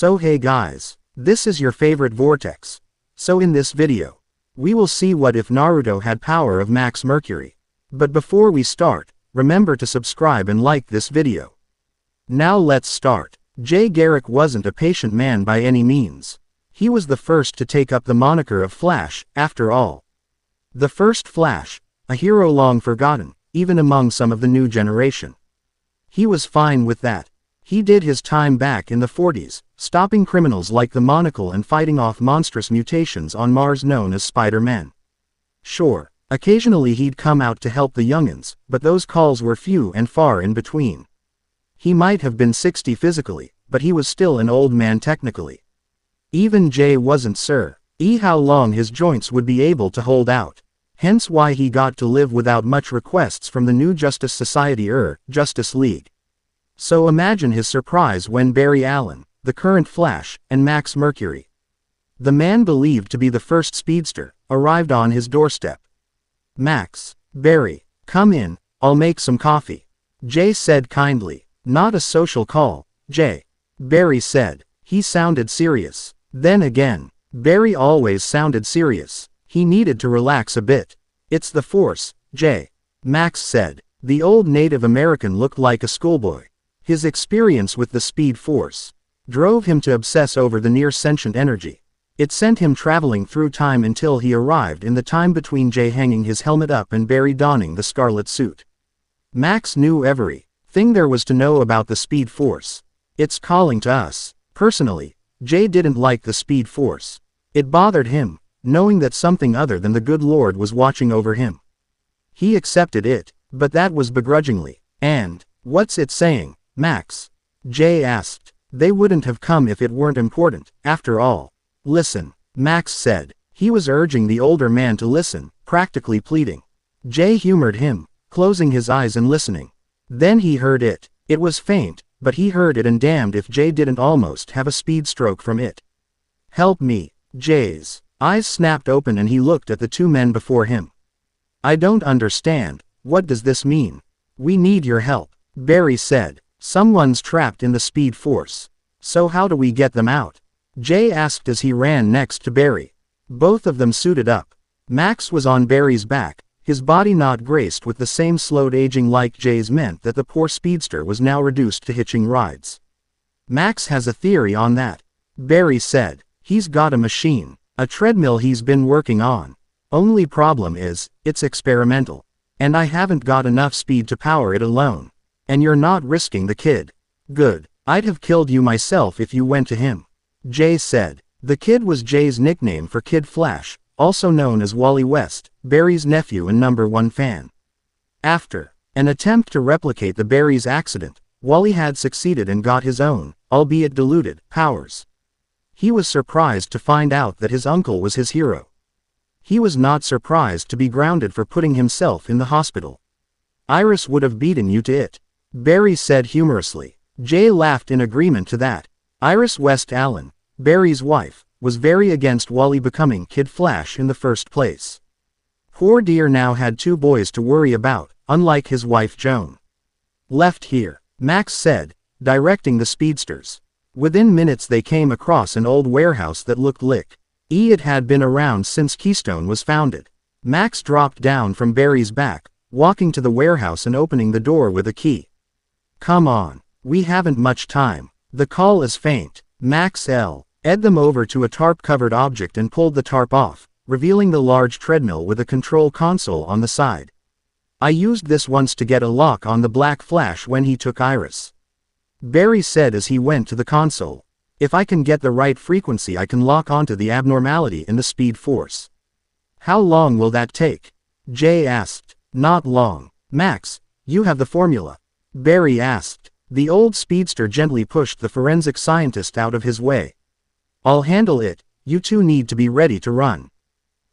So hey guys, this is your favorite vortex. So in this video, we will see what if Naruto had power of Max Mercury. But before we start, remember to subscribe and like this video. Now let's start. Garrick wasn't a patient man by any means. He was the first to take up the moniker of Flash, after all. The first Flash, a hero long forgotten, even among some of the new generation. He was fine with that. He did his time back in the 40s, stopping criminals like the Monacle and fighting off monstrous mutations on Mars known as Spider-Man. Sure, occasionally he'd come out to help the young'uns, but those calls were few and far in between. He might have been 60 physically, but he was still an old man technically. Even Jay wasn't sure how long his joints would be able to hold out. Hence why he got to live without much requests from the new Justice Society Justice League. So imagine his surprise when Barry Allen, the current Flash, and Max Mercury, the man believed to be the first speedster, arrived on his doorstep. "Max, Barry, come in, I'll make some coffee," Jay said kindly. "Not a social call, Jay," Barry said. He sounded serious. Then again, Barry always sounded serious. He needed to relax a bit. "It's the Force, Jay," Max said. The old Native American looked like a schoolboy. His experience with the Speed Force drove him to obsess over the near-sentient energy. It sent him traveling through time until he arrived in the time between Jay hanging his helmet up and Barry donning the scarlet suit. Max knew everything there was to know about the Speed Force. "It's calling to us." Personally, Jay didn't like the Speed Force. It bothered him, knowing that something other than the good Lord was watching over him. He accepted it, but that was begrudgingly. "And what's it saying, Max?" Jay asked. "They wouldn't have come if it weren't important, after all." "Listen," Max said. He was urging the older man to listen, practically pleading. Jay humored him, closing his eyes and listening. Then he heard it. It was faint, but he heard it, and damned if Jay didn't almost have a speed stroke from it. "Help me." Jay's eyes snapped open and he looked at the two men before him. "I don't understand. What does this mean?" "We need your help," Barry said. "Someone's trapped in the Speed Force." "So how do we get them out?" Jay asked as he ran next to Barry. Both of them suited up. Max was on Barry's back, his body not graced with the same slowed aging like Jay's meant that the poor speedster was now reduced to hitching rides. "Max has a theory on that," Barry said. "He's got a machine, a treadmill he's been working on. Only problem is, it's experimental. And I haven't got enough speed to power it alone. And you're not risking the kid." "Good. I'd have killed you myself if you went to him," Jay said. The kid was Jay's nickname for Kid Flash, also known as Wally West, Barry's nephew and #1 fan. After an attempt to replicate the Barry's accident, Wally had succeeded and got his own, albeit diluted, powers. He was surprised to find out that his uncle was his hero. He was not surprised to be grounded for putting himself in the hospital. "Iris would have beaten you to it," Barry said humorously. Jay laughed in agreement to that. Iris West Allen, Barry's wife, was very against Wally becoming Kid Flash in the first place. Poor dear now had two boys to worry about, unlike his wife Joan. "Left here," Max said, directing the speedsters. Within minutes they came across an old warehouse that looked like it had been around since Keystone was founded. Max dropped down from Barry's back, walking to the warehouse and opening the door with a key. "Come on, we haven't much time. The call is faint." Max led them over to a tarp-covered object and pulled the tarp off, revealing the large treadmill with a control console on the side. "I used this once to get a lock on the Black Flash when he took Iris," Barry said as he went to the console. "If I can get the right frequency I can lock onto the abnormality in the Speed Force." "How long will that take?" Jay asked. "Not long. Max, you have the formula," Barry asked. The old speedster gently pushed the forensic scientist out of his way. "I'll handle it, you two need to be ready to run,"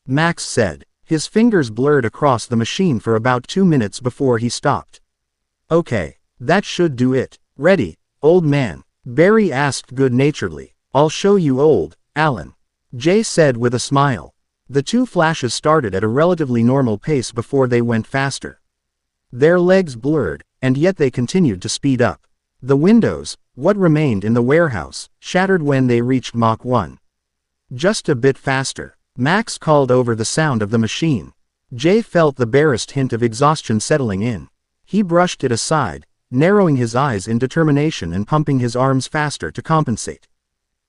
Max said. His fingers blurred across the machine for about 2 minutes before he stopped. "Okay, that should do it. Ready, old man?" Barry asked good-naturedly. "I'll show you, old Allen," Jay said with a smile. The two Flashes started at a relatively normal pace before they went faster. Their legs blurred, and yet they continued to speed up. The windows, what remained in the warehouse, shattered when they reached Mach 1. Just a bit faster, Max called over the sound of the machine. Jay felt the barest hint of exhaustion settling in. He brushed it aside, narrowing his eyes in determination and pumping his arms faster to compensate.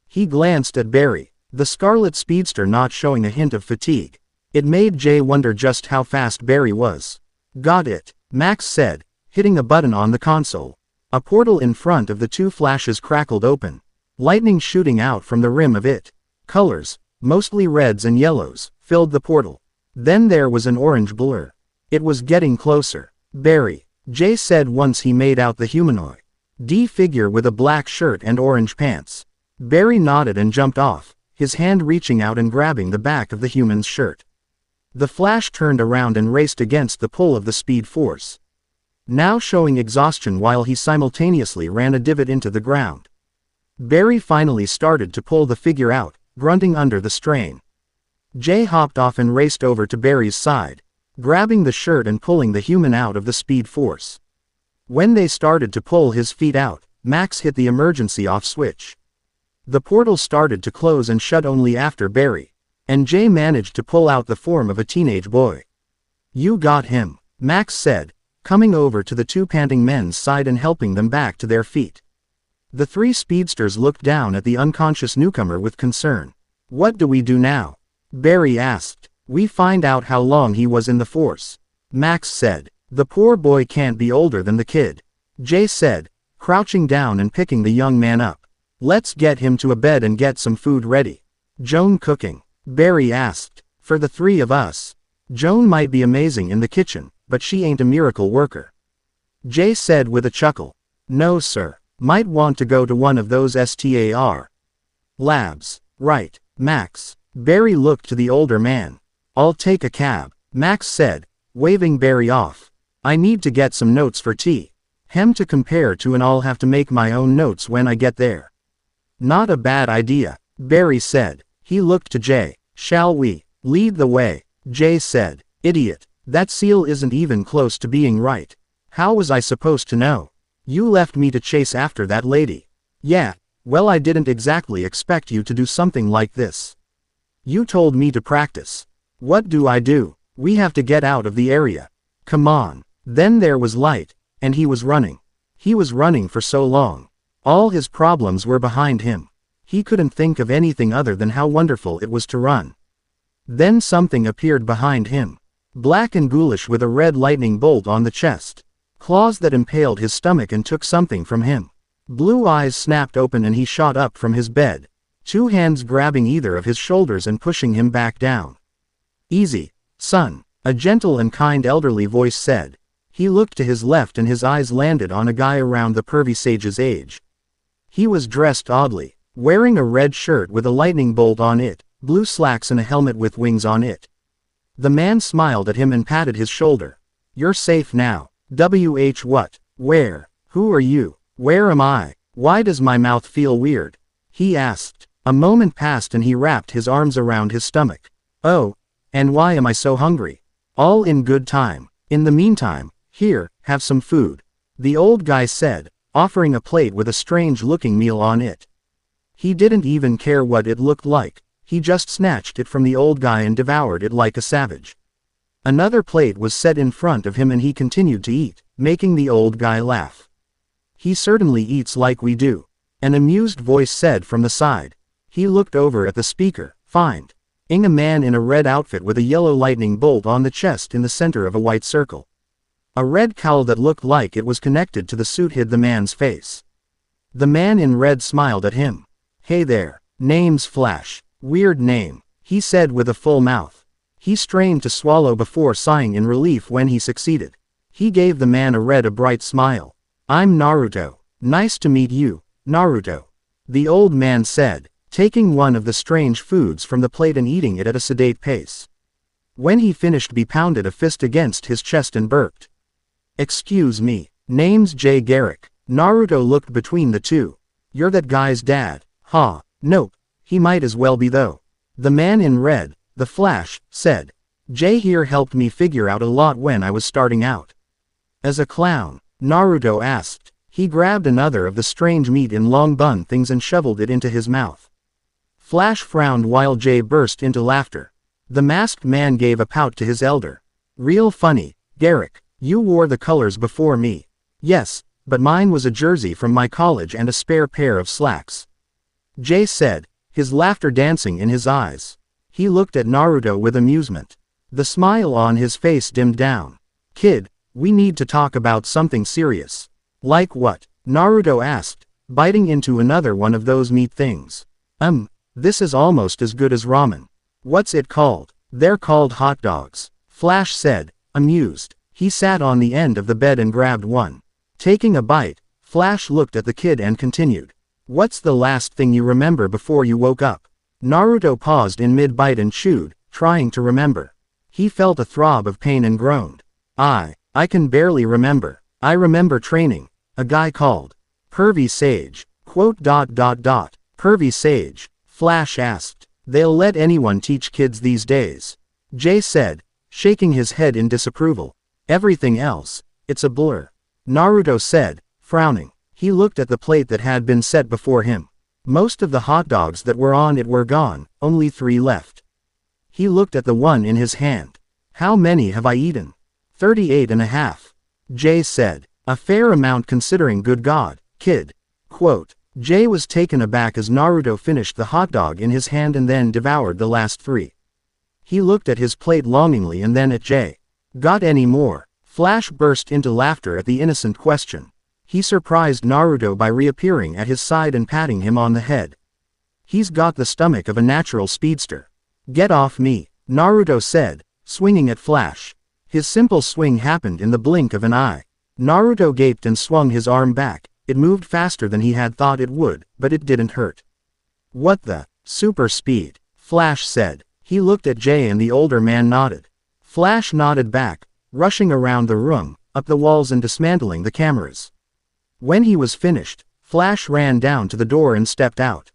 He glanced at Barry, the scarlet speedster not showing a hint of fatigue. It made Jay wonder just how fast Barry was. Got it, Max said, hitting a button on the console. A portal in front of the two flashes crackled open, lightning shooting out from the rim of it. Colors, mostly reds and yellows, filled the portal. Then there was an orange blur. It was getting closer. Barry, Jay said once he made out the humanoid figure with a black shirt and orange pants. Barry nodded and jumped off, his hand reaching out and grabbing the back of the human's shirt. The Flash turned around and raced against the pull of the speed force, now showing exhaustion while he simultaneously ran a divot into the ground. Barry finally started to pull the figure out, grunting under the strain. Jay hopped off and raced over to Barry's side, grabbing the shirt and pulling the human out of the speed force. When they started to pull his feet out, Max hit the emergency off switch. The portal started to close and shut only after Barry, and Jay managed to pull out the form of a teenage boy. "You got him," Max said, coming over to the two panting men's side and helping them back to their feet. The three speedsters looked down at the unconscious newcomer with concern. "What do we do now?" Barry asked. "We find out how long he was in the force," Max said. "The poor boy can't be older than the kid," Jay said, crouching down and picking the young man up. "Let's get him to a bed and get some food ready." "Joan cooking?" Barry asked. "For the three of us. Joan might be amazing in the kitchen, but she ain't a miracle worker," Jay said with a chuckle. "No sir. Might want to go to one of those STAR labs." "Right, Max." Barry looked to the older man. "I'll take a cab," Max said, waving Barry off. "I need to get some notes for tea. Hem to compare to, and I'll have to make my own notes when I get there." "Not a bad idea," Barry said. He looked to Jay. "Shall we lead the way?" Jay said. "Idiot. That seal isn't even close to being right. How was I supposed to know? You left me to chase after that lady." "Yeah, well, I didn't exactly expect you to do something like this. You told me to practice." "What do I do? We have to get out of the area. Come on." Then there was light, and he was running. He was running for so long. All his problems were behind him. He couldn't think of anything other than how wonderful it was to run. Then something appeared behind him. Black and ghoulish with a red lightning bolt on the chest. Claws that impaled his stomach and took something from him. Blue eyes snapped open and he shot up from his bed, two hands grabbing either of his shoulders and pushing him back down. "Easy, son," a gentle and kind elderly voice said. He looked to his left and his eyes landed on a guy around the pervy sage's age. He was dressed oddly, wearing a red shirt with a lightning bolt on it, blue slacks and a helmet with wings on it. The man smiled at him and patted his shoulder. "You're safe now." What? Where? Who are you? Where am I? Why does my mouth feel weird?" he asked. A moment passed and he wrapped his arms around his stomach. "Oh, and why am I so hungry?" "All in good time. In the meantime, here, have some food," the old guy said, offering a plate with a strange-looking meal on it. He didn't even care what it looked like. He just snatched it from the old guy and devoured it like a savage. Another plate was set in front of him and he continued to eat, making the old guy laugh. "He certainly eats like we do," an amused voice said from the side. He looked over at the speaker, finding a man in a red outfit with a yellow lightning bolt on the chest in the center of a white circle. A red cowl that looked like it was connected to the suit hid the man's face. The man in red smiled at him. "Hey there, name's Flash. Weird name," he said with a full mouth. He strained to swallow before sighing in relief when he succeeded. He gave the man a bright smile. "I'm Naruto. Nice to meet you, Naruto," the old man said, taking one of the strange foods from the plate and eating it at a sedate pace. When he finished, he pounded a fist against his chest and burped. "Excuse me, name's Garrick." Naruto looked between the two. "You're that guy's dad, huh?" "Nope, he might as well be though," the man in red, the Flash, said. "Jay here helped me figure out a lot when I was starting out." "As a clown?" Naruto asked. He grabbed another of the strange meat in long bun things and shoveled it into his mouth. Flash frowned while Jay burst into laughter. The masked man gave a pout to his elder. Real funny, Garrick. You wore the colors before me. Yes, but mine was a jersey from my college and a spare pair of slacks. Jay said, his laughter dancing in his eyes. He looked at Naruto with amusement. The smile on his face dimmed down. Kid, we need to talk about something serious. Like what? Naruto asked, biting into another one of those meat things. This is almost as good as ramen. What's it called? They're called hot dogs. Flash said, amused. He sat on the end of the bed and grabbed one. Taking a bite, Flash looked at the kid and continued. What's the last thing you remember before you woke up? Naruto paused in mid-bite and chewed, trying to remember. He felt a throb of pain and groaned. I can barely remember. I remember training. A guy called Pervy Sage. Pervy Sage. Flash asked. They'll let anyone teach kids these days. Jay said, shaking his head in disapproval. Everything else, it's a blur. Naruto said, frowning. He looked at the plate that had been set before him. Most of the hot dogs that were on it were gone, only 3 left. He looked at the one in his hand. How many have I eaten? 38.5. Jay said. A fair amount considering, good God, kid. Quote. Jay was taken aback as Naruto finished the hot dog in his hand and then devoured the last 3. He looked at his plate longingly and then at Jay. Got any more? Flash burst into laughter at the innocent question. He surprised Naruto by reappearing at his side and patting him on the head. He's got the stomach of a natural speedster. Get off me, Naruto said, swinging at Flash. His simple swing happened in the blink of an eye. Naruto gaped and swung his arm back. It moved faster than he had thought it would, but it didn't hurt. What the? Super speed, Flash said. He looked at Jay and the older man nodded. Flash nodded back, rushing around the room, up the walls and dismantling the cameras. When he was finished, Flash ran down to the door and stepped out.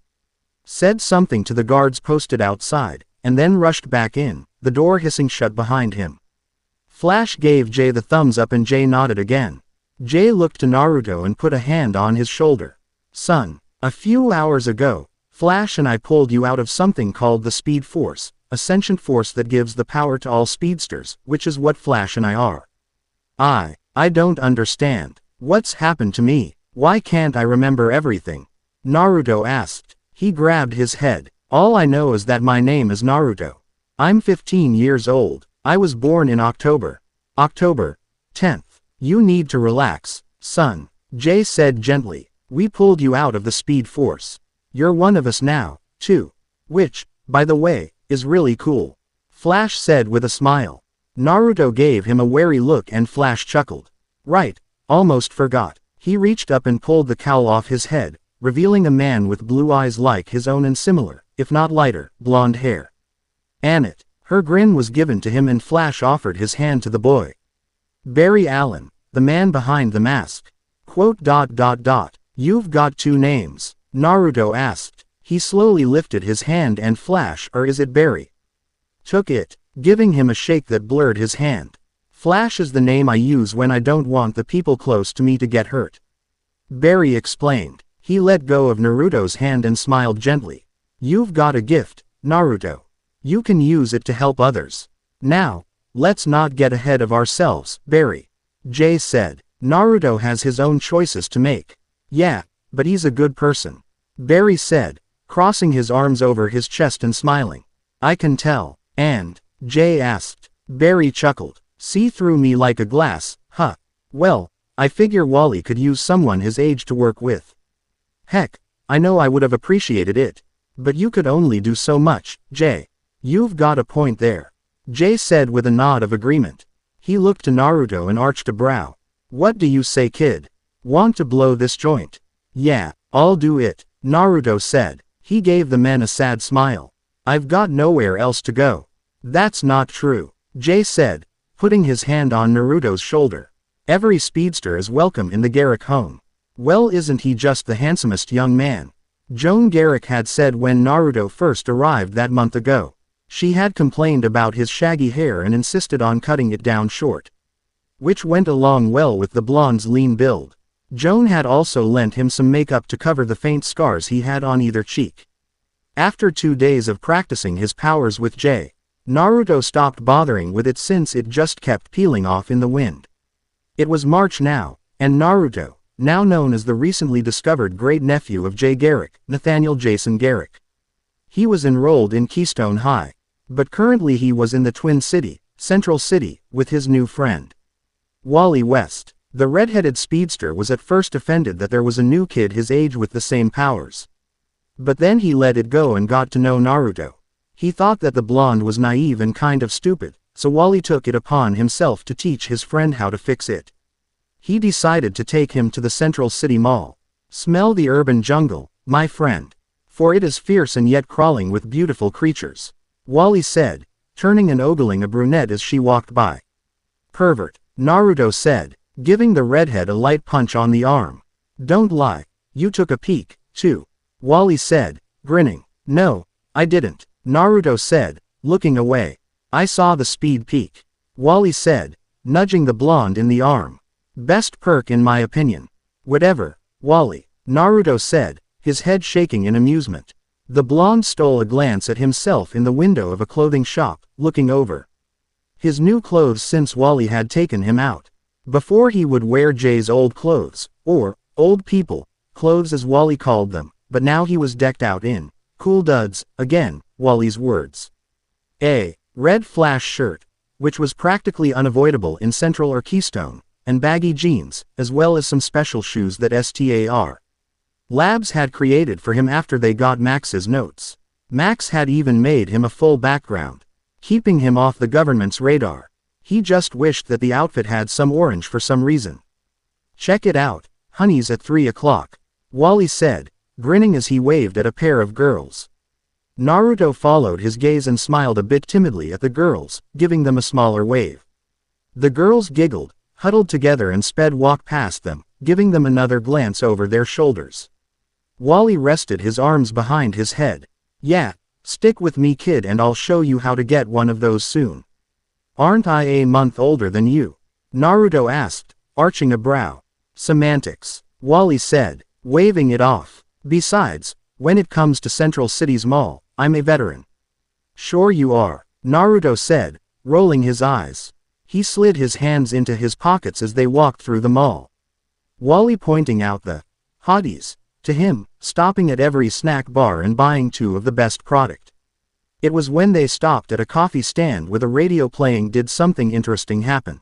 Said something to the guards posted outside, and then rushed back in, the door hissing shut behind him. Flash gave Jay the thumbs up and Jay nodded again. Jay looked to Naruto and put a hand on his shoulder. Son, a few hours ago, Flash and I pulled you out of something called the Speed Force, a sentient force that gives the power to all speedsters, which is what Flash and I are. I don't understand. What's happened to me? Why can't I remember everything? Naruto asked. He grabbed his head. All I know is that my name is Naruto. I'm 15 years old. I was born in October 10th. You need to relax, son, Jay said gently. We pulled you out of the Speed Force. You're one of us now, too. Which, by the way, is really cool. Flash said with a smile. Naruto gave him a wary look and Flash chuckled. Right, almost forgot. He reached up and pulled the cowl off his head, revealing a man with blue eyes like his own and similar, if not lighter, blonde hair. Annette. Her grin was given to him and Flash offered his hand to the boy. Barry Allen, the man behind the mask. You've got 2 names, Naruto asked. He slowly lifted his hand and Flash, or is it Barry? Took it, giving him a shake that blurred his hand. Flash is the name I use when I don't want the people close to me to get hurt. Barry explained. He let go of Naruto's hand and smiled gently. You've got a gift, Naruto. You can use it to help others. Now, let's not get ahead of ourselves, Barry. Jay said. Naruto has his own choices to make. Yeah, but he's a good person. Barry said, crossing his arms over his chest and smiling. I can tell. And, Jay asked. Barry chuckled. See through me like a glass, huh? Well, I figure Wally could use someone his age to work with. Heck, I know I would have appreciated it. But you could only do so much, Jay. You've got a point there. Jay said with a nod of agreement. He looked to Naruto and arched a brow. What do you say, kid? Want to blow this joint? Yeah, I'll do it, Naruto said. He gave the men a sad smile. I've got nowhere else to go. That's not true, Jay said, putting his hand on Naruto's shoulder. Every speedster is welcome in the Garrick home. Well, isn't he just the handsomest young man? Joan Garrick had said when Naruto first arrived that month ago. She had complained about his shaggy hair and insisted on cutting it down short. Which went along well with the blonde's lean build. Joan had also lent him some makeup to cover the faint scars he had on either cheek. After 2 days of practicing his powers with Jay, Naruto stopped bothering with it since it just kept peeling off in the wind. It was March now, and Naruto, now known as the recently discovered great-nephew of Jay Garrick, Nathaniel Jason Garrick. He was enrolled in Keystone High, but currently he was in the Twin City, Central City, with his new friend, Wally West. The red-headed speedster was at first offended that there was a new kid his age with the same powers. But then he let it go and got to know Naruto. He thought that the blonde was naive and kind of stupid, so Wally took it upon himself to teach his friend how to fix it. He decided to take him to the Central City Mall. Smell the urban jungle, my friend, for it is fierce and yet crawling with beautiful creatures, Wally said, turning and ogling a brunette as she walked by. Pervert, Naruto said, giving the redhead a light punch on the arm. Don't lie, you took a peek, too, Wally said, grinning. No, I didn't, Naruto said, looking away. I saw the speed peek, Wally said, nudging the blonde in the arm. Best perk in my opinion. Whatever, Wally, Naruto said, his head shaking in amusement. The blonde stole a glance at himself in the window of a clothing shop, looking over his new clothes since Wally had taken him out. Before he would wear Jay's old clothes, or, old people, clothes as Wally called them, but now he was decked out in cool duds, again, Wally's words. A red flash shirt, which was practically unavoidable in Central or Keystone, and baggy jeans, as well as some special shoes that STAR Labs had created for him after they got Max's notes. Max had even made him a full background, keeping him off the government's radar. He just wished that the outfit had some orange for some reason. Check it out, honeys at 3 o'clock, Wally said, grinning as he waved at a pair of girls. Naruto followed his gaze and smiled a bit timidly at the girls, giving them a smaller wave. The girls giggled, huddled together and sped walk past them, giving them another glance over their shoulders. Wally rested his arms behind his head. Yeah, stick with me kid and I'll show you how to get one of those soon. Aren't I a month older than you? Naruto asked, arching a brow. Semantics, Wally said, waving it off. Besides, when it comes to Central City's mall, I'm a veteran. Sure you are, Naruto said, rolling his eyes. He slid his hands into his pockets as they walked through the mall. Wally pointing out the hotties to him, stopping at every snack bar and buying 2 of the best product. It was when they stopped at a coffee stand with a radio playing did something interesting happen.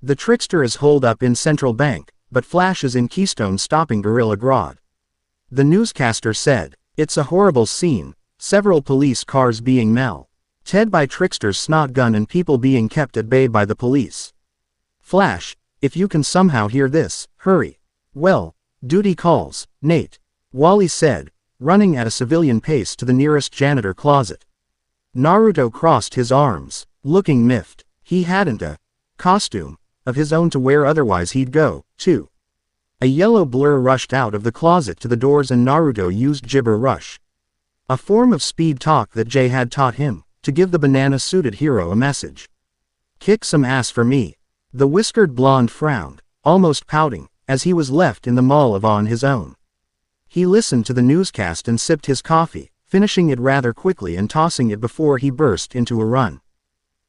The trickster is holed up in Central Bank, but Flash is in Keystone stopping Gorilla Grodd. The newscaster said, it's a horrible scene, several police cars being Ted by trickster's snot gun and people being kept at bay by the police. Flash, if you can somehow hear this, hurry. Well, duty calls, Nate, Wally said, running at a civilian pace to the nearest janitor closet. Naruto crossed his arms, looking miffed. He hadn't a costume of his own to wear, otherwise he'd go, too. A yellow blur rushed out of the closet to the doors and Naruto used Gibber Rush, a form of speed talk that Jay had taught him, to give the banana-suited hero a message. Kick some ass for me. The whiskered blonde frowned, almost pouting, as he was left in the mall on his own. He listened to the newscast and sipped his coffee, finishing it rather quickly and tossing it before he burst into a run.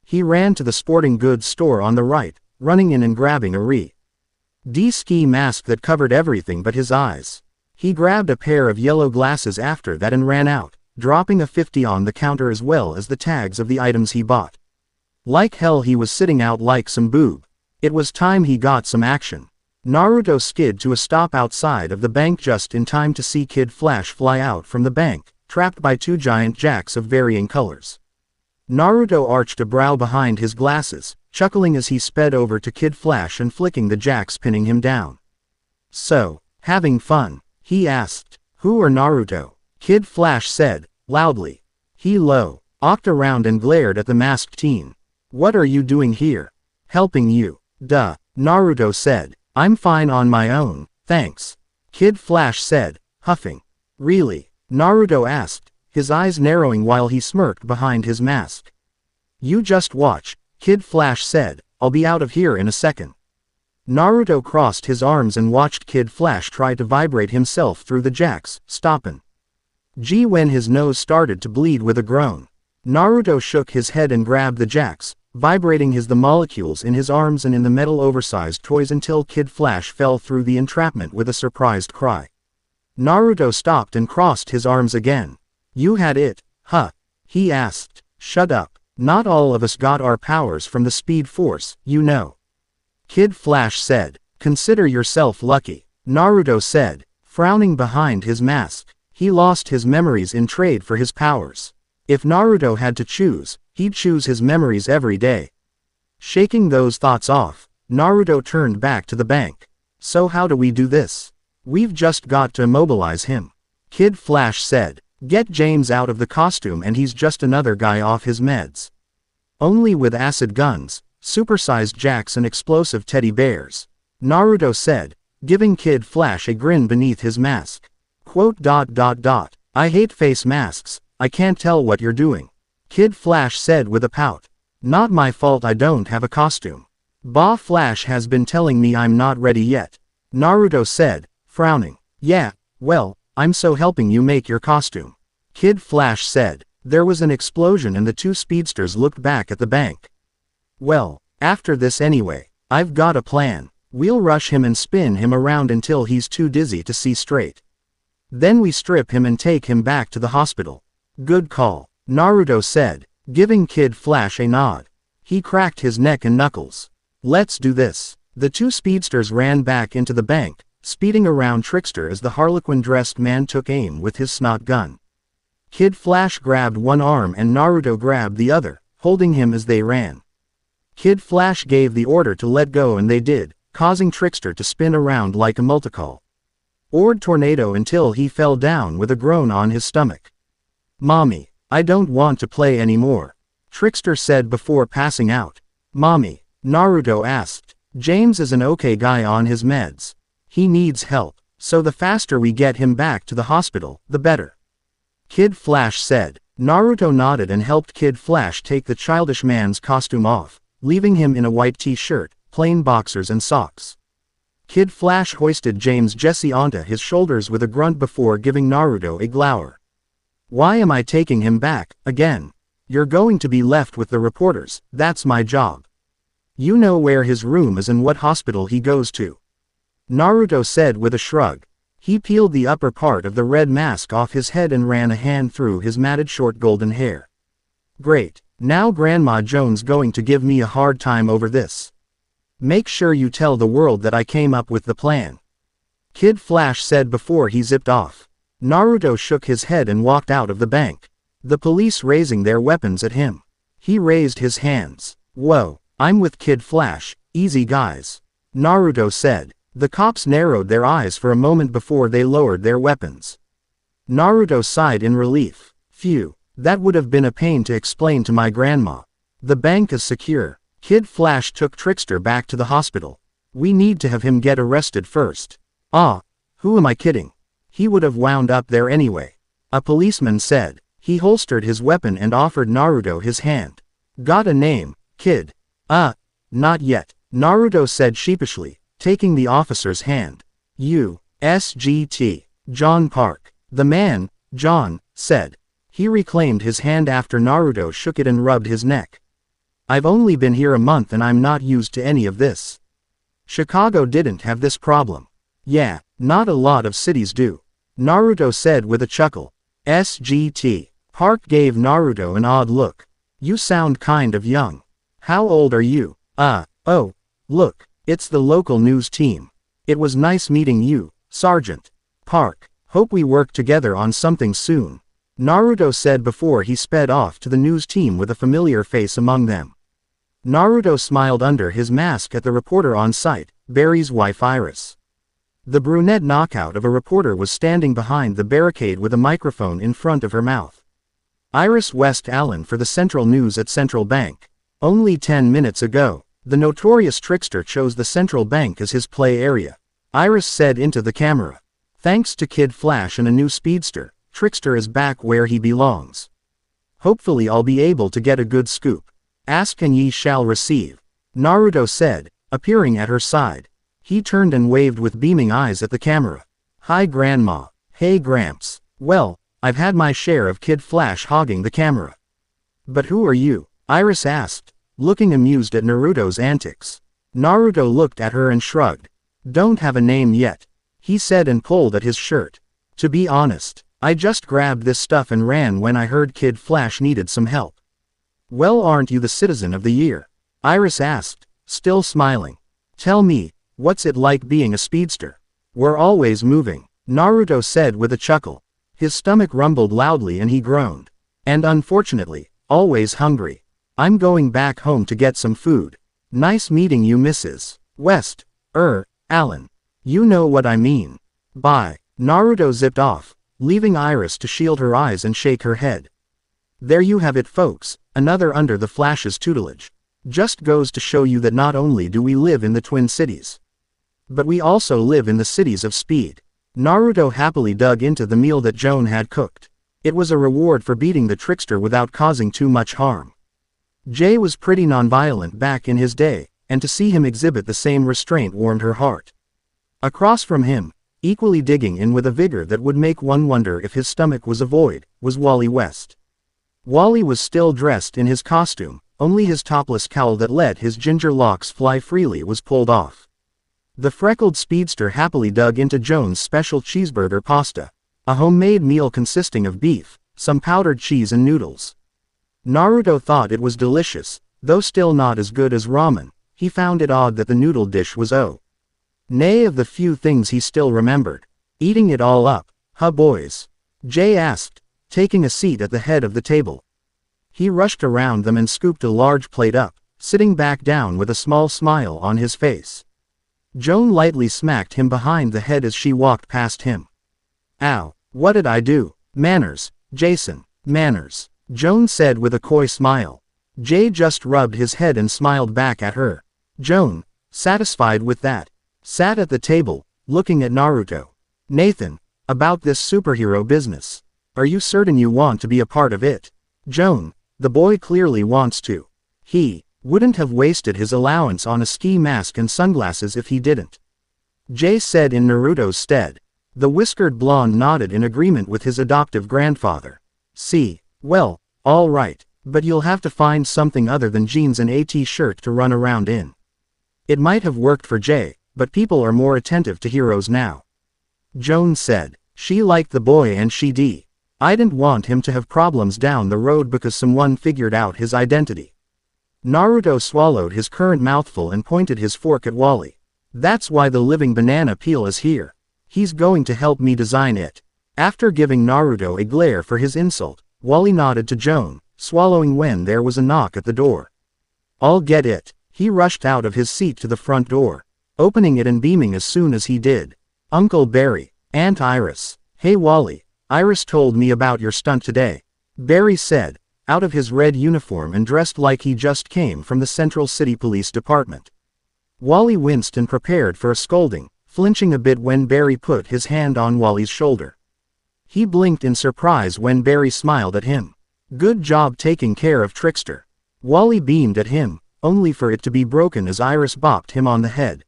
He ran to the sporting goods store on the right, running in and grabbing a ski mask that covered everything but his eyes. He grabbed a pair of yellow glasses after that and ran out, dropping a 50 on the counter as well as the tags of the items he bought. Like hell he was sitting out like some boob. It was time he got some action. Naruto skid to a stop outside of the bank just in time to see Kid Flash fly out from the bank, trapped by 2 giant jacks of varying colors. Naruto arched a brow behind his glasses, chuckling as he sped over to Kid Flash and flicking the jacks pinning him down. So, having fun? He asked. Who are Naruto? Kid Flash said, loudly. He looked around and glared at the masked teen. What are you doing here? Helping you. Duh, Naruto said. I'm fine on my own, thanks. Kid Flash said, huffing. Really? Naruto asked, his eyes narrowing while he smirked behind his mask. You just watch, Kid Flash said, I'll be out of here in a second. Naruto crossed his arms and watched Kid Flash try to vibrate himself through the jacks, stopping. When his nose started to bleed with a groan. Naruto shook his head and grabbed the jacks, vibrating the molecules in his arms and in the metal oversized toys until Kid Flash fell through the entrapment with a surprised cry. Naruto stopped and crossed his arms again. "You had it, huh?" he asked. "Shut up. Not all of us got our powers from the Speed Force, you know." Kid Flash said. "Consider yourself lucky," Naruto said, frowning behind his mask. He lost his memories in trade for his powers. If Naruto had to choose, he'd choose his memories every day. Shaking those thoughts off, Naruto turned back to the bank. "So how do we do this?" "We've just got to immobilize him," Kid Flash said. "Get James out of the costume and he's just another guy off his meds. Only with acid guns, supersized jacks and explosive teddy bears," Naruto said, giving Kid Flash a grin beneath his mask. "I hate face masks, I can't tell what you're doing," Kid Flash said with a pout. "Not my fault I don't have a costume. Flash has been telling me I'm not ready yet," Naruto said, frowning. "Yeah, well, I'm so helping you make your costume," Kid Flash said. There was an explosion and the two speedsters looked back at the bank. "Well, after this anyway, I've got a plan. We'll rush him and spin him around until he's too dizzy to see straight. Then we strip him and take him back to the hospital." "Good call," Naruto said, giving Kid Flash a nod. He cracked his neck and knuckles. "Let's do this." The two speedsters ran back into the bank, speeding around Trickster as the harlequin-dressed man took aim with his snot gun. Kid Flash grabbed one arm and Naruto grabbed the other, holding him as they ran. Kid Flash gave the order to let go and they did, causing Trickster to spin around like a multicol. Ord tornado until he fell down with a groan on his stomach. "Mommy, I don't want to play anymore," Trickster said before passing out. "Mommy?" Naruto asked. "James is an okay guy on his meds. He needs help, so the faster we get him back to the hospital, the better," Kid Flash said. Naruto nodded and helped Kid Flash take the childish man's costume off, leaving him in a white t-shirt, plain boxers and socks. Kid Flash hoisted James Jesse onto his shoulders with a grunt before giving Naruto a glower. "Why am I taking him back, again? You're going to be left with the reporters, that's my job. You know where his room is and what hospital he goes to," Naruto said with a shrug. He peeled the upper part of the red mask off his head and ran a hand through his matted short golden hair. "Great, now Grandma Jones going to give me a hard time over this. Make sure you tell the world that I came up with the plan," Kid Flash said before he zipped off. Naruto shook his head and walked out of the bank, the police raising their weapons at him. He raised his hands. "Whoa, I'm with Kid Flash, easy guys," Naruto said. The cops narrowed their eyes for a moment before they lowered their weapons. Naruto sighed in relief. "Phew, that would have been a pain to explain to my grandma. The bank is secure." Kid Flash took Trickster back to the hospital. "We need to have him get arrested first." "Ah, who am I kidding? He would have wound up there anyway," a policeman said. He holstered his weapon and offered Naruto his hand. "Got a name, kid?" Not yet," Naruto said sheepishly, taking the officer's hand. "U.S.G.T. John Park." "The man," John said. He reclaimed his hand after Naruto shook it and rubbed his neck. "I've only been here a month and I'm not used to any of this. Chicago didn't have this problem." "Yeah, not a lot of cities do," Naruto said with a chuckle. "SGT. Park gave Naruto an odd look. "You sound kind of young. How old are you?" Oh, look, it's the local news team. It was nice meeting you, Sergeant Park. Hope we work together on something soon," Naruto said before he sped off to the news team with a familiar face among them. Naruto smiled under his mask at the reporter on site, Barry's wife Iris. The brunette knockout of a reporter was standing behind the barricade with a microphone in front of her mouth. Iris West Allen for the Central News at Central Bank. Only 10 minutes ago, the notorious Trickster chose the Central Bank as his play area, Iris said into the camera. "Thanks to Kid Flash and a new speedster, Trickster is back where he belongs. Hopefully I'll be able to get a good scoop. Ask and ye shall receive," Naruto said, appearing at her side. He turned and waved with beaming eyes at the camera. Hi Grandma. Hey Gramps. Well, I've had my share of Kid Flash hogging the camera. But who are you? Iris asked, looking amused at Naruto's antics. Naruto looked at her and shrugged. Don't have a name yet, he said and pulled at his shirt. To be honest, I just grabbed this stuff and ran when I heard Kid Flash needed some help. Well, aren't you the citizen of the year? Iris asked, still smiling. Tell me, what's it like being a speedster? We're always moving, Naruto said with a chuckle. His stomach rumbled loudly and he groaned. And unfortunately, always hungry. I'm going back home to get some food. Nice meeting you, Mrs. West. Allen. You know what I mean. Bye. Naruto zipped off, leaving Iris to shield her eyes and shake her head. There you have it, folks, another under the Flash's tutelage. Just goes to show you that not only do we live in the Twin Cities, but we also live in the cities of speed. Naruto happily dug into the meal that Joan had cooked. It was a reward for beating the trickster without causing too much harm. Jay was pretty nonviolent back in his day, and to see him exhibit the same restraint warmed her heart. Across from him, equally digging in with a vigor that would make one wonder if his stomach was a void, was Wally West. Wally was still dressed in his costume, only his topless cowl that let his ginger locks fly freely was pulled off. The freckled speedster happily dug into Joan's special cheeseburger pasta, a homemade meal consisting of beef, some powdered cheese and noodles. Naruto thought it was delicious, though still not as good as ramen. He found it odd that the noodle dish was nay of the few things he still remembered. Eating it all up, huh boys? Jay asked, taking a seat at the head of the table. He rushed around them and scooped a large plate up, sitting back down with a small smile on his face. Joan lightly smacked him behind the head as she walked past him. Ow, what did I do? Manners, Jason, manners, Joan said with a coy smile. Jay just rubbed his head and smiled back at her. Joan, satisfied with that, sat at the table, looking at Naruto. Nathan, about this superhero business. Are you certain you want to be a part of it? Joan, the boy clearly wants to. He wouldn't have wasted his allowance on a ski mask and sunglasses if he didn't. Jay said in Naruto's stead. The whiskered blonde nodded in agreement with his adoptive grandfather. See, well, all right, but you'll have to find something other than jeans and a t-shirt to run around in. It might have worked for Jay, but people are more attentive to heroes now. Joan said. She liked the boy and I didn't want him to have problems down the road because someone figured out his identity. Naruto swallowed his current mouthful and pointed his fork at Wally. That's why the living banana peel is here. He's going to help me design it. After giving Naruto a glare for his insult, Wally nodded to Joan, swallowing when there was a knock at the door. I'll get it. He rushed out of his seat to the front door, opening it and beaming as soon as he did. Uncle Barry, Aunt Iris. Hey Wally, Iris told me about your stunt today, Barry said, out of his red uniform and dressed like he just came from the Central City Police Department. Wally winced and prepared for a scolding, flinching a bit when Barry put his hand on Wally's shoulder. He blinked in surprise when Barry smiled at him. Good job taking care of Trickster. Wally beamed at him, only for it to be broken as Iris bopped him on the head.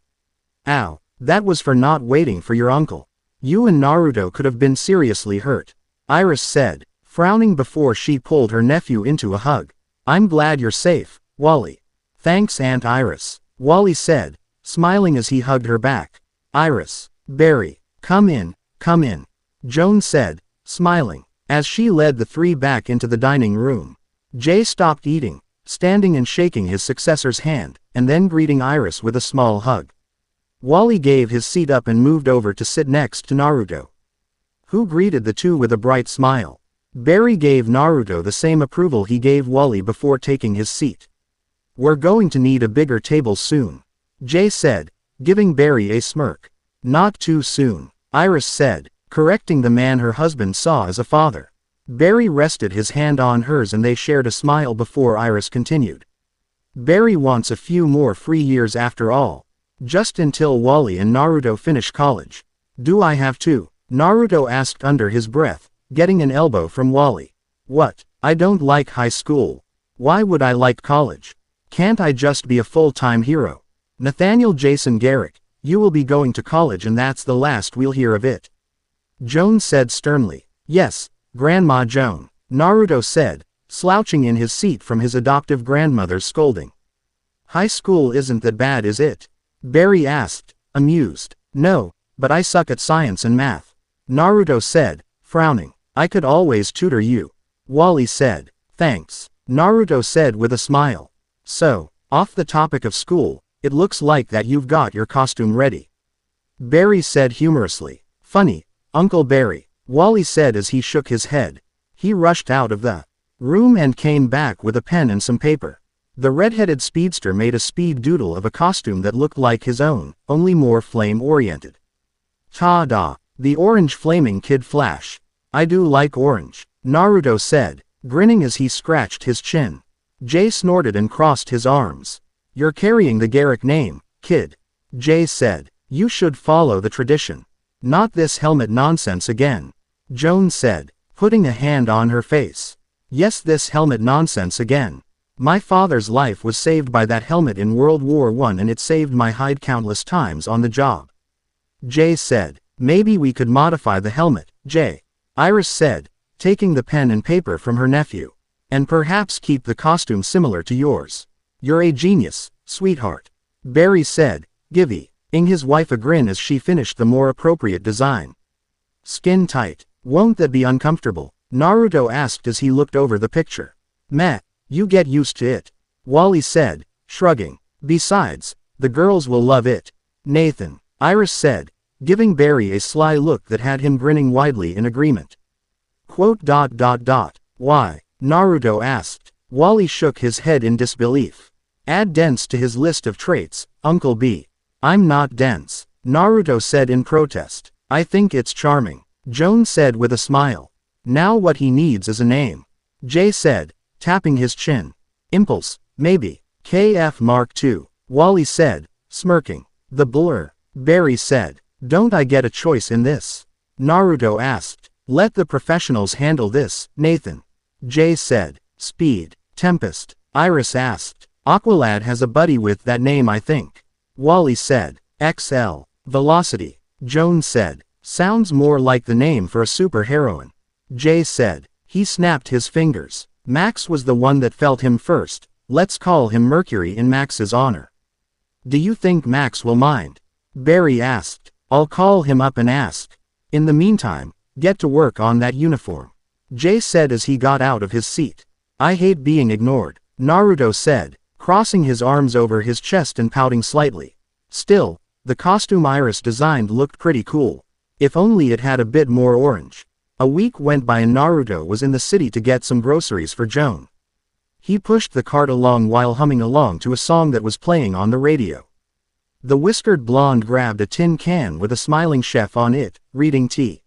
Ow, that was for not waiting for your uncle. You and Naruto could have been seriously hurt, Iris said, frowning before she pulled her nephew into a hug. I'm glad you're safe, Wally. Thanks Aunt Iris, Wally said, smiling as he hugged her back. Iris, Barry, come in, Joan said, smiling, as she led the three back into the dining room. Jay stopped eating, standing and shaking his successor's hand, and then greeting Iris with a small hug. Wally gave his seat up and moved over to sit next to Naruto, who greeted the two with a bright smile. Barry gave Naruto the same approval he gave Wally before taking his seat. We're going to need a bigger table soon, Jay said, giving Barry a smirk. Not too soon, Iris said, correcting the man her husband saw as a father. Barry rested his hand on hers and they shared a smile before Iris continued. Barry wants a few more free years after all. Just until Wally and Naruto finish college. Do I have to? Naruto asked under his breath, getting an elbow from Wally. What? I don't like high school. Why would I like college? Can't I just be a full-time hero? Nathaniel Jason Garrick, You will be going to college and that's the last we'll hear of it. Joan said sternly. Yes, Grandma Joan, Naruto said, slouching in his seat from his adoptive grandmother's scolding. High school isn't that bad, is it? Barry asked, amused. No, but I suck at science and math. Naruto said, frowning. I could always tutor you. Wally said. Thanks, Naruto said with a smile. So, off the topic of school, it looks like that you've got your costume ready. Barry said humorously. Funny, Uncle Barry, Wally said as he shook his head. He rushed out of the room and came back with a pen and some paper. The red-headed speedster made a speed doodle of a costume that looked like his own, only more flame-oriented. Ta-da, the orange flaming kid flash. I do like orange, Naruto said, grinning as he scratched his chin. Jay snorted and crossed his arms. You're carrying the Garrick name, kid. Jay said. You should follow the tradition. Not this helmet nonsense again. Joan said, putting a hand on her face. Yes, this helmet nonsense again. My father's life was saved by that helmet in World War I and it saved my hide countless times on the job. Jay said. Maybe we could modify the helmet, Jay. Iris said, taking the pen and paper from her nephew. And perhaps keep the costume similar to yours. You're a genius, sweetheart. Barry said, giving his wife a grin as she finished the more appropriate design. Skin tight. Won't that be uncomfortable? Naruto asked as he looked over the picture. Meh, you get used to it. Wally said, shrugging. Besides, the girls will love it. Nathan, Iris said, giving Barry a sly look that had him grinning widely in agreement. Quote. Why? Naruto asked. Wally shook his head in disbelief. Add dense to his list of traits, Uncle B. I'm not dense, Naruto said in protest. I think it's charming, Joan said with a smile. Now what he needs is a name. Jay said, tapping his chin. Impulse, maybe. KF Mark II, Wally said, smirking. The blur, Barry said. Don't I get a choice in this? Naruto asked. Let the professionals handle this, Nathan. Jay said. Speed, Tempest, Iris asked. Aqualad has a buddy with that name, I think. Wally said. XL, Velocity, Joan said. Sounds more like the name for a superheroine. Jay said. He snapped his fingers. Max was the one that felt him first. Let's call him Mercury in Max's honor. Do you think Max will mind? Barry asked. I'll call him up and ask. In the meantime, get to work on that uniform. Jay said as he got out of his seat. I hate being ignored, Naruto said, crossing his arms over his chest and pouting slightly. Still, the costume Iris designed looked pretty cool. If only it had a bit more orange. A week went by and Naruto was in the city to get some groceries for Joan. He pushed the cart along while humming along to a song that was playing on the radio. The whiskered blonde grabbed a tin can with a smiling chef on it, reading tea.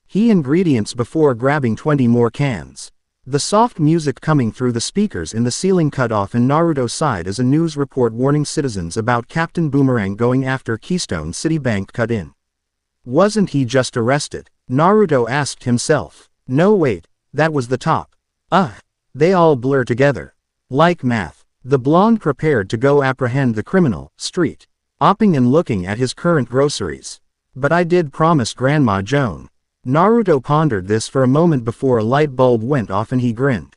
He ingredients before grabbing 20 more cans. The soft music coming through the speakers in the ceiling cut off and Naruto sighed as a news report warning citizens about Captain Boomerang going after Keystone City Bank cut in. Wasn't he just arrested? Naruto asked himself. No wait, that was the top. They all blur together. Like math. The blonde prepared to go apprehend the criminal, Street. Opping and looking at his current groceries. But I did promise Grandma Joan. Naruto pondered this for a moment before a light bulb went off and he grinned.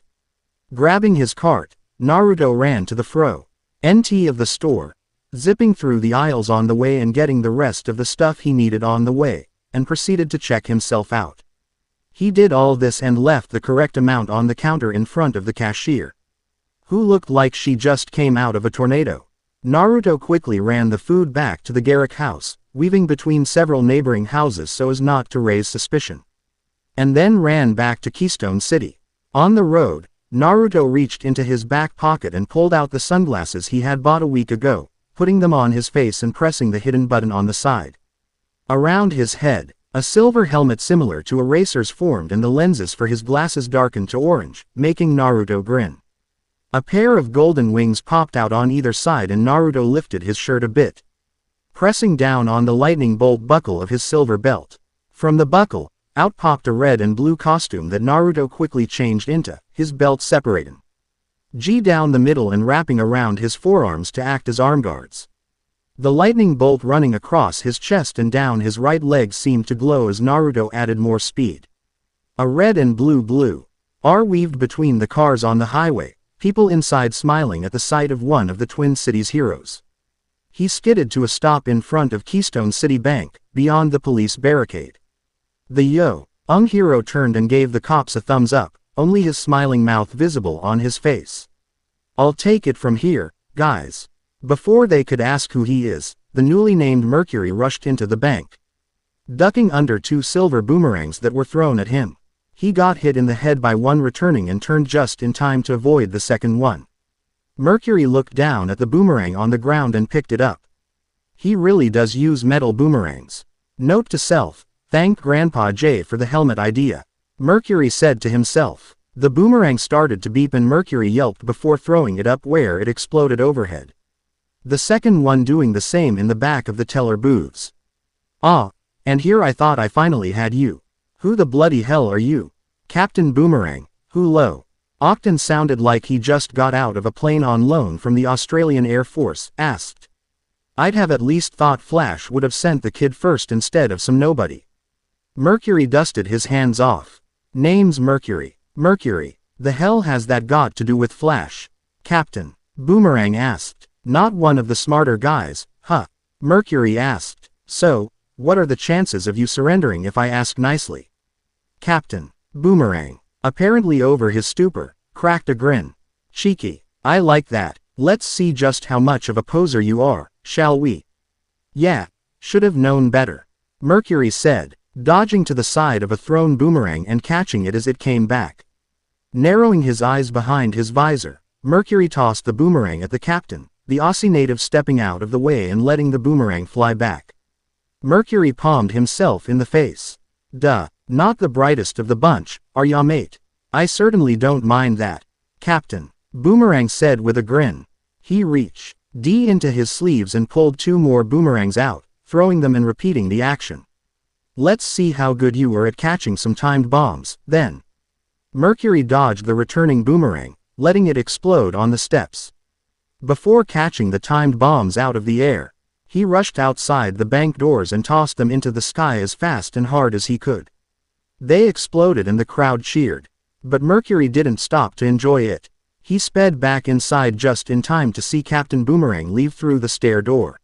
Grabbing his cart, Naruto ran to the front of the store, zipping through the aisles on the way and getting the rest of the stuff he needed on the way, and proceeded to check himself out. He did all this and left the correct amount on the counter in front of the cashier, who looked like she just came out of a tornado. Naruto quickly ran the food back to the Garrick house, weaving between several neighboring houses so as not to raise suspicion. And then ran back to Keystone City. On the road, Naruto reached into his back pocket and pulled out the sunglasses he had bought a week ago, putting them on his face and pressing the hidden button on the side. Around his head, a silver helmet similar to a racer's formed and the lenses for his glasses darkened to orange, making Naruto grin. A pair of golden wings popped out on either side and Naruto lifted his shirt a bit, pressing down on the lightning bolt buckle of his silver belt. From the buckle, out popped a red and blue costume that Naruto quickly changed into, his belt separating G down the middle and wrapping around his forearms to act as arm guards. The lightning bolt running across his chest and down his right leg seemed to glow as Naruto added more speed. A red and blue R weaved between the cars on the highway, people inside smiling at the sight of one of the Twin Cities heroes. He skidded to a stop in front of Keystone City Bank, beyond the police barricade. The young hero turned and gave the cops a thumbs up, only his smiling mouth visible on his face. "I'll take it from here, guys." Before they could ask who he is, the newly named Mercury rushed into the bank. Ducking under 2 silver boomerangs that were thrown at him, he got hit in the head by one returning and turned just in time to avoid the second one. Mercury looked down at the boomerang on the ground and picked it up. He really does use metal boomerangs. Note to self, thank Grandpa J for the helmet idea. Mercury said to himself. The boomerang started to beep and Mercury yelped before throwing it up where it exploded overhead. The second one doing the same in the back of the teller booths. "Ah, and here I thought I finally had you. Who the bloody hell are you? Captain Boomerang, who Octon sounded like he just got out of a plane on loan from the Australian Air Force, asked. "I'd have at least thought Flash would have sent the kid first instead of some nobody." Mercury dusted his hands off. "Name's Mercury." "Mercury, the hell has that got to do with Flash?" Captain Boomerang asked. "Not one of the smarter guys, huh?" Mercury asked. "So, what are the chances of you surrendering if I ask nicely?" Captain Boomerang, apparently over his stupor, cracked a grin. "Cheeky. I like that. Let's see just how much of a poser you are, shall we?" "Yeah, should have known better," Mercury said, dodging to the side of a thrown boomerang and catching it as it came back. Narrowing his eyes behind his visor, Mercury tossed the boomerang at the captain, the Aussie native stepping out of the way and letting the boomerang fly back. Mercury palmed himself in the face. "Duh, not the brightest of the bunch, are ya mate? I certainly don't mind that," Captain Boomerang said with a grin. He reached into his sleeves and pulled 2 more boomerangs out, throwing them and repeating the action. "Let's see how good you are at catching some timed bombs, then." Mercury dodged the returning boomerang, letting it explode on the steps. Before catching the timed bombs out of the air, he rushed outside the bank doors and tossed them into the sky as fast and hard as he could. They exploded and the crowd cheered. But Mercury didn't stop to enjoy it. He sped back inside just in time to see Captain Boomerang leave through the stair door.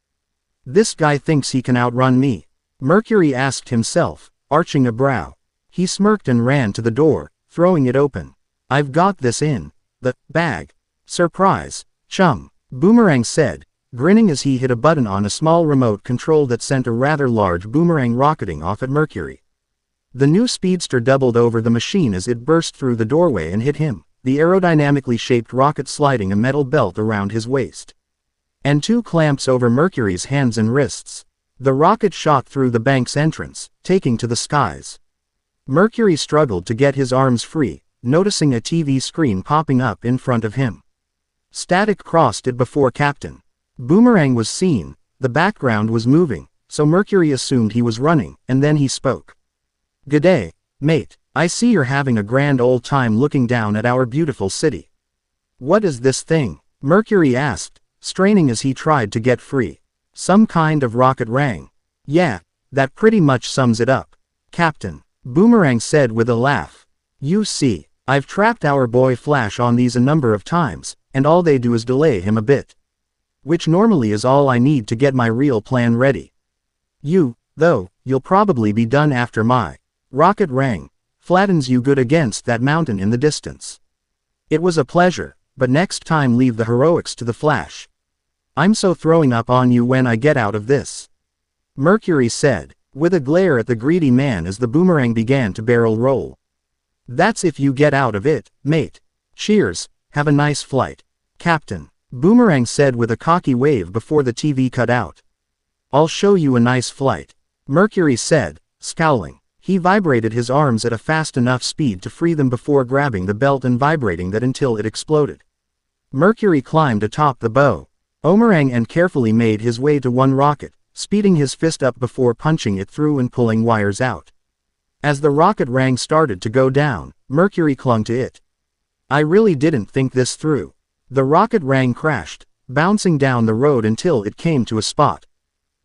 "This guy thinks he can outrun me," Mercury asked himself, arching a brow. He smirked and ran to the door, throwing it open. "I've got this in the bag. Surprise, chum," Boomerang said, grinning as he hit a button on a small remote control that sent a rather large boomerang rocketing off at Mercury. The new speedster doubled over the machine as it burst through the doorway and hit him, the aerodynamically shaped rocket sliding a metal belt around his waist. And 2 clamps over Mercury's hands and wrists. The rocket shot through the bank's entrance, taking to the skies. Mercury struggled to get his arms free, noticing a TV screen popping up in front of him. Static crossed it before Captain Boomerang was seen. The background was moving, so Mercury assumed he was running, and then he spoke. "G'day, mate. I see you're having a grand old time looking down at our beautiful city." "What is this thing?" Mercury asked, straining as he tried to get free. "Some kind of rocket rang." "Yeah, that pretty much sums it up," Captain Boomerang said with a laugh. "You see, I've trapped our boy Flash on these a number of times, and all they do is delay him a bit. Which normally is all I need to get my real plan ready. Though, you'll probably be done after my rocket rang flattens you good against that mountain in the distance. It was a pleasure, but next time leave the heroics to the Flash. I'm so throwing up on you when I get out of this," Mercury said, with a glare at the greedy man as the boomerang began to barrel roll. "That's if you get out of it, mate. Cheers, have a nice flight," Captain Boomerang said with a cocky wave before the TV cut out. "I'll show you a nice flight," Mercury said, scowling. He vibrated his arms at a fast enough speed to free them before grabbing the belt and vibrating that until it exploded. Mercury climbed atop the boomerang and carefully made his way to one rocket, speeding his fist up before punching it through and pulling wires out. As the rocket rang started to go down, Mercury clung to it. "I really didn't think this through." The rocket rang crashed, bouncing down the road until it came to a spot.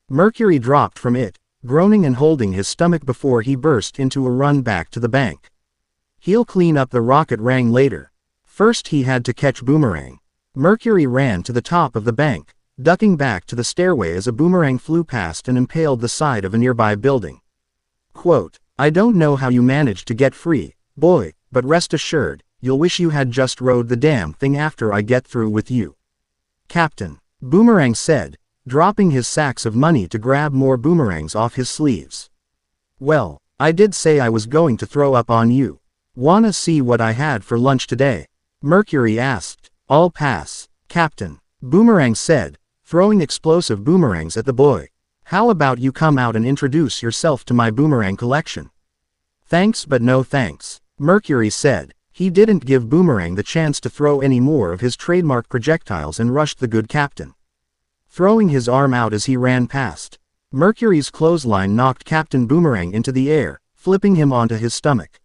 Mercury dropped from it, groaning and holding his stomach before he burst into a run back to the bank. He'll clean up the rocket rang later. First he had to catch Boomerang. Mercury ran to the top of the bank, ducking back to the stairway as a boomerang flew past and impaled the side of a nearby building. Quote, "I don't know how you managed to get free, boy, but rest assured, you'll wish you had just rode the damn thing after I get through with you," Captain Boomerang said, dropping his sacks of money to grab more boomerangs off his sleeves. "Well, I did say I was going to throw up on you. Wanna see what I had for lunch today?" Mercury asked. "I'll pass," Captain Boomerang said, throwing explosive boomerangs at the boy. "How about you come out and introduce yourself to my boomerang collection?" "Thanks but no thanks," Mercury said. He didn't give Boomerang the chance to throw any more of his trademark projectiles and rushed the good captain, throwing his arm out as he ran past. Mercury's clothesline knocked Captain Boomerang into the air, flipping him onto his stomach.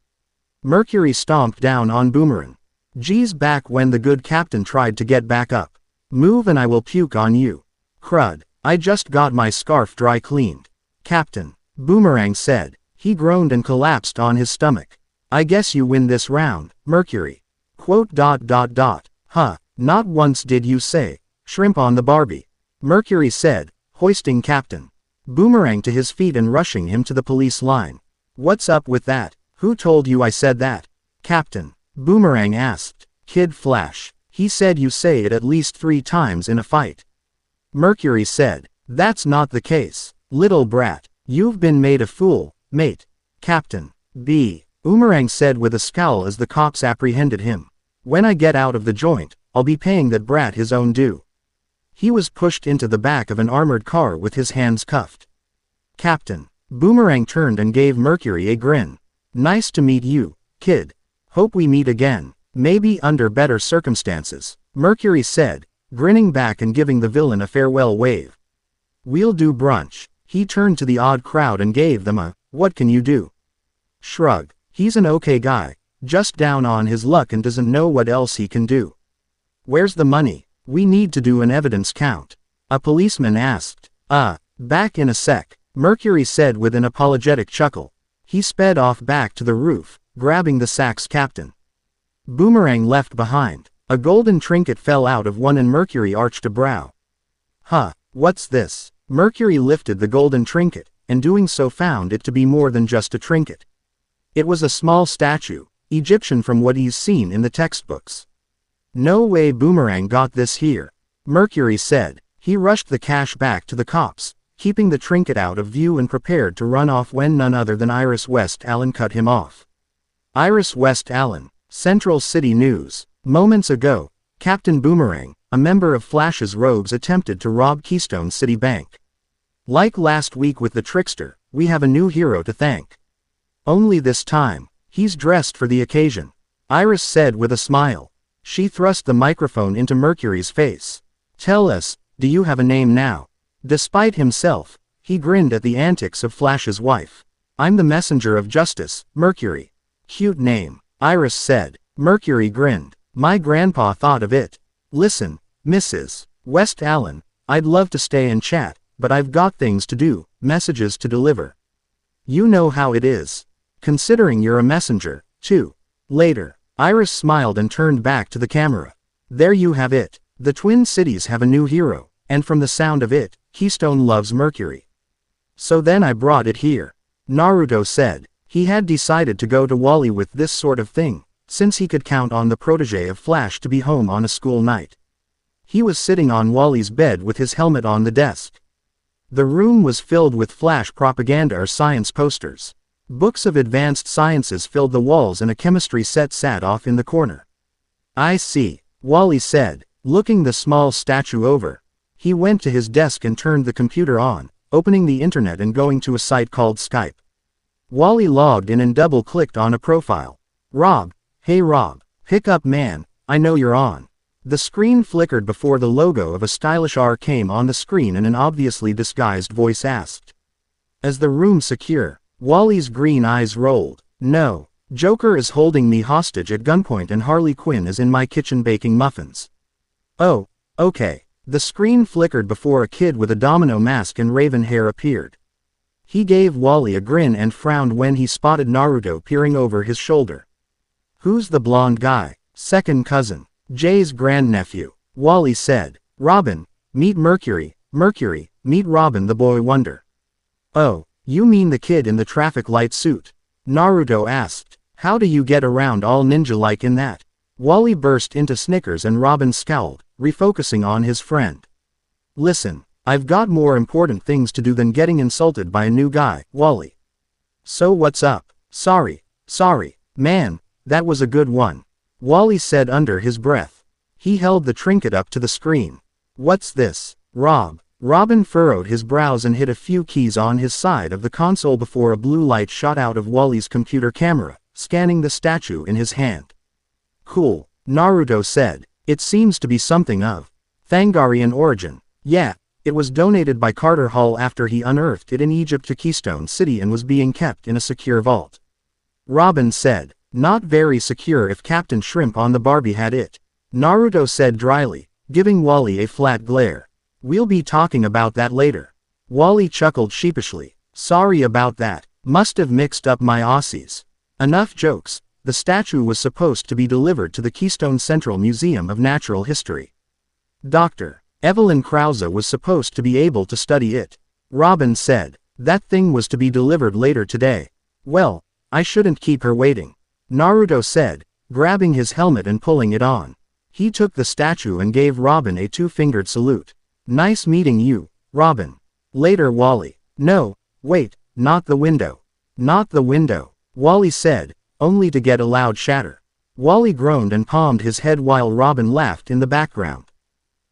Mercury stomped down on Boomerang. "Geez, back when the good captain tried to get back up. Move and I will puke on you. Crud, I just got my scarf dry cleaned," Captain Boomerang said. He groaned and collapsed on his stomach. "I guess you win this round, Mercury." Quote, "Huh, not once did you say, shrimp on the Barbie," Mercury said, hoisting Captain Boomerang to his feet and rushing him to the police line. "What's up with that? Who told you I said that?" Captain Boomerang asked. "Kid Flash. He said you say it at least 3 times in a fight." Mercury said. "That's not the case, little brat. You've been made a fool, mate," Captain Boomerang said with a scowl as the cops apprehended him. "When I get out of the joint, I'll be paying that brat his own due." He was pushed into the back of an armored car with his hands cuffed. Captain Boomerang turned and gave Mercury a grin. "Nice to meet you, kid. Hope we meet again, maybe under better circumstances," Mercury said, grinning back and giving the villain a farewell wave. "We'll do brunch." He turned to the odd crowd and gave them a, "What can you do?" shrug. He's an okay guy, just down on his luck and doesn't know what else he can do. "Where's the money? We need to do an evidence count," a policeman asked. Back in a sec," Mercury said with an apologetic chuckle. He sped off back to the roof, grabbing the sacks Captain Boomerang left behind. A golden trinket fell out of one and Mercury arched a brow. What's this?" Mercury lifted the golden trinket, and doing so found it to be more than just a trinket. It was a small statue, Egyptian from what he's seen in the textbooks. "No way Boomerang got this here," Mercury said. He rushed the cash back to the cops, keeping the trinket out of view and prepared to run off when none other than Iris West Allen cut him off. Iris West Allen, Central City News. Moments ago, Captain Boomerang, a member of Flash's rogues, attempted to rob Keystone City Bank. Like last week with the trickster, we have a new hero to thank. Only this time, he's dressed for the occasion, Iris said with a smile. She thrust the microphone into Mercury's face. "Tell us, do you have a name now?" Despite himself, he grinned at the antics of Flash's wife. "I'm the messenger of justice, Mercury." "Cute name," Iris said. Mercury grinned. "My grandpa thought of it. Listen, Mrs. West Allen, I'd love to stay and chat, but I've got things to do, messages to deliver. You know how it is. Considering you're a messenger, too. Later." Iris smiled and turned back to the camera. "There you have it. The Twin Cities have a new hero, and from the sound of it, Keystone loves Mercury. So then I brought it here," Naruto said. He had decided to go to Wally with this sort of thing, since he could count on the protege of Flash to be home on a school night. He was sitting on Wally's bed with his helmet on the desk. The room was filled with Flash propaganda or science posters. Books of advanced sciences filled the walls and a chemistry set sat off in the corner. "I see," Wally said, looking the small statue over. He went to his desk and turned the computer on, opening the internet and going to a site called Skype. Wally logged in and double-clicked on a profile. "Rob, hey Rob, pick up man, I know you're on." The screen flickered before the logo of a stylish R came on the screen and an obviously disguised voice asked. "Is the room secure?" Wally's green eyes rolled. "No. Joker is holding me hostage at gunpoint and Harley Quinn is in my kitchen baking muffins." "Oh, okay. The screen flickered before a kid with a domino mask and raven hair appeared. He gave Wally a grin and frowned when he spotted Naruto peering over his shoulder. "Who's the blonde guy?" "Second cousin. Jay's grandnephew," Wally said. "Robin, meet Mercury. Mercury, meet Robin the boy wonder." "Oh, you mean the kid in the traffic light suit?" Naruto asked. "How do you get around all ninja-like in that?" Wally burst into snickers and Robin scowled, refocusing on his friend. "Listen, I've got more important things to do than getting insulted by a new guy, Wally." "So what's up?" Sorry, man, that was a good one," Wally said under his breath. He held the trinket up to the screen. "What's this, Rob?" Robin furrowed his brows and hit a few keys on his side of the console before a blue light shot out of Wally's computer camera, scanning the statue in his hand. "Cool," Naruto said. "It seems to be something of tharian origin." "Yeah, it was donated by Carter Hall after he unearthed it in Egypt to Keystone City and was being kept in a secure vault," Robin said. "Not very secure if Captain Shrimp on the Barbie had it," Naruto said dryly, giving Wally a flat glare. "We'll be talking about that later." Wally chuckled sheepishly. "Sorry about that. Must have mixed up my Aussies." Enough jokes. The statue was supposed to be delivered to the Keystone Central Museum of Natural History. Dr. Evelyn Krause was supposed to be able to study it, Robin said. "That thing was to be delivered later today." "Well, I shouldn't keep her waiting," Naruto said, grabbing his helmet and pulling it on. He took the statue and gave Robin a two-fingered salute. "Nice meeting you, Robin." "Later, Wally." "No, wait, not the window." "Not the window," Wally said, only to get a loud shatter. Wally groaned and palmed his head while Robin laughed in the background.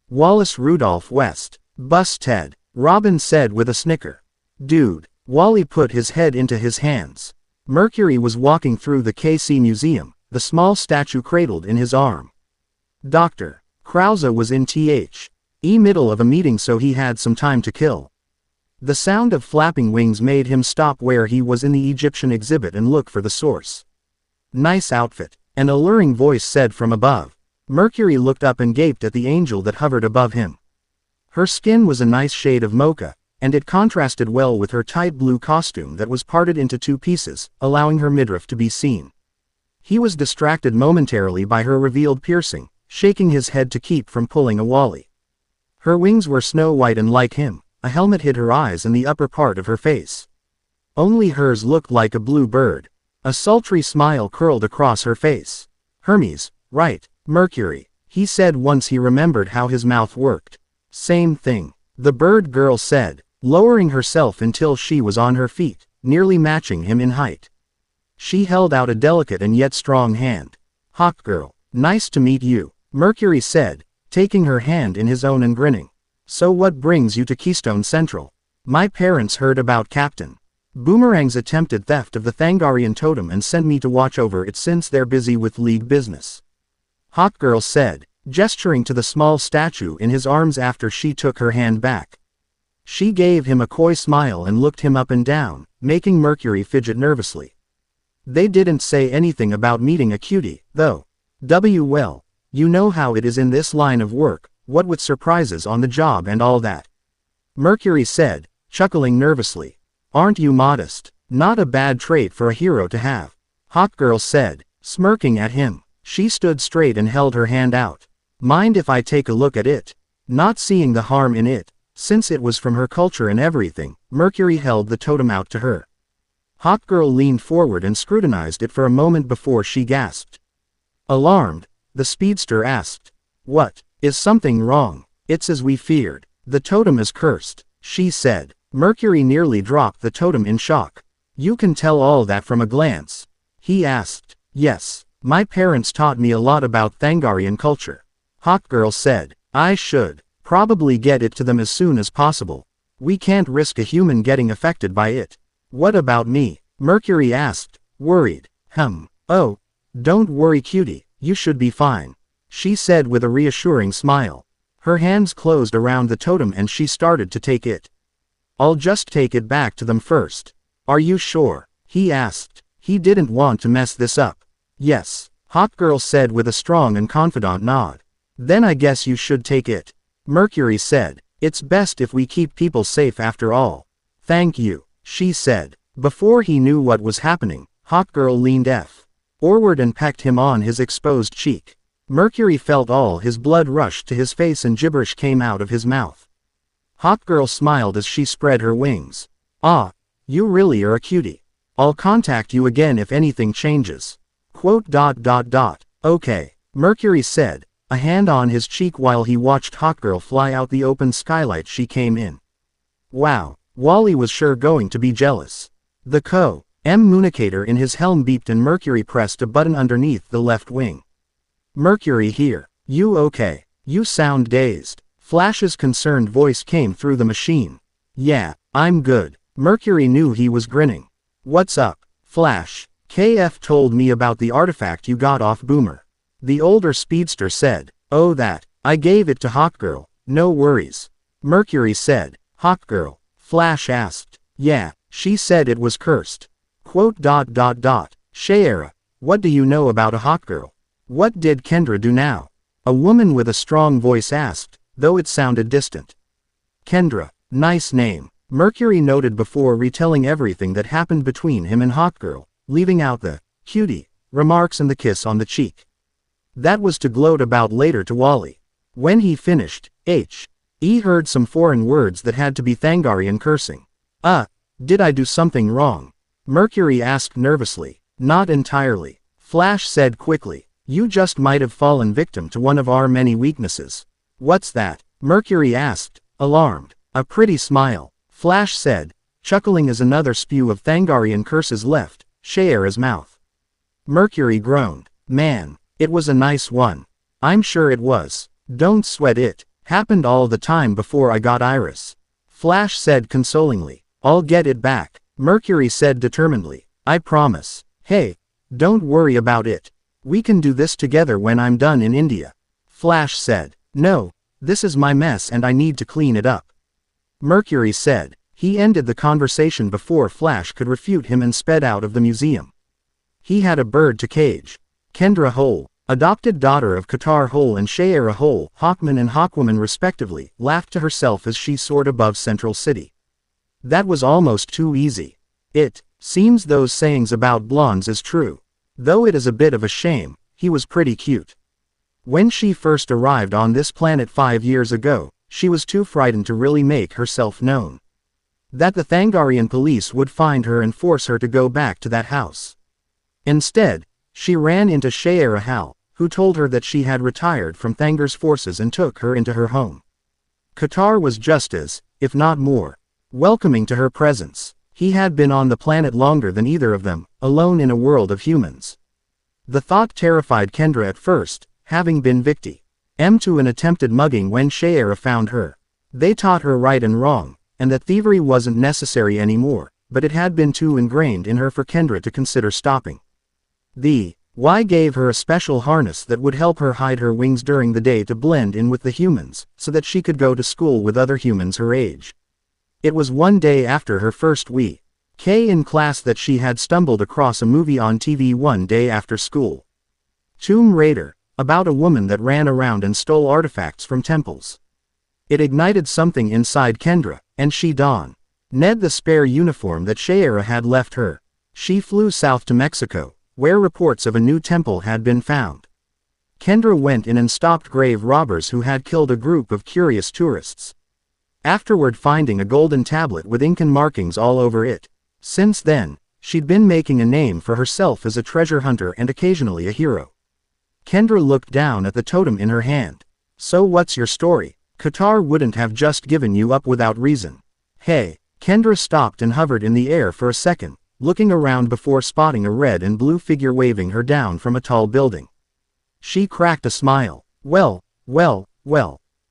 "Wallace Rudolph West. Busted," Robin said with a snicker. "Dude." Wally put his head into his hands. Mercury was walking through the KC Museum, the small statue cradled in his arm. Dr. Krause was in the middle of a meeting, so he had some time to kill. The sound of flapping wings made him stop where he was in the Egyptian exhibit and look for the source. "Nice outfit," an alluring voice said from above. Mercury looked up and gaped at the angel that hovered above him. Her skin was a nice shade of mocha, and it contrasted well with her tight blue costume that was parted into two pieces, allowing her midriff to be seen. He was distracted momentarily by her revealed piercing, shaking his head to keep from pulling a Wally. Her wings were snow white and like him, a helmet hid her eyes and the upper part of her face. Only hers looked like a blue bird. A sultry smile curled across her face. "Hermes, right, Mercury," he said once he remembered how his mouth worked. "Same thing," the bird girl said, lowering herself until she was on her feet, nearly matching him in height. She held out a delicate and yet strong hand. "Hawk girl, nice to meet you," Mercury said, taking her hand in his own and grinning. "So what brings you to Keystone Central?" "My parents heard about Captain Boomerang's attempted theft of the tharian totem and sent me to watch over it since they're busy with league business," Hawk girl said, gesturing to the small statue in his arms after she took her hand back. She gave him a coy smile and looked him up and down, making Mercury fidget nervously. "They didn't say anything about meeting a cutie, though. Well, you know how it is in this line of work, what with surprises on the job and all that," Mercury said, chuckling nervously. "Aren't you modest?" "Not a bad trait for a hero to have," Hawk girl said, smirking at him. She stood straight and held her hand out. "Mind if I take a look at it?" Not seeing the harm in it, since it was from her culture and everything, Mercury held the totem out to her. Hawk girl leaned forward and scrutinized it for a moment before she gasped. Alarmed, the speedster asked, "What, is something wrong?" "It's as we feared. The totem is cursed," she said. Mercury nearly dropped the totem in shock. "You can tell all that from a glance?" he asked. "Yes, my parents taught me a lot about tharian culture," Hawk girl said. "I should probably get it to them as soon as possible. We can't risk a human getting affected by it." "What about me?" Mercury asked, worried. "Oh, don't worry cutie, you should be fine," she said with a reassuring smile. Her hands closed around the totem and she started to take it. "I'll just take it back to them first." "Are you sure?" he asked. He didn't want to mess this up. "Yes," Hawk girl said with a strong and confident nod. "Then I guess you should take it." Mercury said. It's best if we keep people safe after all. Thank you, she said. Before he knew what was happening, Hawkgirl leaned forward and pecked him on his exposed cheek. Mercury felt all his blood rush to his face and gibberish came out of his mouth. Hawkgirl smiled as she spread her wings. Ah, you really are a cutie. I'll contact you again if anything changes. Okay, Mercury said, a hand on his cheek while he watched Hawkgirl fly out the open skylight she came in. Wow, Wally was sure going to be jealous. The communicator in his helm beeped and Mercury pressed a button underneath the left wing. Mercury here. You okay? You sound dazed. Flash's concerned voice came through the machine. Yeah, I'm good. Mercury knew he was grinning. What's up, Flash? KF told me about the artifact you got off Boomer. The older speedster said. Oh that, I gave it to Hawkgirl, no worries. Mercury said. Hawkgirl? Flash asked. Yeah, she said it was cursed. Shayera, what do you know about a Hawkgirl? What did Kendra do now? A woman with a strong voice asked, though it sounded distant. Kendra, nice name, Mercury noted before retelling everything that happened between him and Hawkgirl, leaving out the cutie remarks and the kiss on the cheek. That was to gloat about later to Wally. When he finished, he heard some foreign words that had to be Thangarian cursing. Did I do something wrong? Mercury asked nervously. Not entirely. Flash said quickly. You just might have fallen victim to one of our many weaknesses. What's that? Mercury asked, alarmed. A pretty smile. Flash said, chuckling as another spew of Thangarian curses left Shayera's mouth. Mercury groaned. Man, it was a nice one. I'm sure it was. Don't sweat it. Happened all the time before I got Iris. Flash said consolingly. I'll get it back. Mercury said determinedly. I promise. Hey, don't worry about it. We can do this together when I'm done in India. Flash said. No, this is my mess and I need to clean it up. Mercury said. He ended the conversation before Flash could refute him and sped out of the museum. He had a bird to cage. Kendra Hole, adopted daughter of Qatar Hole and Shayera Hole, Hawkman and Hawkwoman respectively, laughed to herself as she soared above Central City. That was almost too easy. It seems those sayings about blondes is true. Though it is a bit of a shame, he was pretty cute. When she first arrived on this planet 5 years ago, she was too frightened to really make herself known. That the Thangarian police would find her and force her to go back to that house. Instead, she ran into Shayera Hal, who told her that she had retired from Thangar's forces and took her into her home. Qatar was just as, if not more, welcoming to her presence. He had been on the planet longer than either of them, alone in a world of humans. The thought terrified Kendra at first, having been victim to an attempted mugging when Shayera found her. They taught her right and wrong, and that thievery wasn't necessary anymore, but it had been too ingrained in her for Kendra to consider stopping. The Y gave her a special harness that would help her hide her wings during the day to blend in with the humans, so that she could go to school with other humans her age. It was one day after her first week in class that she had stumbled across a movie on TV one day after school. Tomb Raider, about a woman that ran around and stole artifacts from temples. It ignited something inside Kendra, and she donned the spare uniform that Shayera had left her. She flew south to Mexico, where reports of a new temple had been found. Kendra went in and stopped grave robbers who had killed a group of curious tourists. Afterward finding a golden tablet with Incan markings all over it. Since then, she'd been making a name for herself as a treasure hunter and occasionally a hero. Kendra looked down at the totem in her hand. So what's your story? Qatar wouldn't have just given you up without reason. Hey, Kendra stopped and hovered in the air for a second, looking around before spotting a red and blue figure waving her down from a tall building. She cracked a smile. Well.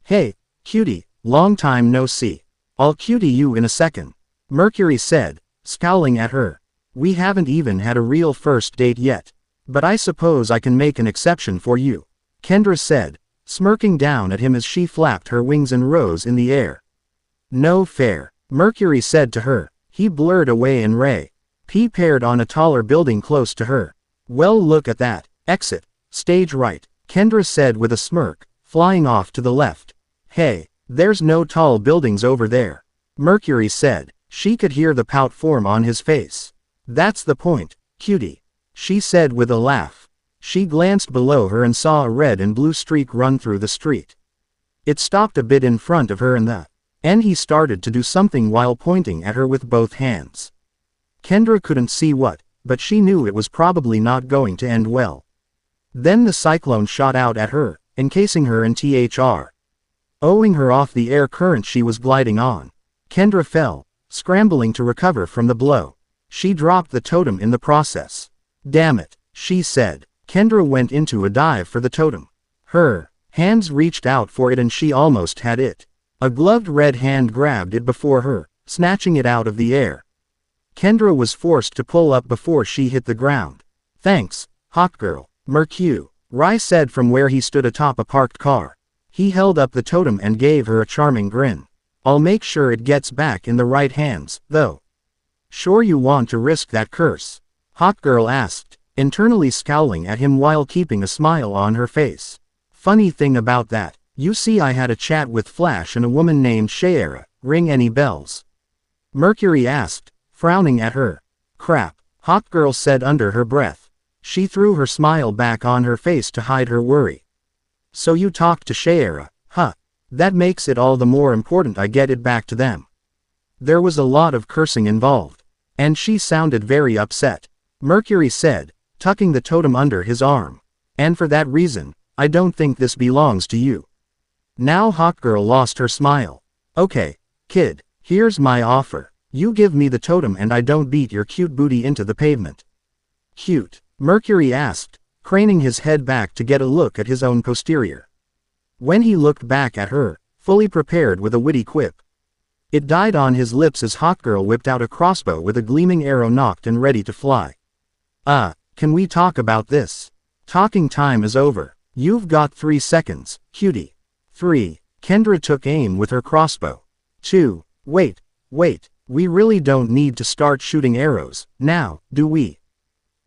Hey, cutie, long time no see. I'll cutie you in a second. Mercury said, scowling at her. We haven't even had a real first date yet. But I suppose I can make an exception for you. Kendra said, smirking down at him as she flapped her wings and rose in the air. No fair, Mercury said to her. He blurred away and paired on a taller building close to her. Well, look at that. Exit. Stage right. Kendra said with a smirk, flying off to the left. Hey, there's no tall buildings over there, Mercury said. She could hear the pout form on his face. That's the point, cutie, she said with a laugh. She glanced below her and saw a red and blue streak run through the street. It stopped a bit in front of her and he started to do something while pointing at her with both hands. Kendra couldn't see what, but she knew it was probably not going to end well. Then the cyclone shot out at her, encasing her in owing her off the air current she was gliding on. Kendra fell, scrambling to recover from the blow. She dropped the totem in the process. Damn it, she said. Kendra went into a dive for the totem. Her hands reached out for it and she almost had it. A gloved red hand grabbed it before her, snatching it out of the air. Kendra was forced to pull up before she hit the ground. Thanks, hot girl, Mercury said from where he stood atop a parked car. He held up the totem and gave her a charming grin. I'll make sure it gets back in the right hands, though. Sure you want to risk that curse? Hot girl asked, internally scowling at him while keeping a smile on her face. Funny thing about that, you see I had a chat with Flash and a woman named Shayera, ring any bells? Mercury asked, frowning at her. Crap, hot girl said under her breath. She threw her smile back on her face to hide her worry. So you talked to Shayera, huh? That makes it all the more important I get it back to them. There was a lot of cursing involved. And she sounded very upset. Mercury said, tucking the totem under his arm. And for that reason, I don't think this belongs to you. Now hot girl lost her smile. Okay, kid, here's my offer. You give me the totem and I don't beat your cute booty into the pavement. Cute? Mercury asked, craning his head back to get a look at his own posterior. When he looked back at her, fully prepared with a witty quip, it died on his lips as hot girl whipped out a crossbow with a gleaming arrow nocked and ready to fly. Can we talk about this? Talking time is over. You've got 3 seconds, cutie. 3. Kendra took aim with her crossbow. 2. Wait, we really don't need to start shooting arrows, now, do we?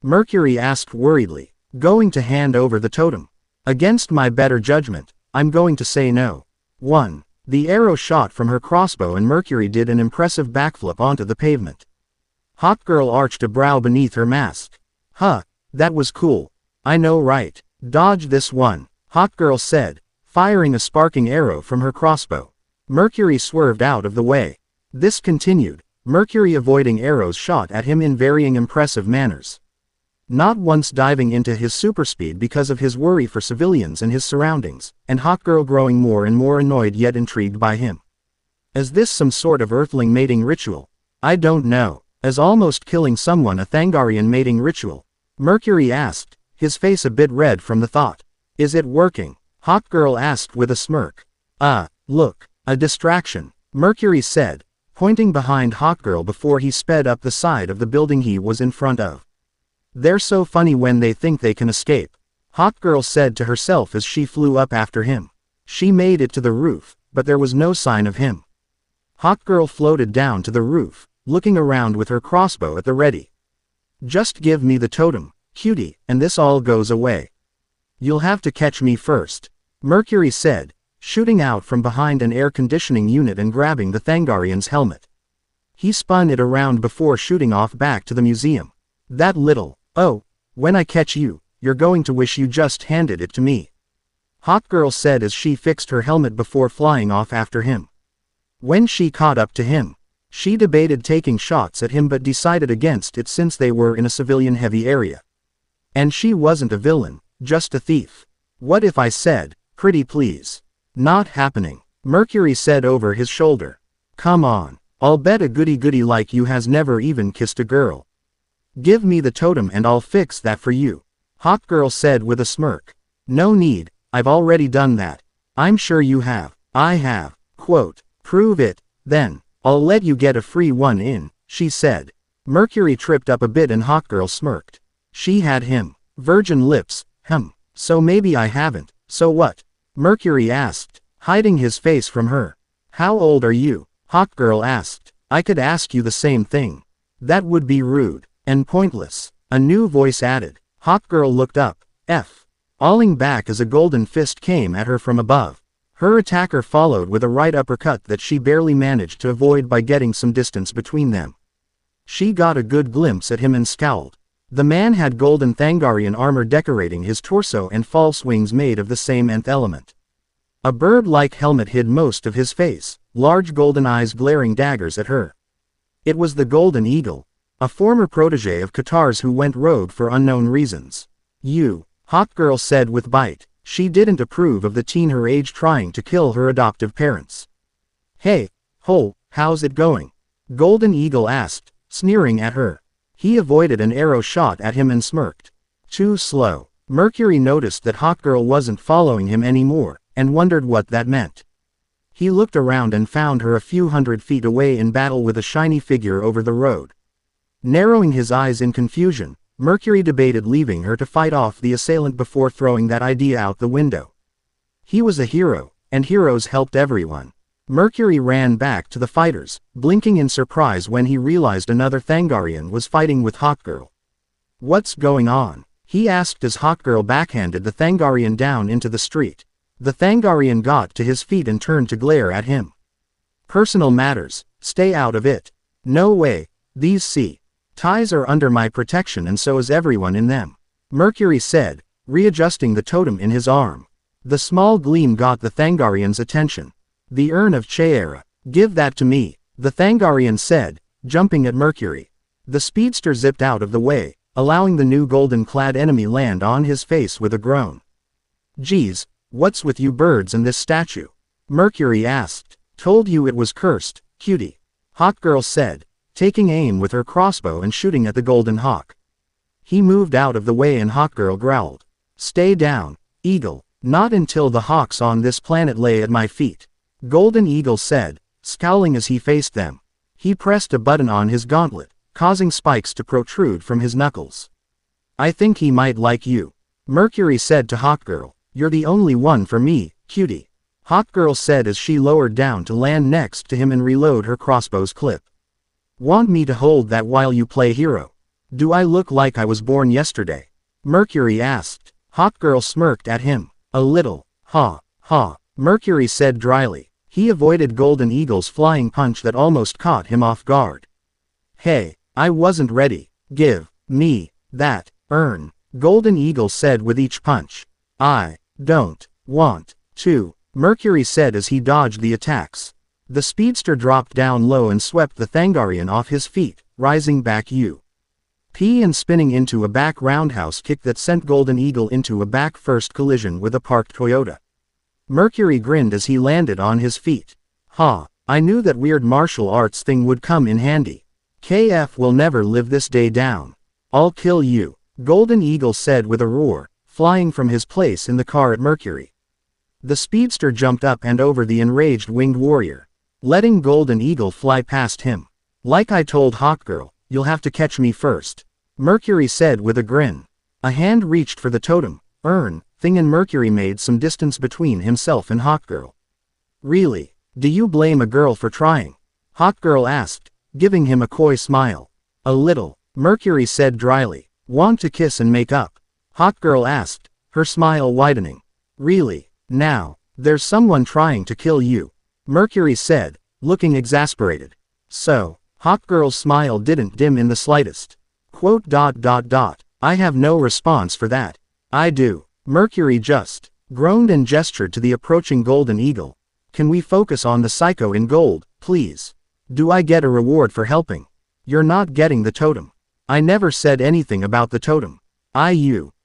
Mercury asked worriedly, going to hand over the totem. Against my better judgment, I'm going to say no. 1. The arrow shot from her crossbow and Mercury did an impressive backflip onto the pavement. Hot girl arched a brow beneath her mask. Huh, that was cool. I know right. Dodge this one, hot girl said, firing a sparking arrow from her crossbow. Mercury swerved out of the way. This continued, Mercury avoiding arrows shot at him in varying impressive manners. Not once diving into his superspeed because of his worry for civilians and his surroundings, and hot girl growing more and more annoyed yet intrigued by him. Is this some sort of earthling mating ritual? I don't know. Is almost killing someone a tharian mating ritual? Mercury asked, his face a bit red from the thought. Is it working? Hot girl asked with a smirk. Look, a distraction, Mercury said, pointing behind hot girl before he sped up the side of the building he was in front of. They're so funny when they think they can escape, hot girl said to herself as she flew up after him. She made it to the roof, but there was no sign of him. Hot girl floated down to the roof, looking around with her crossbow at the ready. Just give me the totem, cutie, and this all goes away. You'll have to catch me first, Mercury said, shooting out from behind an air conditioning unit and grabbing the tharian's helmet. He spun it around before shooting off back to the museum. That little, when I catch you, you're going to wish you just handed it to me, hot girl said as she fixed her helmet before flying off after him. When she caught up to him, she debated taking shots at him but decided against it since they were in a civilian-heavy area. And she wasn't a villain, just a thief. What if I said, pretty please? Not happening, Mercury said over his shoulder. Come on, I'll bet a goody-goody like you has never even kissed a girl. Give me the totem and I'll fix that for you, hot girl said with a smirk. No need, I've already done that. I'm sure you have. I have. Quote, prove it, then. I'll let you get a free one in, she said. Mercury tripped up a bit and hot girl smirked. She had him. Virgin lips, so maybe I haven't, so what? Mercury asked, hiding his face from her. How old are you? Hot girl asked. I could ask you the same thing. That would be rude. And pointless, a new voice added. Hot girl looked up, falling back as a golden fist came at her from above. Her attacker followed with a right uppercut that she barely managed to avoid by getting some distance between them. She got a good glimpse at him and scowled. The man had golden thangarian armor decorating his torso and false wings made of the same nth element. A bird-like helmet hid most of his face, large golden eyes glaring daggers at her. It was the Golden Eagle, a former protege of Qatar's who went rogue for unknown reasons. "You," Hawkgirl said with bite. She didn't approve of the teen her age trying to kill her adoptive parents. "Hey, ho, how's it going?" Golden Eagle asked, sneering at her. He avoided an arrow shot at him and smirked. Too slow. Mercury noticed that Hawkgirl wasn't following him anymore, and wondered what that meant. He looked around and found her a few hundred feet away in battle with a shiny figure over the road. Narrowing his eyes in confusion, Mercury debated leaving her to fight off the assailant before throwing that idea out the window. He was a hero, and heroes helped everyone. Mercury ran back to the fighters, blinking in surprise when he realized another Thangarian was fighting with Hawkgirl. "What's going on?" he asked as Hawkgirl backhanded the Thangarian down into the street. The Thangarian got to his feet and turned to glare at him. "Personal matters, stay out of it." "No way, these ties are under my protection and so is everyone in them," Mercury said, readjusting the totem in his arm. The small gleam got the Thangarian's attention. "The urn of Cheera, give that to me," the Thangarian said, jumping at Mercury. The speedster zipped out of the way, allowing the new golden-clad enemy land on his face with a groan. "Geez, what's with you birds and this statue?" Mercury asked. "Told you it was cursed, cutie," Hawkgirl said, taking aim with her crossbow and shooting at the golden hawk. He moved out of the way and Hawkgirl growled. "Stay down, Eagle, not until the hawks on this planet lay at my feet," Golden Eagle said, scowling as he faced them. He pressed a button on his gauntlet, causing spikes to protrude from his knuckles. "I think he might like you," Mercury said to Hawkgirl. "You're the only one for me, cutie," Hawkgirl said as she lowered down to land next to him and reload her crossbow's clip. "Want me to hold that while you play hero? Do I look like I was born yesterday?" Mercury asked. Hawkgirl smirked at him. "A little, ha, Mercury said dryly. He avoided Golden Eagle's flying punch that almost caught him off guard. "Hey, I wasn't ready. Give me that urn," Golden Eagle said with each punch. "I don't want to," Mercury said as he dodged the attacks. The speedster dropped down low and swept the Thangarian off his feet, rising back and spinning into a back roundhouse kick that sent Golden Eagle into a back-first collision with a parked Toyota. Mercury grinned as he landed on his feet. "Ha, I knew that weird martial arts thing would come in handy. KF will never live this day down. I'll kill you," Golden Eagle said with a roar, flying from his place in the car at Mercury. The speedster jumped up and over the enraged winged warrior, letting Golden Eagle fly past him. "Like I told Hawkgirl, you'll have to catch me first," Mercury said with a grin. A hand reached for the totem, urn, thing and Mercury made some distance between himself and Hawkgirl. "Really? Do you blame a girl for trying?" Hawkgirl asked, giving him a coy smile. "A little," Mercury said dryly. "Want to kiss and make up?" Hawkgirl asked, her smile widening. "Really? Now, there's someone trying to kill you," Mercury said, looking exasperated. "So," Hawkgirl's smile didn't dim in the slightest. "I have no response for that." "I do." Mercury just groaned and gestured to the approaching Golden Eagle. "Can we focus on the psycho in gold, please? Do I get a reward for helping?" "You're not getting the totem." "I never said anything about the totem."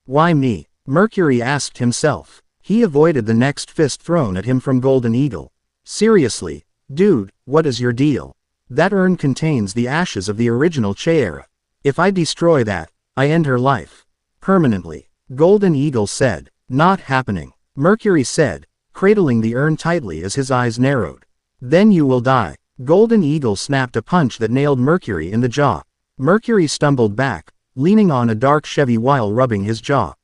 Why me?" Mercury asked himself. He avoided the next fist thrown at him from Golden Eagle. "Seriously, dude, what is your deal? That urn contains the ashes of the original Cheera. If I destroy that, I end her life. Permanently," Golden Eagle said. "Not happening," Mercury said, cradling the urn tightly as his eyes narrowed. "Then you will die." Golden Eagle snapped a punch that nailed Mercury in the jaw. Mercury stumbled back, leaning on a dark Chevy while rubbing his jaw.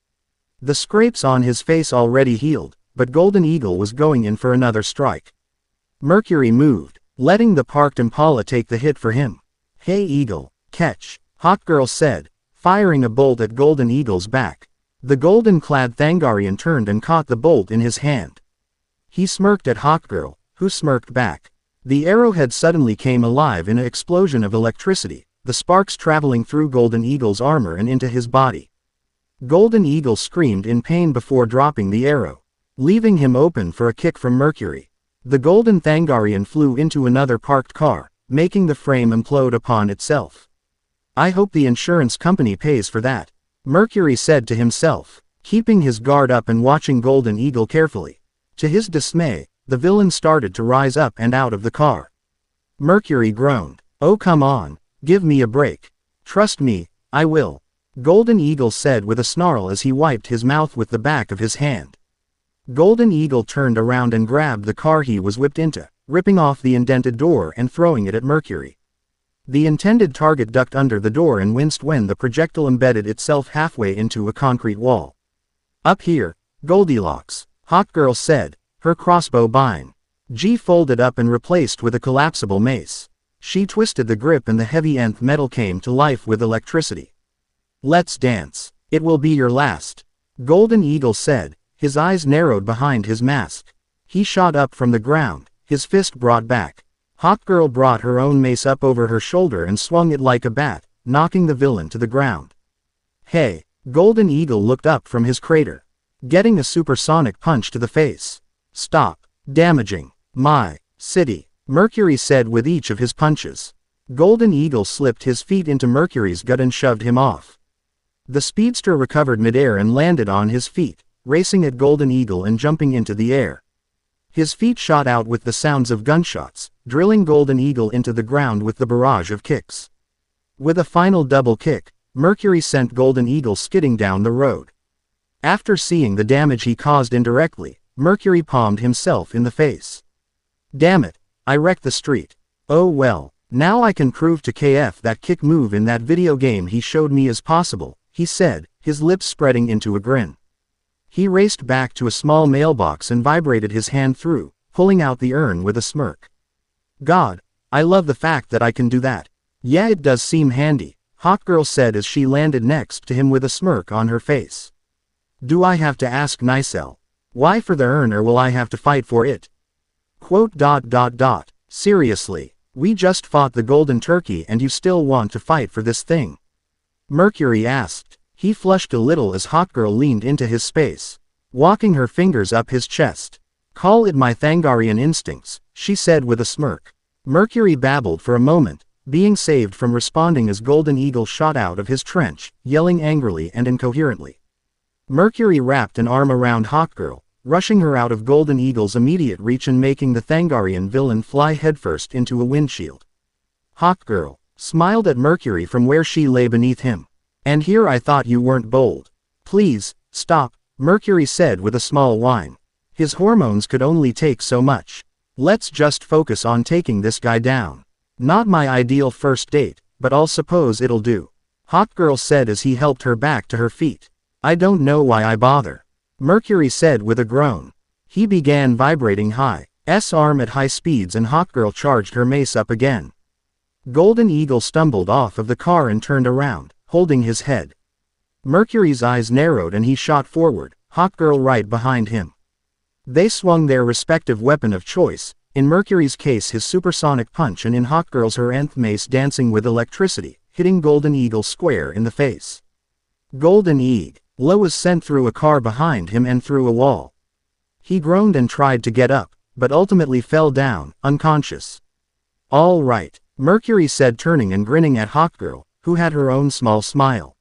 The scrapes on his face already healed, but Golden Eagle was going in for another strike. Mercury moved, letting the parked Impala take the hit for him. "Hey Eagle, catch," Hawkgirl said, firing a bolt at Golden Eagle's back. The golden-clad Thangarian turned and caught the bolt in his hand. He smirked at Hawkgirl, who smirked back. The arrowhead suddenly came alive in an explosion of electricity, the sparks traveling through Golden Eagle's armor and into his body. Golden Eagle screamed in pain before dropping the arrow, leaving him open for a kick from Mercury. The Golden Thangarian flew into another parked car, making the frame implode upon itself. I hope the insurance company pays for that, Mercury said to himself, keeping his guard up and watching Golden Eagle carefully. To his dismay, the villain started to rise up and out of the car. Mercury groaned. Oh come on, give me a break. Trust me, I will, Golden Eagle said with a snarl as he wiped his mouth with the back of his hand. Golden Eagle turned around and grabbed the car he was whipped into, ripping off the indented door and throwing it at Mercury. The intended target ducked under the door and winced when the projectile embedded itself halfway into a concrete wall. Up here, Goldilocks, Hawkgirl said, her crossbow bind. G folded up and replaced with a collapsible mace. She twisted the grip and the heavy nth metal came to life with electricity. Let's dance. It will be your last, Golden Eagle said, his eyes narrowed behind his mask. He shot up from the ground, his fist brought back. Hawkgirl brought her own mace up over her shoulder and swung it like a bat, knocking the villain to the ground. Hey, Golden Eagle looked up from his crater, getting a supersonic punch to the face. Stop damaging my city, Mercury said with each of his punches. Golden Eagle slipped his feet into Mercury's gut and shoved him off. The speedster recovered midair and landed on his feet, racing at Golden Eagle and jumping into the air. His feet shot out with the sounds of gunshots, drilling Golden Eagle into the ground with the barrage of kicks. With a final double kick, Mercury sent Golden Eagle skidding down the road. After seeing the damage he caused indirectly, Mercury palmed himself in the face. Damn it, I wrecked the street. Oh well, now I can prove to KF that kick move in that video game he showed me is possible, he said, his lips spreading into a grin. He raced back to a small mailbox and vibrated his hand through, pulling out the urn with a smirk. God, I love the fact that I can do that. Yeah, it does seem handy, Hawkgirl said as she landed next to him with a smirk on her face. Do I have to ask Nicel? Why for the urn, or will I have to fight for it? Quote. Seriously, we just fought the Golden Turkey and you still want to fight for this thing? Mercury asked. He flushed a little as Hawkgirl leaned into his space, walking her fingers up his chest. Call it my Thangarian instincts, she said with a smirk. Mercury babbled for a moment, being saved from responding as Golden Eagle shot out of his trench, yelling angrily and incoherently. Mercury wrapped an arm around Hawkgirl, rushing her out of Golden Eagle's immediate reach and making the Thangarian villain fly headfirst into a windshield. Hawkgirl smiled at Mercury from where she lay beneath him. And here I thought you weren't bold. Please, stop, Mercury said with a small whine. His hormones could only take so much. Let's just focus on taking this guy down. Not my ideal first date, but I'll suppose it'll do, Hawkgirl said as he helped her back to her feet. I don't know why I bother, Mercury said with a groan. He began vibrating High's arm at high speeds and Hawkgirl charged her mace up again. Golden Eagle stumbled off of the car and turned around, holding his head. Mercury's eyes narrowed and he shot forward, Hawkgirl right behind him. They swung their respective weapon of choice, in Mercury's case his supersonic punch and in Hawkgirl's her nth mace dancing with electricity, hitting Golden Eagle square in the face. Golden Eagle was sent through a car behind him and through a wall. He groaned and tried to get up, but ultimately fell down, unconscious. All right, Mercury said turning and grinning at Hawkgirl, who had her own small smile.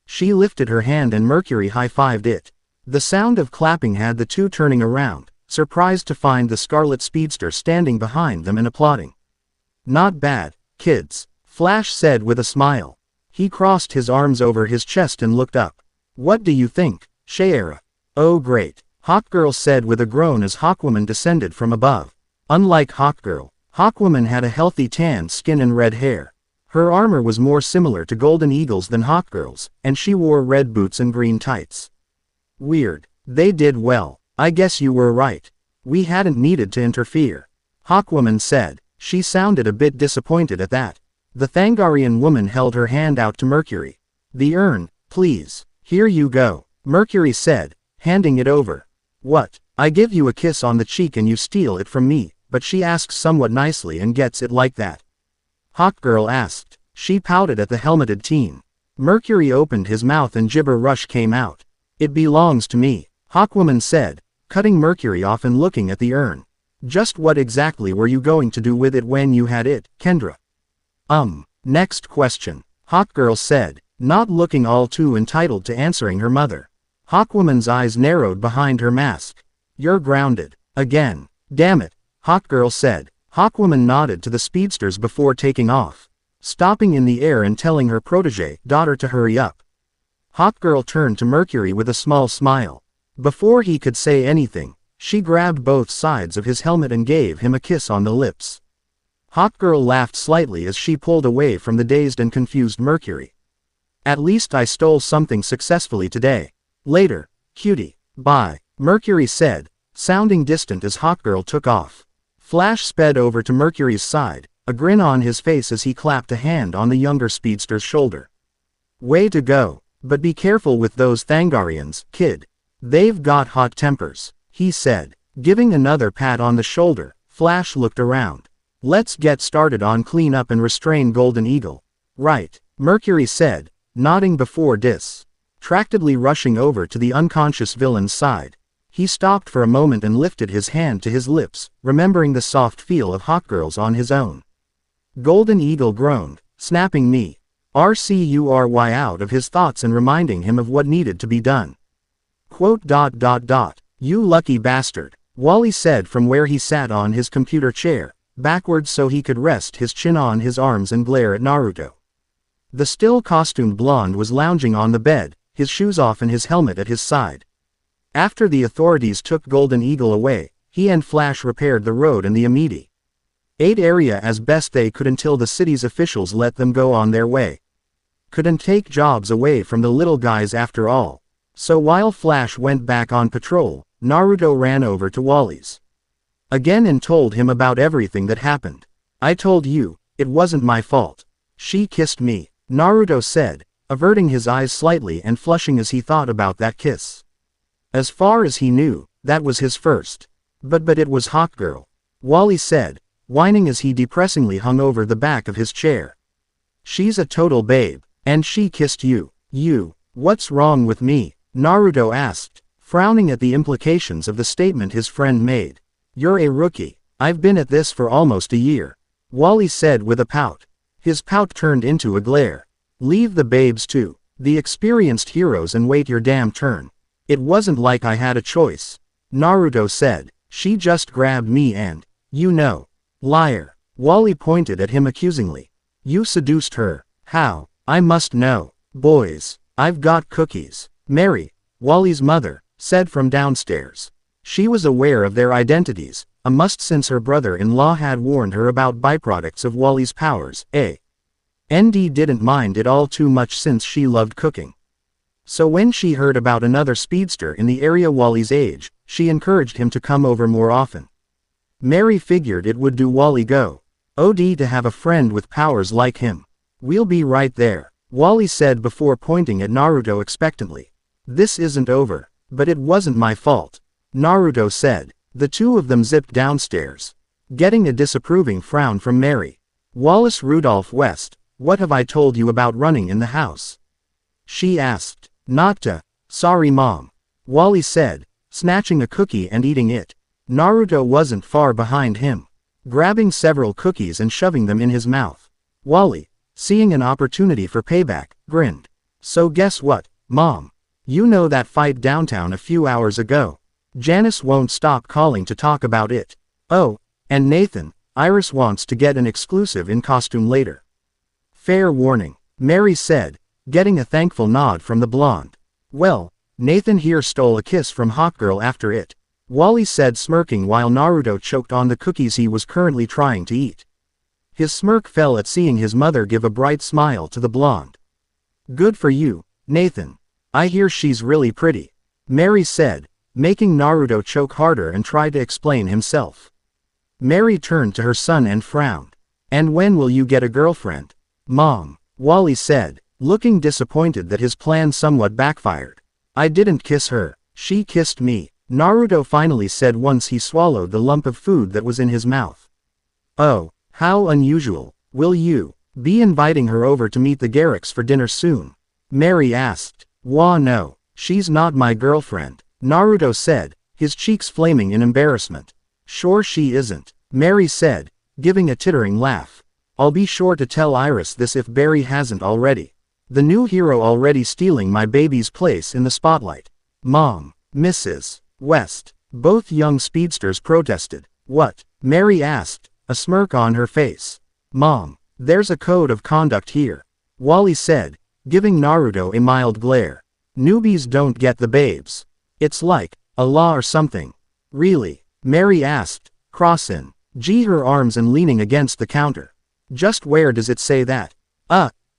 She lifted her hand and Mercury high-fived it. The sound of clapping had the two turning around, surprised to find the Scarlet Speedster standing behind them and applauding. Not bad, kids, Flash said with a smile. He crossed his arms over his chest and looked up. What do you think, Shayera? Oh great, Hawkgirl said with a groan as Hawkwoman descended from above. Unlike Hawkgirl, Hawkwoman had a healthy tan skin and red hair. Her armor was more similar to Golden Eagle's than Hawkgirl's, and she wore red boots and green tights. Weird. They did well. I guess you were right. We hadn't needed to interfere, Hawkwoman said. She sounded a bit disappointed at that. The Thangarian woman held her hand out to Mercury. The urn, please. Here you go, Mercury said, handing it over. What? I give you a kiss on the cheek and you steal it from me, but she asks somewhat nicely and gets it like that. Hawkgirl asked. She pouted at the helmeted teen. Mercury opened his mouth and gibber rush came out. It belongs to me, Hawkwoman said, cutting Mercury off and looking at the urn. Just what exactly were you going to do with it when you had it, Kendra? Next question, Hawkgirl said, not looking all too entitled to answering her mother. Hawkwoman's eyes narrowed behind her mask. You're grounded. Again. Damn it, Hawkgirl said. Hawkwoman nodded to the speedsters before taking off, stopping in the air and telling her daughter to hurry up. Hawkgirl turned to Mercury with a small smile. Before he could say anything, she grabbed both sides of his helmet and gave him a kiss on the lips. Hawkgirl laughed slightly as she pulled away from the dazed and confused Mercury. At least I stole something successfully today. Later, cutie. Bye, Mercury said, sounding distant as Hawkgirl took off. Flash sped over to Mercury's side, a grin on his face as he clapped a hand on the younger speedster's shoulder. Way to go, but be careful with those thangarians, kid. They've got hot tempers, he said, giving another pat on the shoulder. Flash looked around. Let's get started on clean up and restrain Golden Eagle. Right, Mercury said, nodding before distractedly rushing over to the unconscious villain's side. He stopped for a moment and lifted his hand to his lips, remembering the soft feel of Hawkgirl's on his own. Golden Eagle groaned, snapping me. RCURY out of his thoughts and reminding him of what needed to be done. Quote. You lucky bastard, Wally said from where he sat on his computer chair, backwards so he could rest his chin on his arms and glare at Naruto. The still costumed blonde was lounging on the bed, his shoes off and his helmet at his side. After the authorities took Golden Eagle away, he and Flash repaired the road and the immediate area as best they could until the city's officials let them go on their way. Couldn't take jobs away from the little guys after all. So while Flash went back on patrol, Naruto ran over to Wally's again and told him about everything that happened. I told you, it wasn't my fault. She kissed me, Naruto said, averting his eyes slightly and flushing as he thought about that kiss. As far as he knew, that was his first. But it was Hawkgirl, Wally said, whining as he depressingly hung over the back of his chair. She's a total babe, and she kissed you. What's wrong with me? Naruto asked, frowning at the implications of the statement his friend made. You're a rookie. I've been at this for almost a year, Wally said with a pout. His pout turned into a glare. Leave the babes to the experienced heroes and wait your damn turn. It wasn't like I had a choice, Naruto said. She just grabbed me and, liar. Wally pointed at him accusingly. You seduced her. How? I must know. Boys, I've got cookies. Mary, Wally's mother, said from downstairs. She was aware of their identities, a must since her brother-in-law had warned her about byproducts of Wally's powers. ND didn't mind it all too much since she loved cooking. So when she heard about another speedster in the area Wally's age, she encouraged him to come over more often. Mary figured it would do Wally go. OD to have a friend with powers like him. We'll be right there, Wally said before pointing at Naruto expectantly. This isn't over, but it wasn't my fault, Naruto said. The two of them zipped downstairs, getting a disapproving frown from Mary. Wallace Rudolph West, what have I told you about running in the house? She asked. Not to. Sorry mom, Wally said, snatching a cookie and eating it. Naruto wasn't far behind him, grabbing several cookies and shoving them in his mouth. Wally, seeing an opportunity for payback, grinned. So guess what, mom? You know that fight downtown a few hours ago? Janice won't stop calling to talk about it. Oh, and Nathan, Iris wants to get an exclusive in costume later. Fair warning, Mary said, getting a thankful nod from the blonde. Well, Nathan here stole a kiss from Hawkgirl after it, Wally said smirking while Naruto choked on the cookies he was currently trying to eat. His smirk fell at seeing his mother give a bright smile to the blonde. Good for you, Nathan. I hear she's really pretty, Mary said, making Naruto choke harder and try to explain himself. Mary turned to her son and frowned. And when will you get a girlfriend? Mom, Wally said, looking disappointed that his plan somewhat backfired. I didn't kiss her, she kissed me, Naruto finally said once he swallowed the lump of food that was in his mouth. Oh, how unusual. Will you be inviting her over to meet the Garricks for dinner soon? Mary asked. Wah no, she's not my girlfriend, Naruto said, his cheeks flaming in embarrassment. Sure she isn't, Mary said, giving a tittering laugh. I'll be sure to tell Iris this if Barry hasn't already. The new hero already stealing my baby's place in the spotlight. Mom, Mrs. West. Both young speedsters protested. What? Mary asked, a smirk on her face. Mom, there's a code of conduct here, Wally said, giving Naruto a mild glare. Newbies don't get the babes. It's like a law or something. Really? Mary asked, crossing her arms and leaning against the counter. Just where does it say that?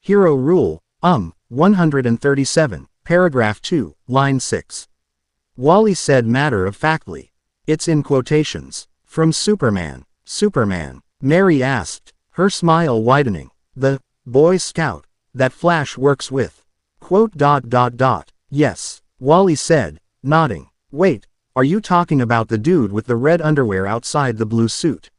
Hero rule, 137, paragraph 2, line 6. Wally said matter-of-factly. It's in quotations. From Superman. Superman? Mary asked, her smile widening. The Boy Scout that Flash works with. Quote. Yes, Wally said, nodding. Wait, are you talking about the dude with the red underwear outside the blue suit?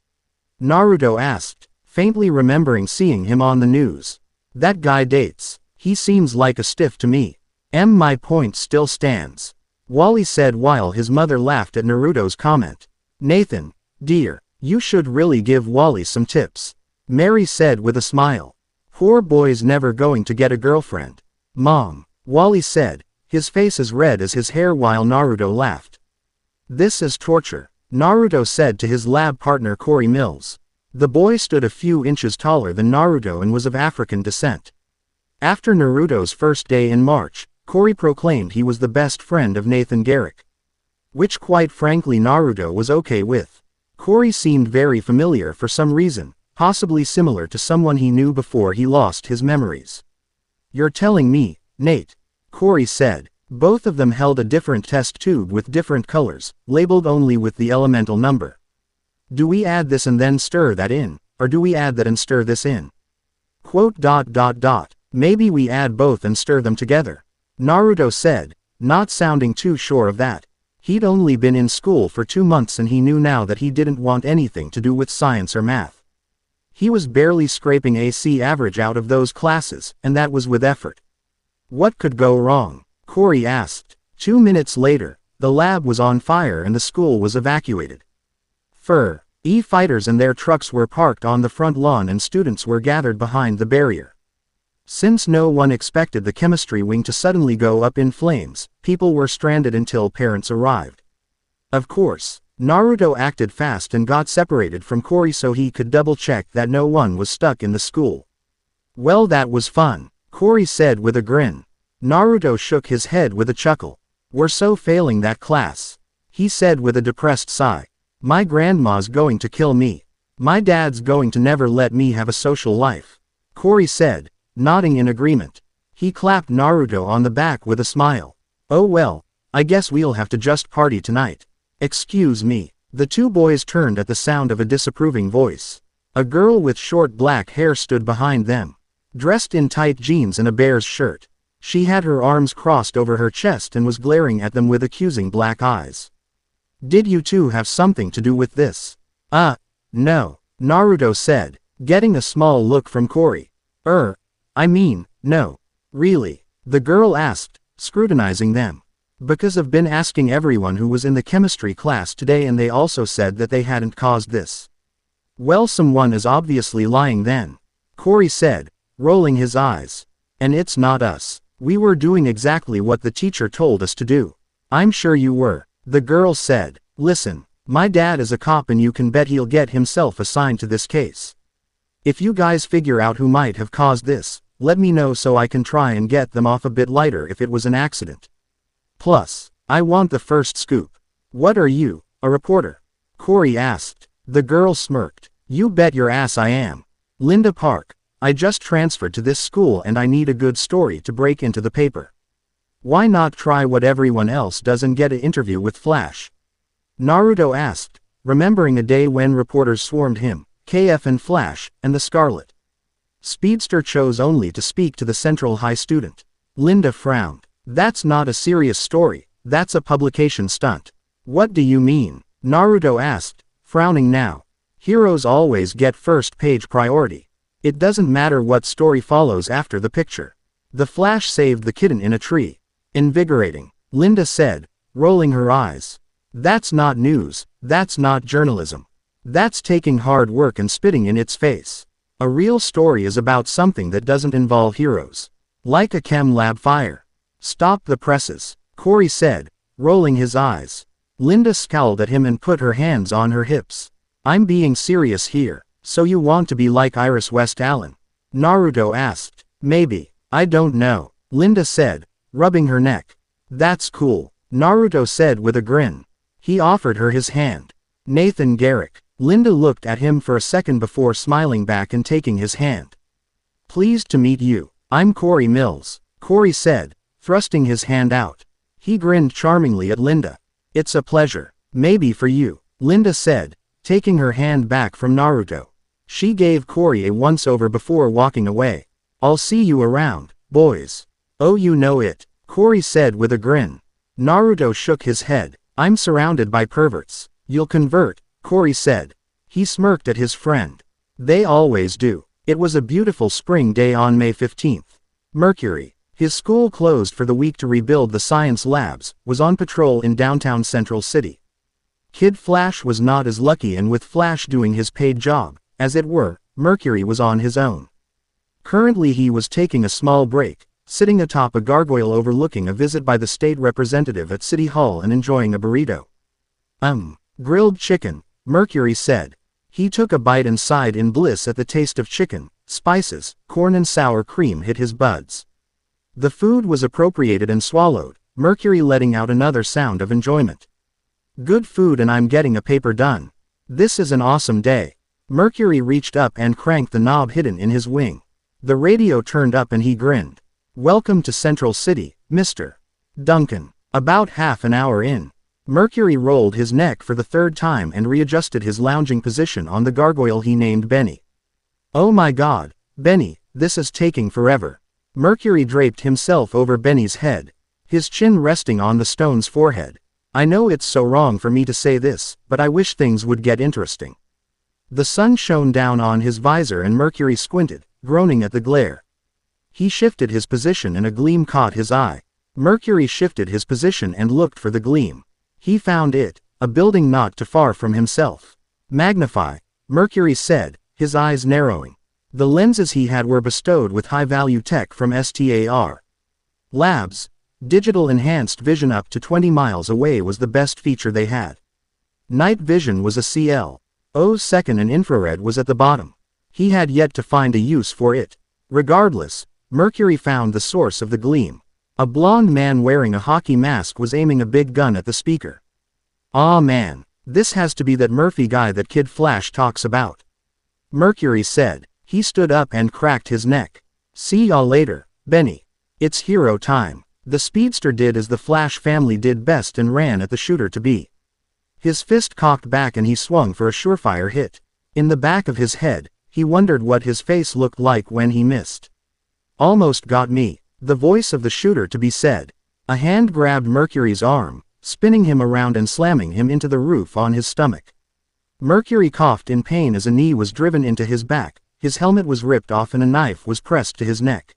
Naruto asked, faintly remembering seeing him on the news. That guy dates. He seems like a stiff to me. My point still stands, Wally said while his mother laughed at Naruto's comment. Nathan, dear, you should really give Wally some tips, Mary said with a smile. Poor boy's never going to get a girlfriend. Mom, Wally said, his face as red as his hair while Naruto laughed. This is torture, Naruto said to his lab partner Cory Mills. The boy stood a few inches taller than Naruto and was of African descent. After Naruto's first day in March, Cory proclaimed he was the best friend of Nathan Garrick. Which quite frankly Naruto was okay with. Cory seemed very familiar for some reason, possibly similar to someone he knew before he lost his memories. You're telling me, Nate, Cory said. Both of them held a different test tube with different colors, labeled only with the elemental number. Do we add this and then stir that in, or do we add that and stir this in? Quote. Maybe we add both and stir them together, Naruto said, not sounding too sure of that. He'd only been in school for 2 months and he knew now that he didn't want anything to do with science or math. He was barely scraping AC average out of those classes, and that was with effort. What could go wrong? Cory asked. 2 minutes later, the lab was on fire and the school was evacuated. Fighters and their trucks were parked on the front lawn and students were gathered behind the barrier. Since no one expected the chemistry wing to suddenly go up in flames, people were stranded until parents arrived. Of course, Naruto acted fast and got separated from Cory so he could double-check that no one was stuck in the school. Well, that was fun, Cory said with a grin. Naruto shook his head with a chuckle. We're so failing that class, he said with a depressed sigh. My grandma's going to kill me. My dad's going to never let me have a social life, Cory said, nodding in agreement. He clapped Naruto on the back with a smile. Oh well, I guess we'll have to just party tonight. Excuse me. The two boys turned at the sound of a disapproving voice. A girl with short black hair stood behind them, dressed in tight jeans and a bear's shirt. She had her arms crossed over her chest and was glaring at them with accusing black eyes. Did you two have something to do with this? No, Naruto said, getting a small look from Cory. No. Really? The girl asked, scrutinizing them. Because I've been asking everyone who was in the chemistry class today and they also said that they hadn't caused this. Well, someone is obviously lying then, Cory said, rolling his eyes. And it's not us. We were doing exactly what the teacher told us to do. I'm sure you were, the girl said. Listen, my dad is a cop and you can bet he'll get himself assigned to this case. If you guys figure out who might have caused this, let me know so I can try and get them off a bit lighter if it was an accident. Plus, I want the first scoop. What are you, a reporter? Cory asked. The girl smirked. You bet your ass I am. Linda Park. I just transferred to this school and I need a good story to break into the paper. Why not try what everyone else does and get an interview with Flash? Naruto asked, remembering a day when reporters swarmed him, KF and Flash, and the Scarlet Speedster chose only to speak to the Central High student. Linda frowned. That's not a serious story, that's a publication stunt. What do you mean? Naruto asked, frowning now. Heroes always get first page priority. It doesn't matter what story follows after the picture. The Flash saved the kitten in a tree. Invigorating, Linda said, rolling her eyes. That's not news, that's not journalism. That's taking hard work and spitting in its face. A real story is about something that doesn't involve heroes. Like a chem lab fire. Stop the presses, Corey said, rolling his eyes. Linda scowled at him and put her hands on her hips. I'm being serious here. So you want to be like Iris West Allen? Naruto asked. Maybe, I don't know, Linda said, rubbing her neck. That's cool, Naruto said with a grin. He offered her his hand. Nathan Garrick. Linda looked at him for a second before smiling back and taking his hand. Pleased to meet you. I'm Corey Mills, Corey said, thrusting his hand out. He grinned charmingly at Linda. It's a pleasure. Maybe for you, Linda said, taking her hand back from Naruto. She gave Corey a once-over before walking away. I'll see you around, boys. Oh, you know it, Corey said with a grin. Naruto shook his head. I'm surrounded by perverts. You'll convert, Corey said. He smirked at his friend. They always do. It was a beautiful spring day on May 15th. Mercury, his school closed for the week to rebuild the science labs, was on patrol in downtown Central City. Kid Flash was not as lucky, and with Flash doing his paid job, as it were, Mercury was on his own. Currently he was taking a small break, sitting atop a gargoyle overlooking a visit by the state representative at City Hall and enjoying a burrito. Grilled chicken, Mercury said. He took a bite and sighed in bliss at the taste of chicken, spices, corn and sour cream hit his buds. The food was appropriated and swallowed, Mercury letting out another sound of enjoyment. Good food and I'm getting a paper done. This is an awesome day. Mercury reached up and cranked the knob hidden in his wing. The radio turned up and he grinned. Welcome to Central City, Mr. Duncan. About half an hour in, Mercury rolled his neck for the third time and readjusted his lounging position on the gargoyle he named Benny. Oh my God, Benny, this is taking forever. Mercury draped himself over Benny's head, his chin resting on the stone's forehead. I know it's so wrong for me to say this, but I wish things would get interesting. The sun shone down on his visor and Mercury squinted, groaning at the glare. He shifted his position and a gleam caught his eye. Mercury shifted his position and looked for the gleam. He found it, a building not too far from himself. Magnify, Mercury said, his eyes narrowing. The lenses he had were bestowed with high-value tech from STAR Labs. Digital enhanced vision up to 20 miles away was the best feature they had. Night vision was a CL.02 and infrared was at the bottom. He had yet to find a use for it. Regardless, Mercury found the source of the gleam. A blond man wearing a hockey mask was aiming a big gun at the speaker. Aw man, this has to be that Murphy guy that Kid Flash talks about. Mercury said. He stood up and cracked his neck. See y'all later, Benny. It's hero time. The speedster did as the Flash family did best and ran at the shooter to be. His fist cocked back and he swung for a surefire hit. In the back of his head, he wondered what his face looked like when he missed. Almost got me, the voice of the shooter to be said. A hand grabbed Mercury's arm, spinning him around and slamming him into the roof on his stomach. Mercury coughed in pain as a knee was driven into his back, his helmet was ripped off and a knife was pressed to his neck.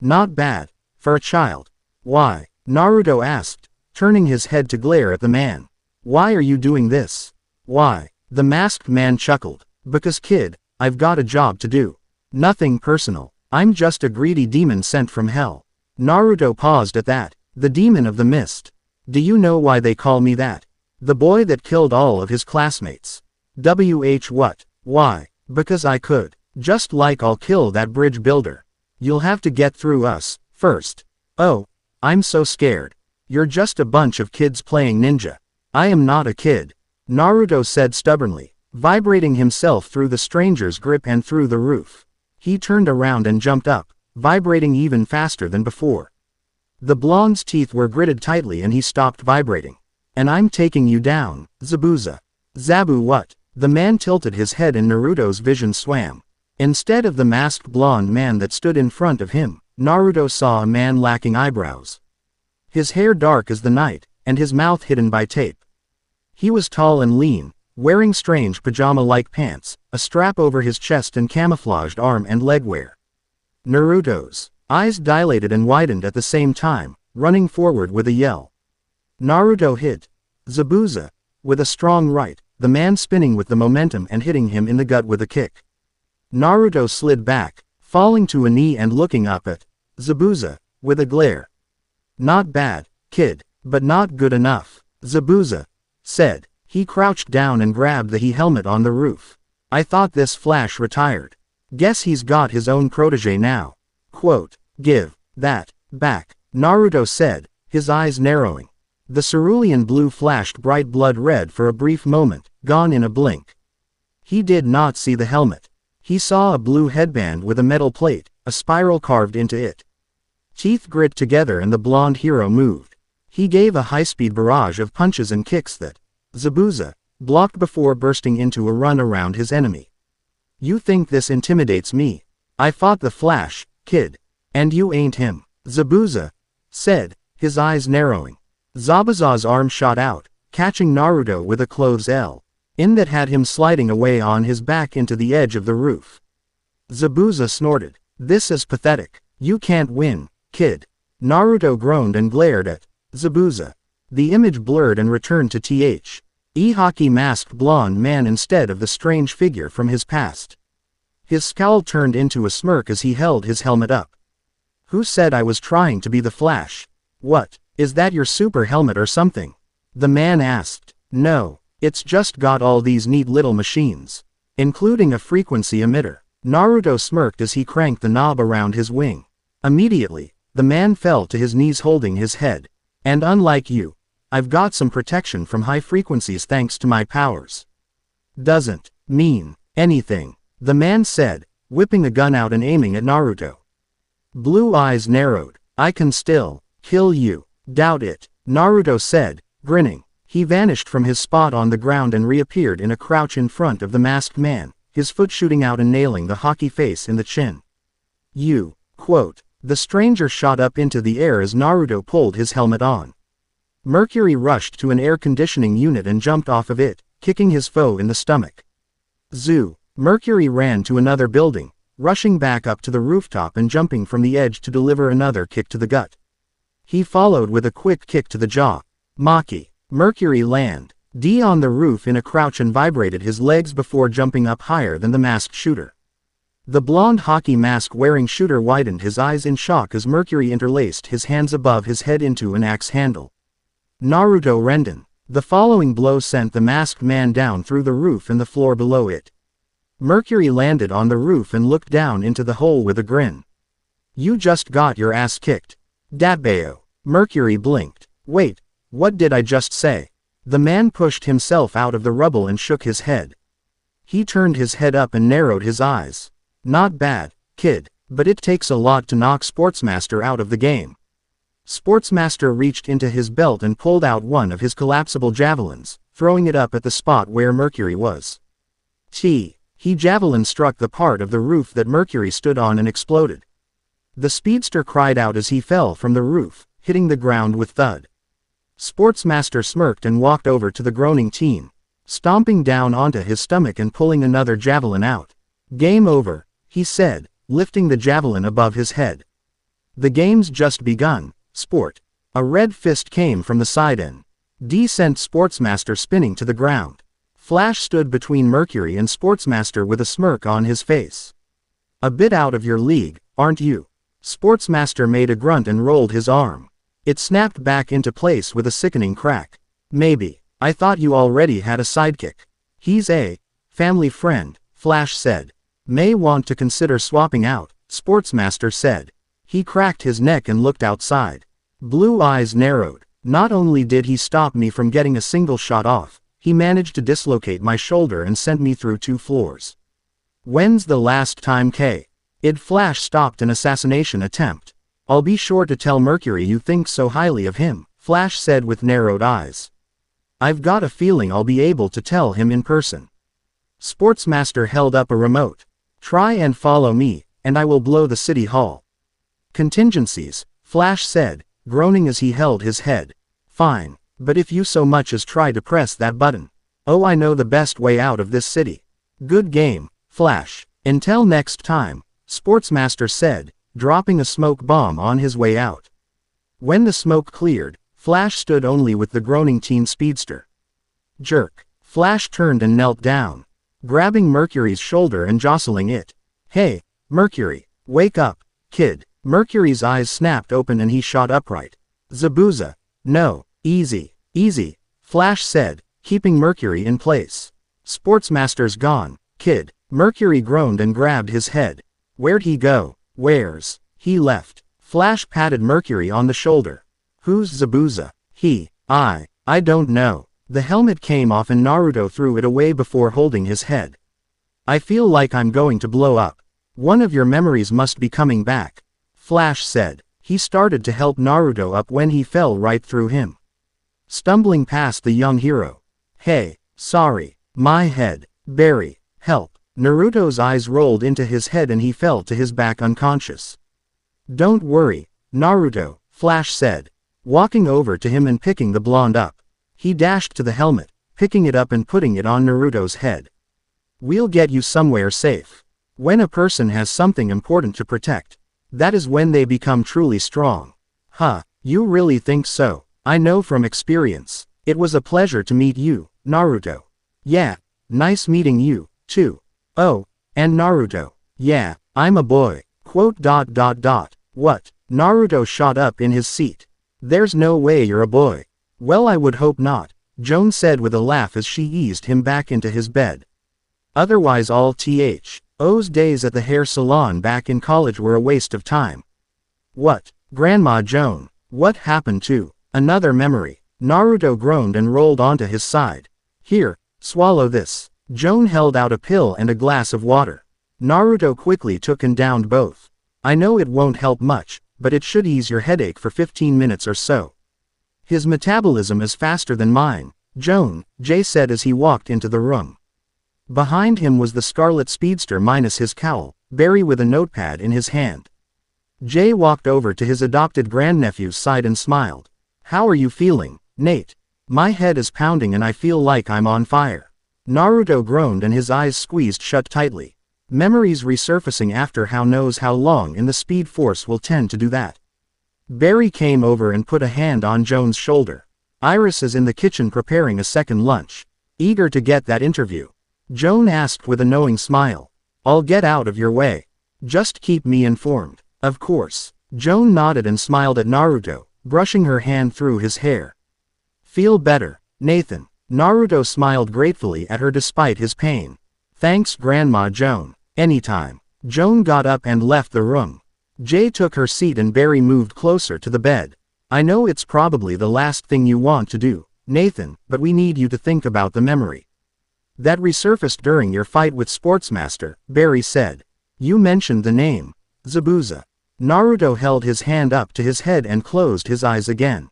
Not bad, for a child. Why? Naruto asked, turning his head to glare at the man. Why are you doing this? Why? The masked man chuckled. Because kid, I've got a job to do. Nothing personal. I'm just a greedy demon sent from hell. Naruto paused at that. The demon of the mist. Do you know why they call me that? The boy that killed all of his classmates. What? Why? Because I could. Just like I'll kill that bridge builder. You'll have to get through us, first. Oh, I'm so scared. You're just a bunch of kids playing ninja. I am not a kid. Naruto said stubbornly, vibrating himself through the stranger's grip and through the roof. He turned around and jumped up, vibrating even faster than before. The blonde's teeth were gritted tightly and he stopped vibrating. And I'm taking you down, Zabuza. Zabu what? The man tilted his head and Naruto's vision swam. Instead of the masked blonde man that stood in front of him, Naruto saw a man lacking eyebrows. His hair dark as the night, and his mouth hidden by tape. He was tall and lean, wearing strange pajama-like pants, a strap over his chest and camouflaged arm and leg wear. Naruto's eyes dilated and widened at the same time, running forward with a yell. Naruto hit Zabuza with a strong right, the man spinning with the momentum and hitting him in the gut with a kick. Naruto slid back, falling to a knee and looking up at Zabuza with a glare. "Not bad, kid, but not good enough," Zabuza said. He crouched down and grabbed the helmet on the roof. "I thought this Flash retired. Guess he's got his own protege now." Quote, "Give that back," Naruto said, his eyes narrowing. The cerulean blue flashed bright blood red for a brief moment, gone in a blink. He did not see the helmet. He saw a blue headband with a metal plate, a spiral carved into it. Teeth grit together and the blonde hero moved. He gave a high-speed barrage of punches and kicks that Zabuza blocked before bursting into a run around his enemy. "You think this intimidates me? I fought the Flash, kid. And you ain't him," Zabuza said, his eyes narrowing. Zabuza's arm shot out, catching Naruto with a close L. In that had him sliding away on his back into the edge of the roof. Zabuza snorted. "This is pathetic. You can't win, kid." Naruto groaned and glared at Zabuza. The image blurred and returned to a hockey-masked blonde man instead of the strange figure from his past. His scowl turned into a smirk as he held his helmet up. "Who said I was trying to be the Flash? What, is that your super helmet or something?" the man asked. "No, it's just got all these neat little machines, including a frequency emitter." Naruto smirked as he cranked the knob around his wing. Immediately, the man fell to his knees holding his head. "And unlike you, I've got some protection from high frequencies thanks to my powers." "Doesn't mean anything," the man said, whipping a gun out and aiming at Naruto. Blue eyes narrowed. "I can still kill you." "Doubt it," Naruto said, grinning. He vanished from his spot on the ground and reappeared in a crouch in front of the masked man, his foot shooting out and nailing the hockey face in the chin. "You," quote. The stranger shot up into the air as Naruto pulled his helmet on. Mercury rushed to an air conditioning unit and jumped off of it, kicking his foe in the stomach. Zoo. Mercury ran to another building, rushing back up to the rooftop and jumping from the edge to deliver another kick to the gut. He followed with a quick kick to the jaw. Maki. Mercury landed on the roof in a crouch and vibrated his legs before jumping up higher than the masked shooter. The blonde hockey mask-wearing shooter widened his eyes in shock as Mercury interlaced his hands above his head into an axe handle. Naruto Renden. The following blow sent the masked man down through the roof and the floor below it. Mercury landed on the roof and looked down into the hole with a grin. "You just got your ass kicked. Datbeo." Mercury blinked. "Wait, what did I just say?" The man pushed himself out of the rubble and shook his head. He turned his head up and narrowed his eyes. "Not bad, kid, but it takes a lot to knock Sportsmaster out of the game." Sportsmaster reached into his belt and pulled out one of his collapsible javelins, throwing it up at the spot where Mercury was. He javelin struck the part of the roof that Mercury stood on and exploded. The speedster cried out as he fell from the roof, hitting the ground with thud. Sportsmaster smirked and walked over to the groaning teen, stomping down onto his stomach and pulling another javelin out. "Game over," he said, lifting the javelin above his head. "The game's just begun, sport." A red fist came from the side end. Sent Sportsmaster spinning to the ground. Flash stood between Mercury and Sportsmaster with a smirk on his face. "A bit out of your league, aren't you?" Sportsmaster made a grunt and rolled his arm. It snapped back into place with a sickening crack. "Maybe. I thought you already had a sidekick." "He's a family friend," Flash said. "May want to consider swapping out," Sportsmaster said. He cracked his neck and looked outside. Blue eyes narrowed. "Not only did he stop me from getting a single shot off, he managed to dislocate my shoulder and sent me through 2 floors. When's the last time Flash stopped an assassination attempt. "I'll be sure to tell Mercury you think so highly of him," Flash said with narrowed eyes. "I've got a feeling I'll be able to tell him in person." Sportsmaster held up a remote. "Try and follow me, and I will blow the city hall." "Contingencies," Flash said, groaning as he held his head. "Fine, But if you so much as try to press that button. Oh, I know the best way out of this city. Good game, Flash. Until next time, Sportsmaster said, dropping a smoke bomb on his way out. When the smoke cleared, Flash stood only with the groaning teen speedster. Jerk. Flash turned and knelt down, grabbing Mercury's shoulder and jostling it. Hey, Mercury, wake up, kid. Mercury's eyes snapped open and he shot upright. Zabuza. No, easy, easy, Flash said, keeping Mercury in place. Sportsmaster's gone, kid. Mercury groaned and grabbed his head. Where'd he go? Where's he left? Flash patted Mercury on the shoulder. Who's Zabuza? I don't know. The helmet came off and Naruto threw it away before holding his head. I feel like I'm going to blow up. One of your memories must be coming back, Flash said. He started to help Naruto up when he fell right through him, stumbling past the young hero. Hey, sorry, my head. Barry, help. Naruto's eyes rolled into his head and he fell to his back unconscious. Don't worry, Naruto, Flash said, walking over to him and picking the blonde up. He dashed to the helmet, picking it up and putting it on Naruto's head. We'll get you somewhere safe. When a person has something important to protect, that is when they become truly strong. Huh, you really think so? I know from experience. It was a pleasure to meet you, Naruto. Yeah, nice meeting you, too. Oh, and Naruto. Yeah, I'm a boy. What? Naruto shot up in his seat. There's no way you're a boy. Well, I would hope not, Joan said with a laugh as she eased him back into his bed. Otherwise all those days at the hair salon back in college were a waste of time. What? Grandma Joan, what happened to another memory? Naruto groaned and rolled onto his side. Here, swallow this. Joan held out a pill and a glass of water. Naruto quickly took and downed both. I know it won't help much, but it should ease your headache for 15 minutes or so. His metabolism is faster than mine, Jay said as he walked into the room. Behind him was the Scarlet Speedster minus his cowl, Barry with a notepad in his hand. Jay walked over to his adopted grandnephew's side and smiled. How are you feeling, Nate? My head is pounding and I feel like I'm on fire. Naruto groaned and his eyes squeezed shut tightly. Memories resurfacing after how knows how long in the Speed Force will tend to do that. Barry came over and put a hand on Joan's shoulder. Iris is in the kitchen preparing a second lunch. Eager to get that interview? Joan asked with a knowing smile. I'll get out of your way. Just keep me informed. Of course. Joan nodded and smiled at Naruto, brushing her hand through his hair. Feel better, Nathan. Naruto smiled gratefully at her despite his pain. Thanks Grandma Joan. Anytime. Joan got up and left the room. Jay took her seat and Barry moved closer to the bed. I know it's probably the last thing you want to do, Nathan, but we need you to think about the memory that resurfaced during your fight with Sportsmaster, Barry said. You mentioned the name, Zabuza. Naruto held his hand up to his head and closed his eyes again.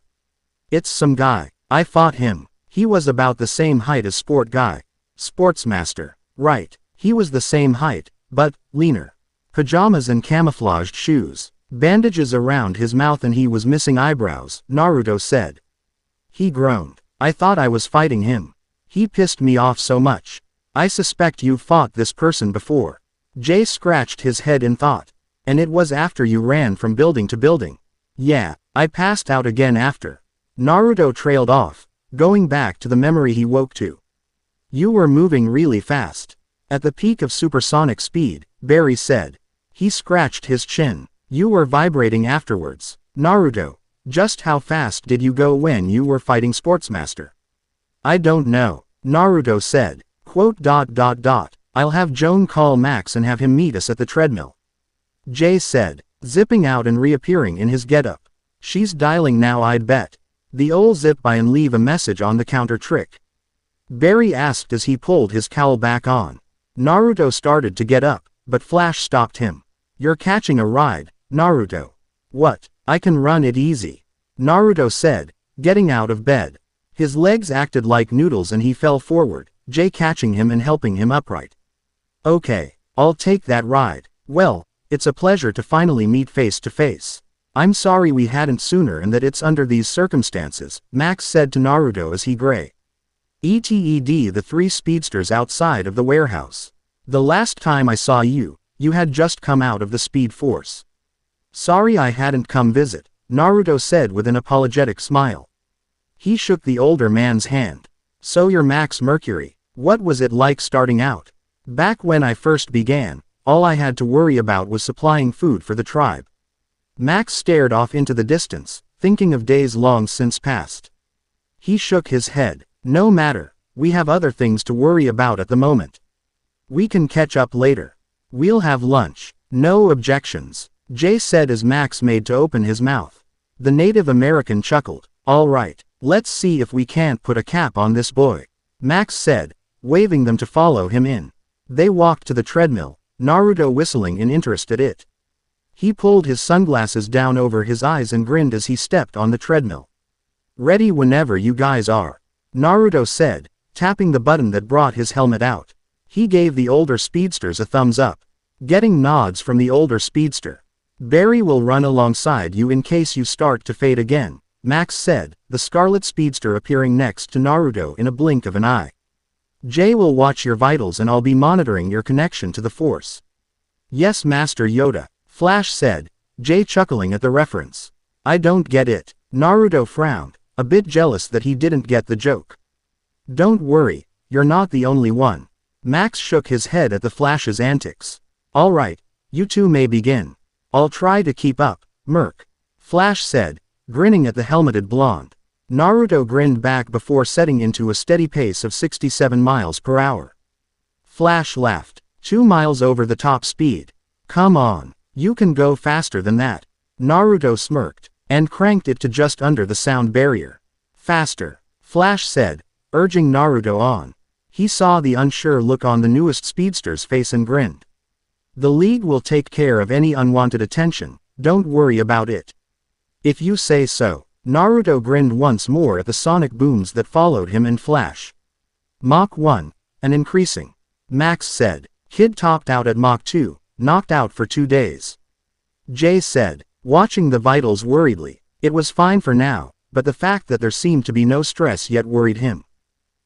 It's some guy. I fought him. He was about the same height as Sport Guy. Sportsmaster. Right. He was the same height, but leaner. Pajamas and camouflaged shoes. Bandages around his mouth and he was missing eyebrows, Naruto said. He groaned. I thought I was fighting him. He pissed me off so much. I suspect you've fought this person before. Jay scratched his head in thought. And it was after you ran from building to building. Yeah, I passed out again after. Naruto trailed off, going back to the memory he woke to. You were moving really fast. At the peak of supersonic speed, Barry said. He scratched his chin. You were vibrating afterwards. Naruto, just how fast did you go when you were fighting Sportsmaster? I don't know, Naruto said. I'll have Joan call Max and have him meet us at the treadmill. Jay said, zipping out and reappearing in his getup. She's dialing now, I'd bet. The old zip by and leave a message on the counter trick. Barry asked as he pulled his cowl back on. Naruto started to get up, but Flash stopped him. You're catching a ride, Naruto. What? I can run it easy. Naruto said, getting out of bed. His legs acted like noodles and he fell forward, Jay catching him and helping him upright. Okay, I'll take that ride. Well, it's a pleasure to finally meet face to face. I'm sorry we hadn't sooner and that it's under these circumstances, Max said to Naruto as he gray. ETED the three speedsters outside of the warehouse. The last time I saw you, you had just come out of the Speed Force. Sorry I hadn't come visit, Naruto said with an apologetic smile. He shook the older man's hand. So you're Max Mercury. What was it like starting out? Back when I first began, all I had to worry about was supplying food for the tribe. Max stared off into the distance, thinking of days long since past. He shook his head. No matter, we have other things to worry about at the moment. We can catch up later. We'll have lunch. No objections, Jay said as Max made to open his mouth. The Native American chuckled. All right, let's see if we can't put a cap on this boy, Max said, waving them to follow him in. They walked to the treadmill, Naruto whistling in interest at it. He pulled his sunglasses down over his eyes and grinned as he stepped on the treadmill. Ready whenever you guys are, Naruto said, tapping the button that brought his helmet out. He gave the older speedsters a thumbs up, getting nods from the older speedster. Barry will run alongside you in case you start to fade again, Max said, the scarlet speedster appearing next to Naruto in a blink of an eye. Jay will watch your vitals and I'll be monitoring your connection to the Force. Yes, Master Yoda, Flash said, Jay chuckling at the reference. I don't get it, Naruto frowned, a bit jealous that he didn't get the joke. Don't worry, you're not the only one. Max shook his head at the Flash's antics. All right, you two may begin. I'll try to keep up, Merc. Flash said, grinning at the helmeted blonde. Naruto grinned back before setting into a steady pace of 67 miles per hour. Flash laughed. 2 miles over the top speed. Come on, you can go faster than that. Naruto smirked, and cranked it to just under the sound barrier. Faster, Flash said, urging Naruto on. He saw the unsure look on the newest speedster's face and grinned. The League will take care of any unwanted attention, don't worry about it. If you say so, Naruto grinned once more at the sonic booms that followed him and Flash. Mach 1, and increasing. Max said, Kid topped out at Mach 2, knocked out for 2 days. Jay said, watching the vitals worriedly, it was fine for now, but the fact that there seemed to be no stress yet worried him.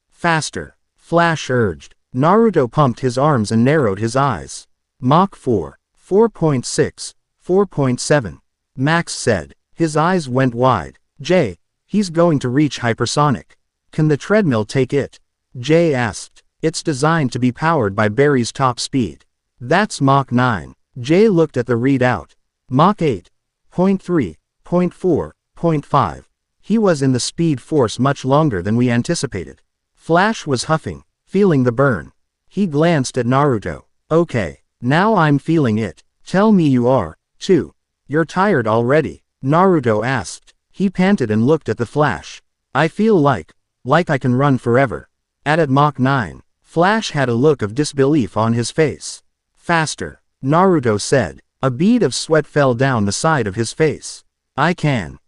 Faster, Flash urged. Naruto pumped his arms and narrowed his eyes. Mach 4, 4.6, 4.7. Max said, his eyes went wide. Jay, he's going to reach hypersonic. Can the treadmill take it? Jay asked. It's designed to be powered by Barry's top speed. That's Mach 9. Jay looked at the readout. Mach 8. 0.3, 0.4, 0.5. He was in the Speed Force much longer than we anticipated. Flash was huffing, feeling the burn. He glanced at Naruto. Okay, now I'm feeling it. Tell me you are, too. You're tired already? Naruto asked. He panted and looked at the Flash. I feel like I can run forever. At Mach 9, Flash had a look of disbelief on his face. Faster, Naruto said. A bead of sweat fell down the side of his face. I can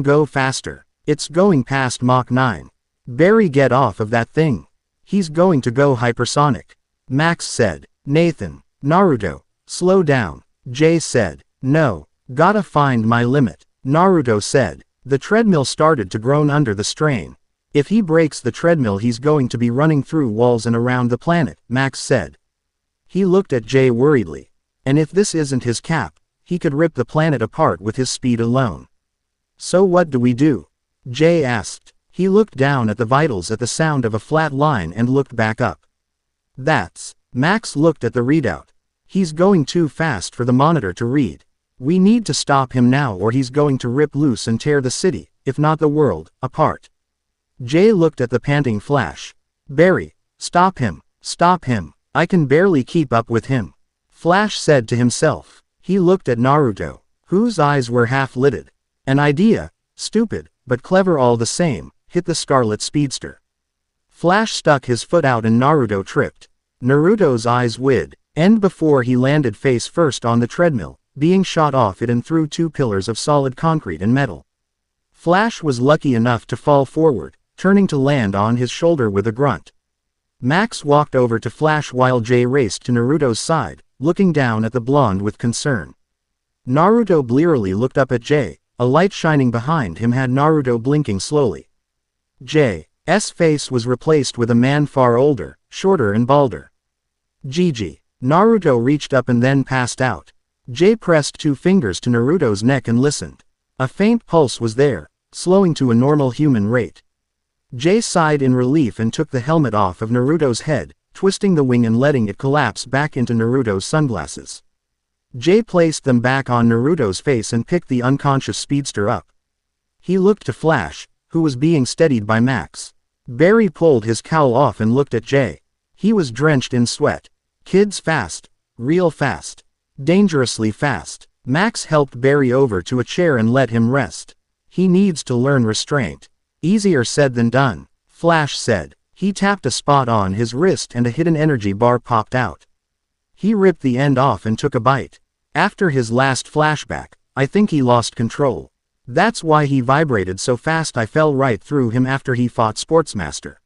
go faster. It's going past Mach 9. Barry, get off of that thing. He's going to go hypersonic. Max said. Nathan, Naruto, slow down. Jay said. No, gotta find my limit. Naruto said. The treadmill started to groan under the strain. If he breaks the treadmill he's going to be running through walls and around the planet, Max said. He looked at Jay worriedly. And if this isn't his cap, he could rip the planet apart with his speed alone. So what do we do? Jay asked. He looked down at the vitals at the sound of a flat line and looked back up. That's. Max looked at the readout. He's going too fast for the monitor to read. We need to stop him now or he's going to rip loose and tear the city, if not the world, apart. Jay looked at the panting Flash. Barry, stop him, I can barely keep up with him. Flash said to himself. He looked at Naruto, whose eyes were half-lidded. An idea, stupid, but clever all the same, hit the scarlet speedster. Flash stuck his foot out and Naruto tripped. Naruto's eyes wid, and before he landed face first on the treadmill, being shot off it and through 2 pillars of solid concrete and metal. Flash was lucky enough to fall forward, turning to land on his shoulder with a grunt. Max walked over to Flash while Jay raced to Naruto's side, looking down at the blonde with concern. Naruto blearily looked up at Jay. A light shining behind him had Naruto blinking slowly. Jay's face was replaced with a man far older, shorter and balder. Gigi. Naruto reached up and then passed out. Jay pressed 2 fingers to Naruto's neck and listened. A faint pulse was there, slowing to a normal human rate. Jay sighed in relief and took the helmet off of Naruto's head, twisting the wing and letting it collapse back into Naruto's sunglasses. Jay placed them back on Naruto's face and picked the unconscious speedster up. He looked to Flash, who was being steadied by Max. Barry pulled his cowl off and looked at Jay. He was drenched in sweat. Kids fast. Real fast. Dangerously fast. Max helped Barry over to a chair and let him rest. He needs to learn restraint. Easier said than done, Flash said. He tapped a spot on his wrist and a hidden energy bar popped out. He ripped the end off and took a bite. After his last flashback, I think he lost control. That's why he vibrated so fast I fell right through him after he fought Sportsmaster.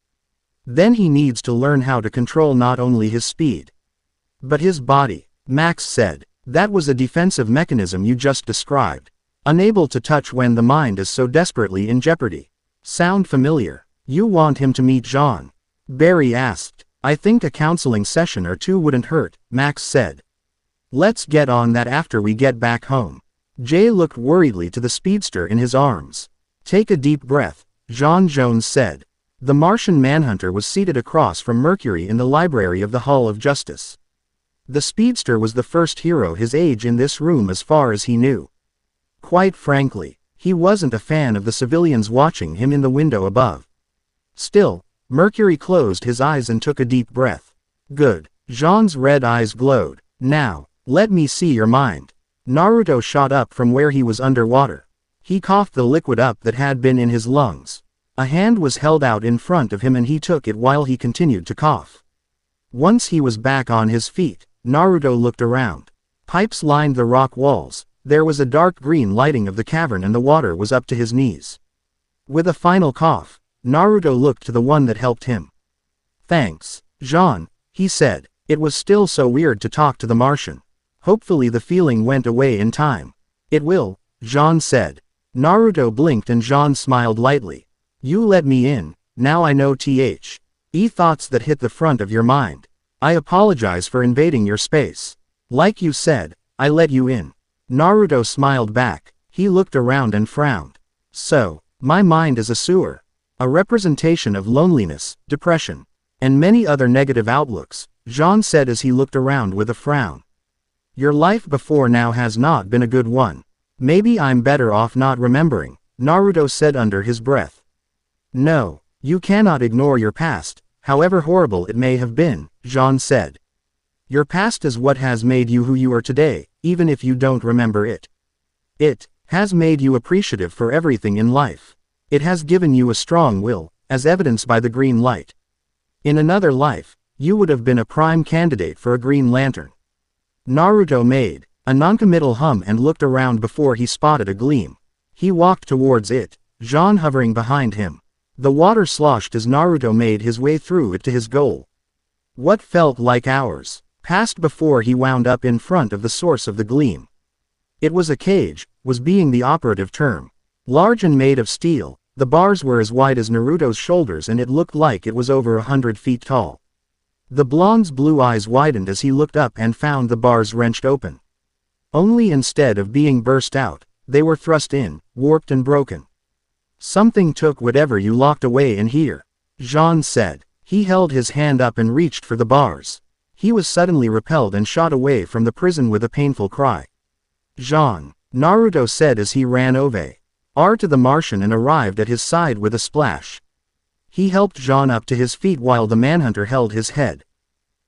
Then he needs to learn how to control not only his speed, but his body, Max said. That was a defensive mechanism you just described. Unable to touch when the mind is so desperately in jeopardy. Sound familiar? You want him to meet Jean? Barry asked. I think a counseling session or 2 wouldn't hurt, Max said. Let's get on that after we get back home. Jay looked worriedly to the speedster in his arms. Take a deep breath, Jean Jones said. The Martian Manhunter was seated across from Mercury in the library of the Hall of Justice. The speedster was the first hero his age in this room as far as he knew. Quite frankly, he wasn't a fan of the civilians watching him in the window above. Still, Mercury closed his eyes and took a deep breath. Good. Jean's red eyes glowed. Now, let me see your mind. Naruto shot up from where he was underwater. He coughed the liquid up that had been in his lungs. A hand was held out in front of him and he took it while he continued to cough. Once he was back on his feet, Naruto looked around. Pipes lined the rock walls. There was a dark green lighting of the cavern and the water was up to his knees. With a final cough, Naruto looked to the one that helped him. Thanks, Jean, he said. It was still so weird to talk to the Martian. Hopefully the feeling went away in time. It will, Jean said. Naruto blinked and Jean smiled lightly. You let me in, now I know thoughts that hit the front of your mind. I apologize for invading your space. Like you said, I let you in. Naruto smiled back. He looked around and frowned. So, my mind is a sewer. A representation of loneliness, depression, and many other negative outlooks, Jean said as he looked around with a frown. Your life before now has not been a good one. Maybe I'm better off not remembering, Naruto said under his breath. No, you cannot ignore your past, however horrible it may have been, Jean said. Your past is what has made you who you are today, even if you don't remember it. It has made you appreciative for everything in life. It has given you a strong will, as evidenced by the green light. In another life, you would have been a prime candidate for a Green Lantern. Naruto made a noncommittal hum and looked around before he spotted a gleam. He walked towards it, Jean hovering behind him. The water sloshed as Naruto made his way through it to his goal. What felt like hours passed before he wound up in front of the source of the gleam. It was a cage, was being the operative term. Large and made of steel, the bars were as wide as Naruto's shoulders and it looked like it was over 100 feet tall. The blonde's blue eyes widened as he looked up and found the bars wrenched open. Only instead of being burst out, they were thrust in, warped and broken. Something took whatever you locked away in here, Jean said. He held his hand up and reached for the bars. He was suddenly repelled and shot away from the prison with a painful cry. Jean, Naruto said as he ran over to the Martian and arrived at his side with a splash. He helped Jean up to his feet while the Manhunter held his head.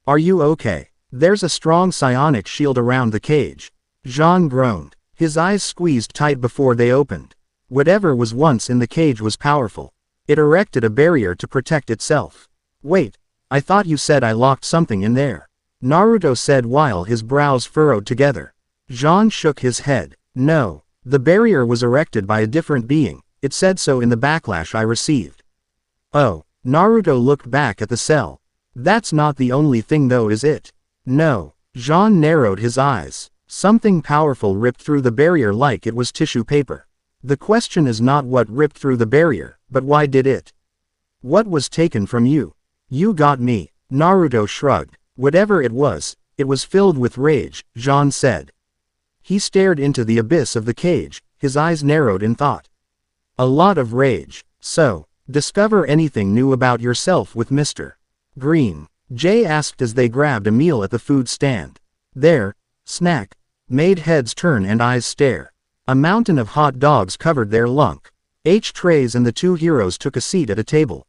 Are you okay? There's a strong psionic shield around the cage. Jean groaned. His eyes squeezed tight before they opened. Whatever was once in the cage was powerful. It erected a barrier to protect itself. Wait, I thought you said I locked something in there. Naruto said while his brows furrowed together. Jean shook his head. No, the barrier was erected by a different being. It said so in the backlash I received. Oh, Naruto looked back at the cell. That's not the only thing though, is it? No. Jean narrowed his eyes. Something powerful ripped through the barrier like it was tissue paper. The question is not what ripped through the barrier, but why did it? What was taken from you? You got me. Naruto shrugged. Whatever it was filled with rage, Jean said. He stared into the abyss of the cage, his eyes narrowed in thought. A lot of rage. So, discover anything new about yourself with Mr. Green? Jay asked as they grabbed a meal at the food stand. There, snack, made heads turn and eyes stare. A mountain of hot dogs covered their lunch trays and the two heroes took a seat at a table.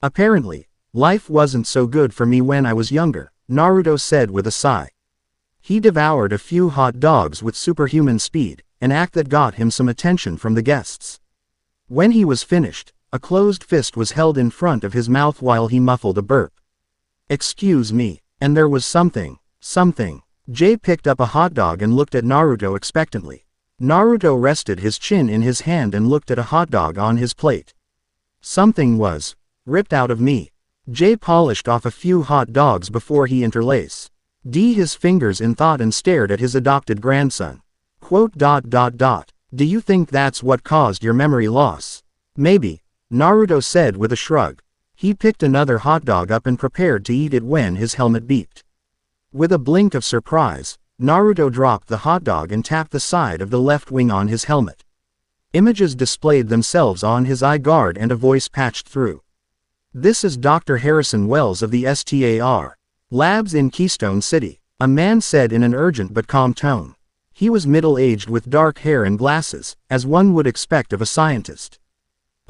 Apparently, life wasn't so good for me when I was younger, Naruto said with a sigh. He devoured a few hot dogs with superhuman speed, an act that got him some attention from the guests. When he was finished, a closed fist was held in front of his mouth while he muffled a burp. Excuse me, and there was something. Jay picked up a hot dog and looked at Naruto expectantly. Naruto rested his chin in his hand and looked at a hot dog on his plate. Something was ripped out of me. Jay polished off a few hot dogs before he interlaced his fingers in thought and stared at his adopted grandson. Do you think that's what caused your memory loss? Maybe, Naruto said with a shrug. He picked another hot dog up and prepared to eat it when his helmet beeped. With a blink of surprise, Naruto dropped the hot dog and tapped the side of the left wing on his helmet. Images displayed themselves on his eye guard and a voice patched through. This is Dr. Harrison Wells of the STAR Labs in Keystone City, a man said in an urgent but calm tone. He was middle-aged with dark hair and glasses, as one would expect of a scientist.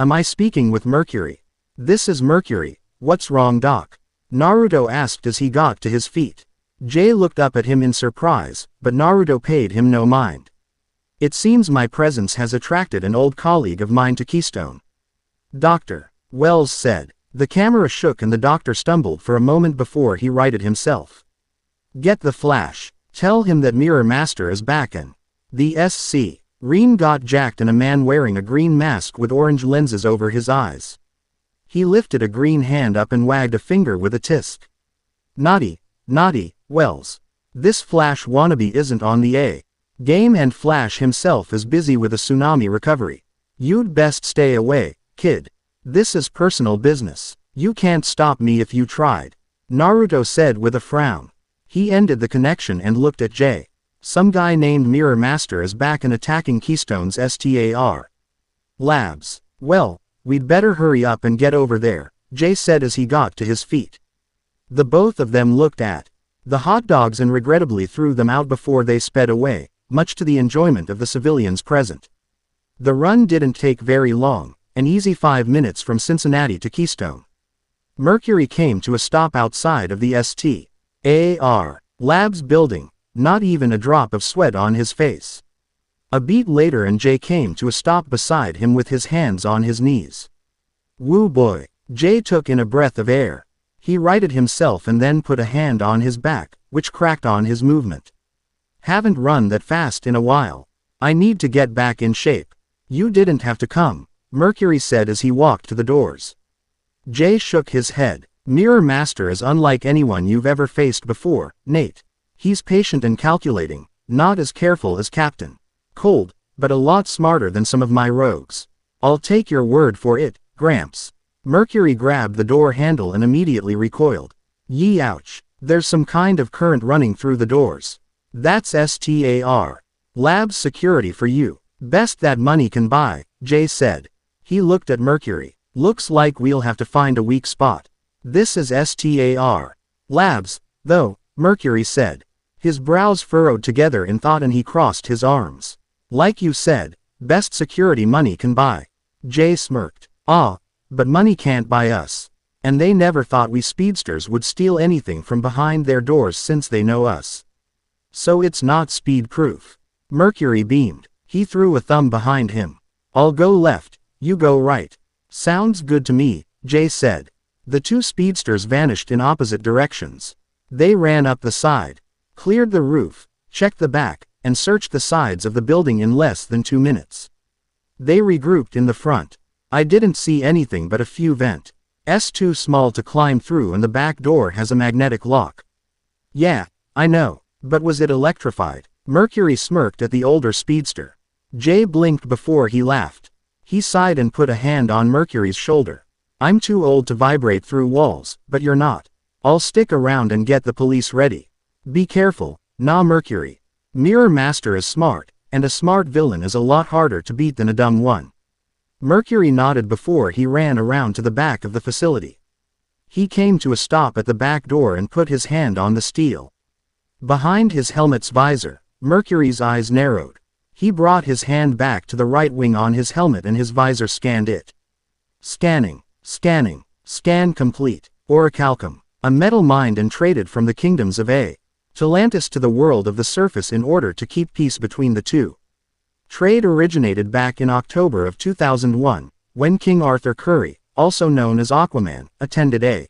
Am I speaking with Mercury? This is Mercury. What's wrong, Doc? Naruto asked as he got to his feet. Jay looked up at him in surprise, but Naruto paid him no mind. It seems my presence has attracted an old colleague of mine to Keystone. Dr. Wells said. The camera shook and the doctor stumbled for a moment before he righted himself. Get the flash. Tell him that Mirror Master is back and the SC. Reen got jacked and a man wearing a green mask with orange lenses over his eyes. He lifted a green hand up and wagged a finger with a tisk. Naughty, Wells. This Flash wannabe isn't on the A game and Flash himself is busy with a tsunami recovery. You'd best stay away, kid. This is personal business. You can't stop me if you tried. Naruto said with a frown. He ended the connection and looked at Jay. Some guy named Mirror Master is back and attacking Keystone's STAR Labs. Well, we'd better hurry up and get over there, Jay said as he got to his feet. The both of them looked at the hot dogs and regrettably threw them out before they sped away, much to the enjoyment of the civilians present. The run didn't take very long. An easy 5 minutes from Cincinnati to Keystone. Mercury came to a stop outside of the STAR Labs building, not even a drop of sweat on his face. A beat later and Jay came to a stop beside him with his hands on his knees. Woo boy. Jay took in a breath of air. He righted himself and then put a hand on his back, which cracked on his movement. Haven't run that fast in a while. I need to get back in shape. You didn't have to come, Mercury said as he walked to the doors. Jay shook his head. Mirror Master is unlike anyone you've ever faced before, Nate. He's patient and calculating, not as careful as Captain Cold, but a lot smarter than some of my rogues. I'll take your word for it, Gramps. Mercury grabbed the door handle and immediately recoiled. Yee ouch. There's some kind of current running through the doors. That's STAR Labs security for you. Best that money can buy, Jay said. He looked at Mercury. Looks like we'll have to find a weak spot. This is STAR Labs, though, Mercury said. His brows furrowed together in thought and he crossed his arms. Like you said, best security money can buy. Jay smirked. Ah, but money can't buy us. And they never thought we speedsters would steal anything from behind their doors since they know us. So it's not speed-proof. Mercury beamed. He threw a thumb behind him. I'll go left, you go right. Sounds good to me, Jay said. The two speedsters vanished in opposite directions. They ran up the side, cleared the roof, checked the back, and searched the sides of the building in less than 2 minutes. They regrouped in the front. I didn't see anything but a few vents. Too small to climb through and the back door has a magnetic lock. Yeah, I know, but was it electrified? Mercury smirked at the older speedster. Jay blinked before he laughed. He sighed and put a hand on Mercury's shoulder. I'm too old to vibrate through walls, but you're not. I'll stick around and get the police ready. Be careful, nah Mercury. Mirror Master is smart, and a smart villain is a lot harder to beat than a dumb one. Mercury nodded before he ran around to the back of the facility. He came to a stop at the back door and put his hand on the steel. Behind his helmet's visor, Mercury's eyes narrowed. He brought his hand back to the right wing on his helmet and his visor scanned it. Scanning. Scanning. Scan complete. Orichalcum. A metal mined and traded from the kingdoms of Atlantis to the world of the surface in order to keep peace between the two. Trade originated back in October of 2001, when King Arthur Curry, also known as Aquaman, attended a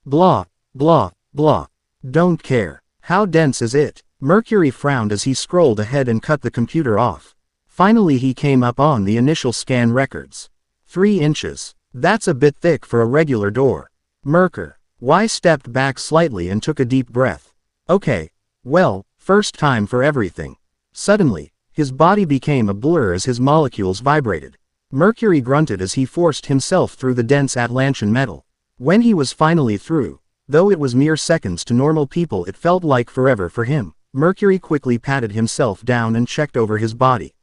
blah, blah, blah. Don't care. How dense is it? Mercury frowned as he scrolled ahead and cut the computer off. Finally he came up on the initial scan records. 3 inches. That's a bit thick for a regular door. Y stepped back slightly and took a deep breath. Okay. Well, first time for everything. Suddenly, his body became a blur as his molecules vibrated. Mercury grunted as he forced himself through the dense Atlantean metal. When he was finally through, though it was mere seconds to normal people, it felt like forever for him. Mercury quickly patted himself down and checked over his body.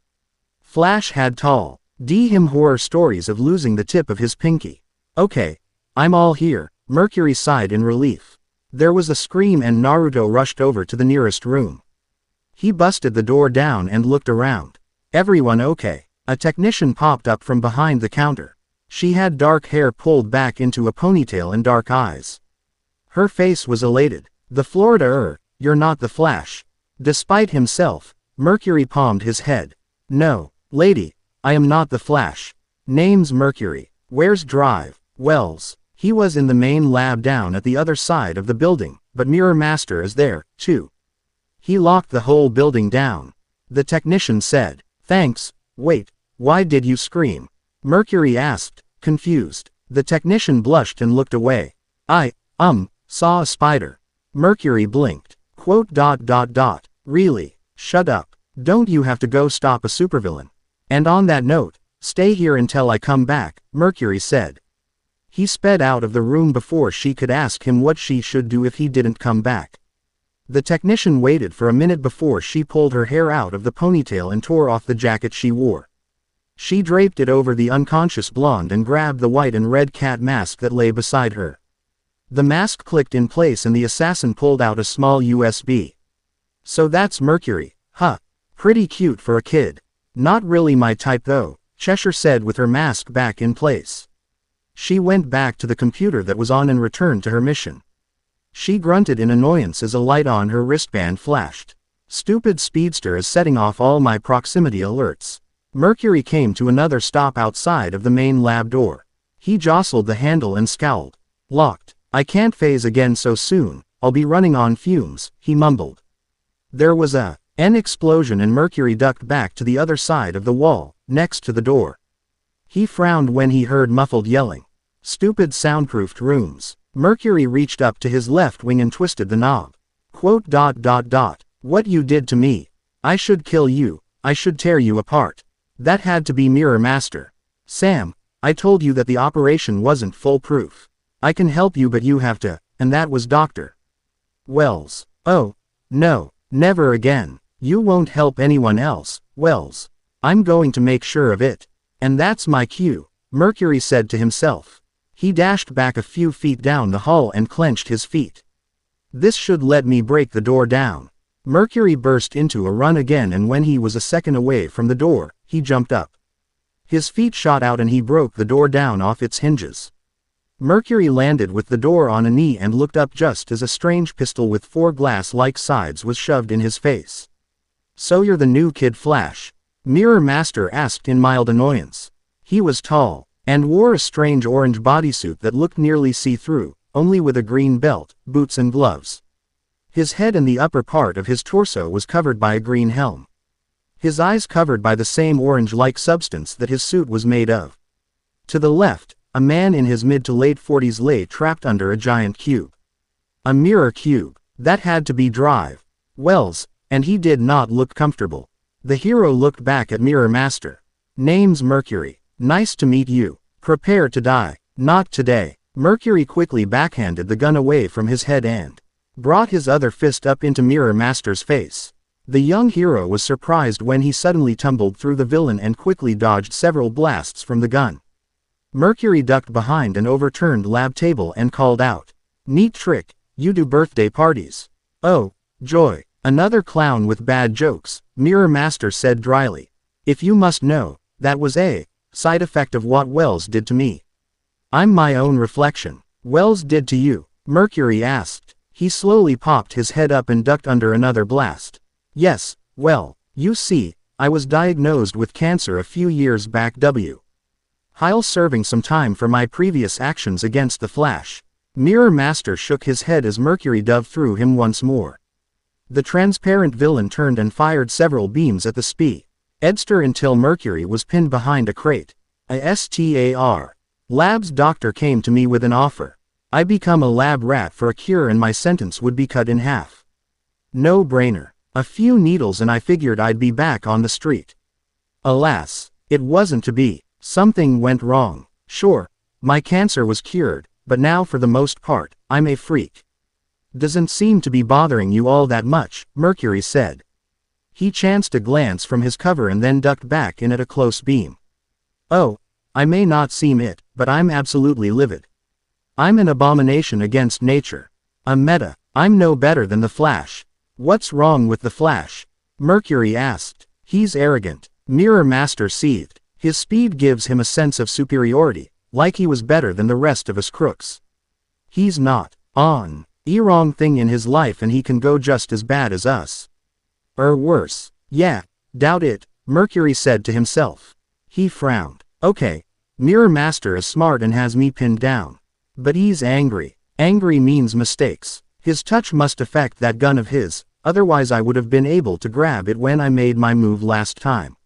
Flash had tall, him horror stories of losing the tip of his pinky. Okay. I'm all here, Mercury sighed in relief. There was a scream and Naruto rushed over to the nearest room. He busted the door down and looked around. Everyone okay? A technician popped up from behind the counter. She had dark hair pulled back into a ponytail and dark eyes. Her face was elated. The Florida you're not the Flash. Despite himself, Mercury palmed his head. No, lady, I am not the Flash. Name's Mercury. Where's Drive? Wells. He was in the main lab down at the other side of the building, but Mirror Master is there, too. He locked the whole building down. The technician said. Thanks. Wait, why did you scream? Mercury asked, confused. The technician blushed and looked away. I saw a spider. Mercury blinked. Really? Shut up. Don't you have to go stop a supervillain? And on that note, stay here until I come back, Mercury said. He sped out of the room before she could ask him what she should do if he didn't come back. The technician waited for a minute before she pulled her hair out of the ponytail and tore off the jacket she wore. She draped it over the unconscious blonde and grabbed the white and red cat mask that lay beside her. The mask clicked in place and the assassin pulled out a small USB. So that's Mercury, huh? Pretty cute for a kid. Not really my type though, Cheshire said with her mask back in place. She went back to the computer that was on and returned to her mission. She grunted in annoyance as a light on her wristband flashed. Stupid speedster is setting off all my proximity alerts. Mercury came to another stop outside of the main lab door. He jostled the handle and scowled. Locked. I can't phase again so soon, I'll be running on fumes, he mumbled. There was an explosion and Mercury ducked back to the other side of the wall, next to the door. He frowned when he heard muffled yelling. Stupid soundproofed rooms. Mercury reached up to his left wing and twisted the knob. What you did to me. I should kill you, I should tear you apart. That had to be Mirror Master. Sam, I told you that the operation wasn't foolproof. I can help you but you have to, and that was Dr. Wells. Oh, no, never again. You won't help anyone else, Wells. I'm going to make sure of it. And that's my cue, Mercury said to himself. He dashed back a few feet down the hall and clenched his feet. This should let me break the door down. Mercury burst into a run again and when he was a second away from the door, he jumped up. His feet shot out and he broke the door down off its hinges. Mercury landed with the door on a knee and looked up just as a strange pistol with 4 glass-like sides was shoved in his face. So you're the new Kid Flash? Mirror Master asked in mild annoyance. He was tall, and wore a strange orange bodysuit that looked nearly see-through, only with a green belt, boots and gloves. His head and the upper part of his torso was covered by a green helm. His eyes covered by the same orange-like substance that his suit was made of. To the left, a man in his mid to late 40s lay trapped under a giant cube. A mirror cube. That had to be Drive. Wells, and he did not look comfortable. The hero looked back at Mirror Master. Name's Mercury. Nice to meet you. Prepare to die. Not today. Mercury quickly backhanded the gun away from his head and brought his other fist up into Mirror Master's face. The young hero was surprised when he suddenly tumbled through the villain and quickly dodged several blasts from the gun. Mercury ducked behind an overturned lab table and called out, "Neat trick, you do birthday parties." "Oh, joy, another clown with bad jokes," Mirror Master said dryly. "If you must know, that was a side effect of what Wells did to me." "I'm my own reflection." "Wells did to you?" Mercury asked. He slowly popped his head up and ducked under another blast. "Yes, well, you see, I was diagnosed with cancer a few years back. While serving some time for my previous actions against the Flash." Mirror Master shook his head as Mercury dove through him once more. The transparent villain turned and fired several beams at the Edster until Mercury was pinned behind a crate. A STAR. Lab's doctor came to me with an offer. I become a lab rat for a cure and my sentence would be cut in half. No brainer. A few needles and I figured I'd be back on the street. Alas, it wasn't to be. Something went wrong. Sure, my cancer was cured, but now for the most part, I'm a freak. Doesn't seem to be bothering you all that much, Mercury said. He chanced a glance from his cover and then ducked back in at a close beam. Oh, I may not seem it, but I'm absolutely livid. I'm an abomination against nature. A meta. I'm no better than the Flash. What's wrong with the Flash? Mercury asked. He's arrogant. Mirror Master seethed. His speed gives him a sense of superiority, like he was better than the rest of us crooks. He's not on the wrong thing in his life and he can go just as bad as us. Or worse. Yeah, doubt it, Mercury said to himself. He frowned. Okay, Mirror Master is smart and has me pinned down. But he's angry. Angry means mistakes. His touch must affect that gun of his, otherwise I would have been able to grab it when I made my move last time.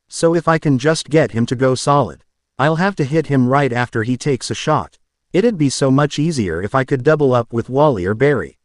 So if I can just get him to go solid, I'll have to hit him right after he takes a shot. It'd be so much easier if I could double up with Wally or Barry.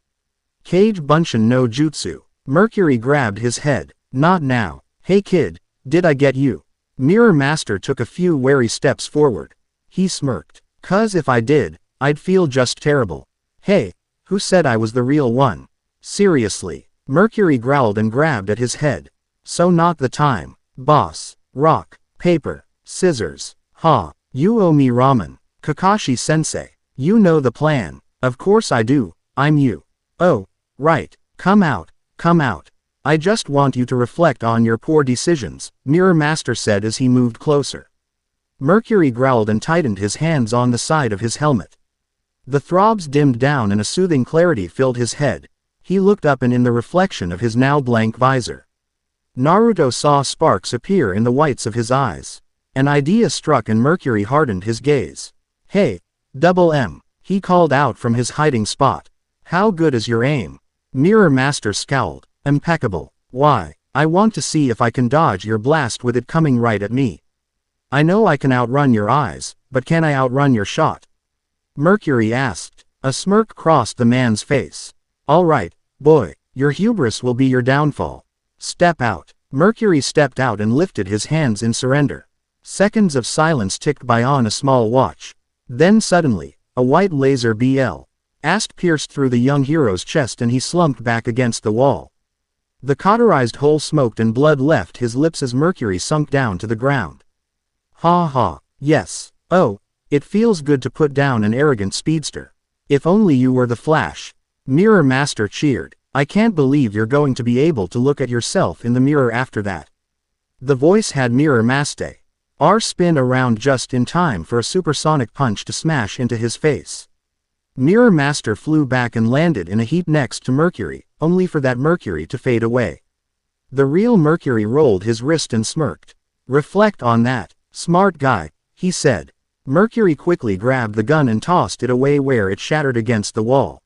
Cage Bunshin no Jutsu. Mercury grabbed his head. Not now. Hey kid, did I get you? Mirror Master took a few wary steps forward. He smirked. 'Cause if I did, I'd feel just terrible. Hey, who said I was the real one? Seriously. Mercury growled and grabbed at his head. So not the time. Boss. Rock. Paper. Scissors. Ha. You owe me ramen. Kakashi-sensei. You know the plan. Of course I do. I'm you. Oh, right. Come out. Come out. I just want you to reflect on your poor decisions, Mirror Master said as he moved closer. Mercury growled and tightened his hands on the side of his helmet. The throbs dimmed down and a soothing clarity filled his head. He looked up and in the reflection of his now blank visor, Naruto saw sparks appear in the whites of his eyes. An idea struck and Mercury hardened his gaze. Hey, Double M, he called out from his hiding spot. How good is your aim? Mirror Master scowled. Impeccable. Why? I want to see if I can dodge your blast with it coming right at me. I know I can outrun your eyes, but can I outrun your shot? Mercury asked. A smirk crossed the man's face. All right, boy, your hubris will be your downfall. Step out. Mercury stepped out and lifted his hands in surrender. Seconds of silence ticked by on a small watch. Then suddenly, a white laser pierced through the young hero's chest and he slumped back against the wall. The cauterized hole smoked and blood left his lips as Mercury sunk down to the ground. Ha ha, yes. Oh, it feels good to put down an arrogant speedster. If only you were the Flash. Mirror Master cheered. I can't believe you're going to be able to look at yourself in the mirror after that. The voice had Mirror Master spin around just in time for a supersonic punch to smash into his face. Mirror Master flew back and landed in a heap next to Mercury, only for that Mercury to fade away. The real Mercury rolled his wrist and smirked. Reflect on that, smart guy, he said. Mercury quickly grabbed the gun and tossed it away where it shattered against the wall.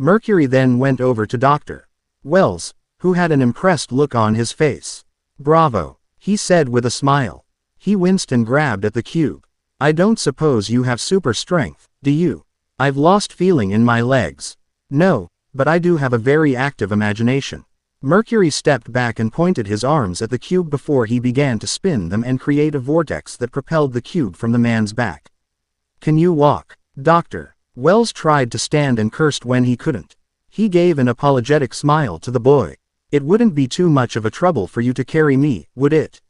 Mercury then went over to Dr. Wells, who had an impressed look on his face. Bravo, he said with a smile. He winced and grabbed at the cube. I don't suppose you have super strength, do you? I've lost feeling in my legs. No, but I do have a very active imagination. Mercury stepped back and pointed his arms at the cube before he began to spin them and create a vortex that propelled the cube from the man's back. Can you walk, Doctor? Wells tried to stand and cursed when he couldn't. He gave an apologetic smile to the boy. It wouldn't be too much of a trouble for you to carry me, would it?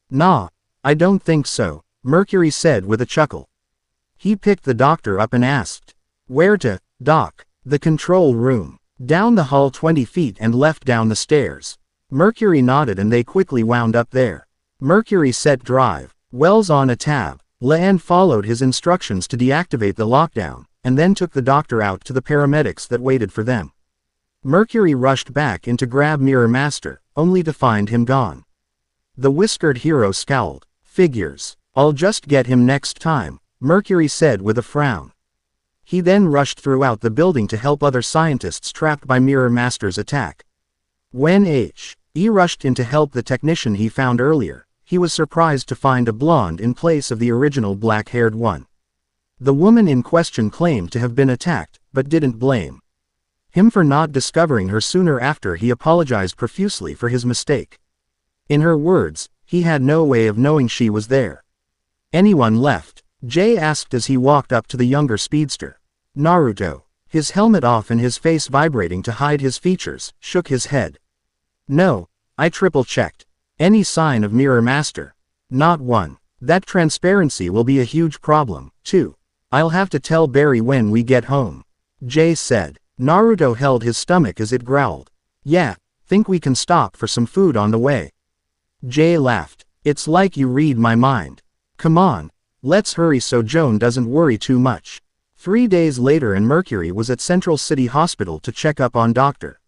Nah, I don't think so, Mercury said with a chuckle. He picked the doctor up and asked, "Where to, Doc?" "The control room. Down the hall 20 feet and left down the stairs." Mercury nodded and they quickly wound up there. Mercury set drive. Wells on a tab. Leanne followed his instructions to deactivate the lockdown, and then took the doctor out to the paramedics that waited for them. Mercury rushed back in to grab Mirror Master, only to find him gone. The whiskered hero scowled. "Figures. I'll just get him next time," Mercury said with a frown. He then rushed throughout the building to help other scientists trapped by Mirror Master's attack. When He rushed in to help the technician he found earlier, he was surprised to find a blonde in place of the original black-haired one. The woman in question claimed to have been attacked, but didn't blame him for not discovering her sooner after he apologized profusely for his mistake. In her words, he had no way of knowing she was there. "Anyone left?" Jay asked as he walked up to the younger speedster. Naruto, his helmet off and his face vibrating to hide his features, shook his head. "No, I triple-checked. Any sign of Mirror Master? Not one. That transparency will be a huge problem, too. I'll have to tell Barry when we get home," Jay said. Naruto held his stomach as it growled. "Yeah, think we can stop for some food on the way?" Jay laughed. "It's like you read my mind. Come on, let's hurry so Joan doesn't worry too much." 3 days later and Mercury was at Central City Hospital to check up on Dr.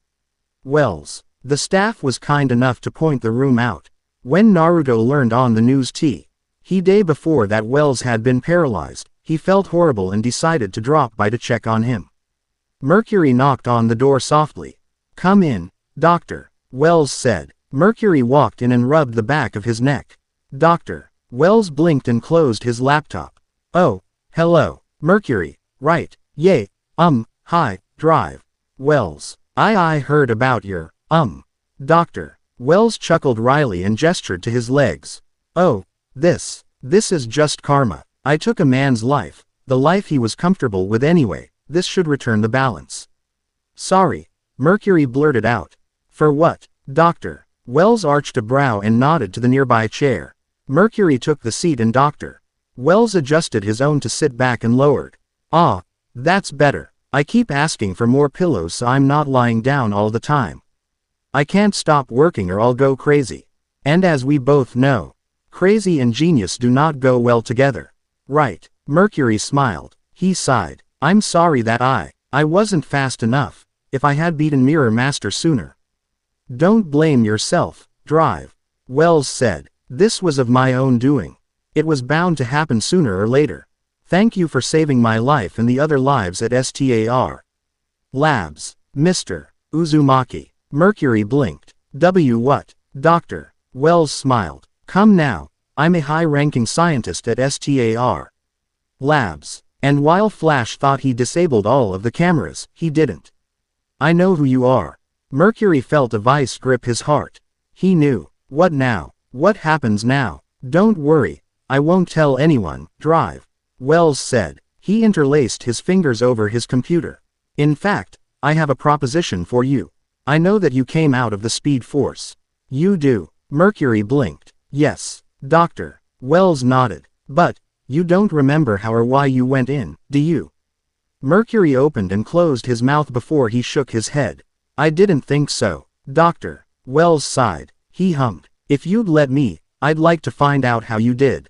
Wells. The staff was kind enough to point the room out. When Naruto learned on the news day before that Wells had been paralyzed, he felt horrible and decided to drop by to check on him. Mercury knocked on the door softly. "Come in, Doctor," Wells said. Mercury walked in and rubbed the back of his neck. "Doctor." Wells blinked and closed his laptop. "Oh, hello, Mercury, right, yay, hi, drive." Wells. I heard about your, Doctor." Wells chuckled wryly and gestured to his legs. "Oh, this is just karma. I took a man's life, the life he was comfortable with anyway. This should return the balance." "Sorry," Mercury blurted out. "For what, Doctor?" Wells arched a brow and nodded to the nearby chair. Mercury took the seat and Dr. Wells adjusted his own to sit back and lowered. "Ah, that's better. I keep asking for more pillows so I'm not lying down all the time. I can't stop working or I'll go crazy. And as we both know, crazy and genius do not go well together." "Right," Mercury smiled. He sighed. "I'm sorry that I wasn't fast enough. If I had beaten Mirror Master sooner." "Don't blame yourself, drive," Wells said. "This was of my own doing. It was bound to happen sooner or later. Thank you for saving my life and the other lives at STAR Labs, Mr. Uzumaki." Mercury blinked. What, Doctor?" Wells smiled. "Come now, I'm a high-ranking scientist at STAR Labs. And while Flash thought he disabled all of the cameras, he didn't. I know who you are." Mercury felt a vice grip his heart. He knew. What now? What happens now? "Don't worry, I won't tell anyone, drive," Wells said. He interlaced his fingers over his computer. "In fact, I have a proposition for you. I know that you came out of the Speed Force." "You do?" Mercury blinked. "Yes, Doctor." Wells nodded. "But you don't remember how or why you went in, do you?" Mercury opened and closed his mouth before he shook his head. "I didn't think so, Doctor." Wells sighed. He hummed. "If you'd let me, I'd like to find out how you did."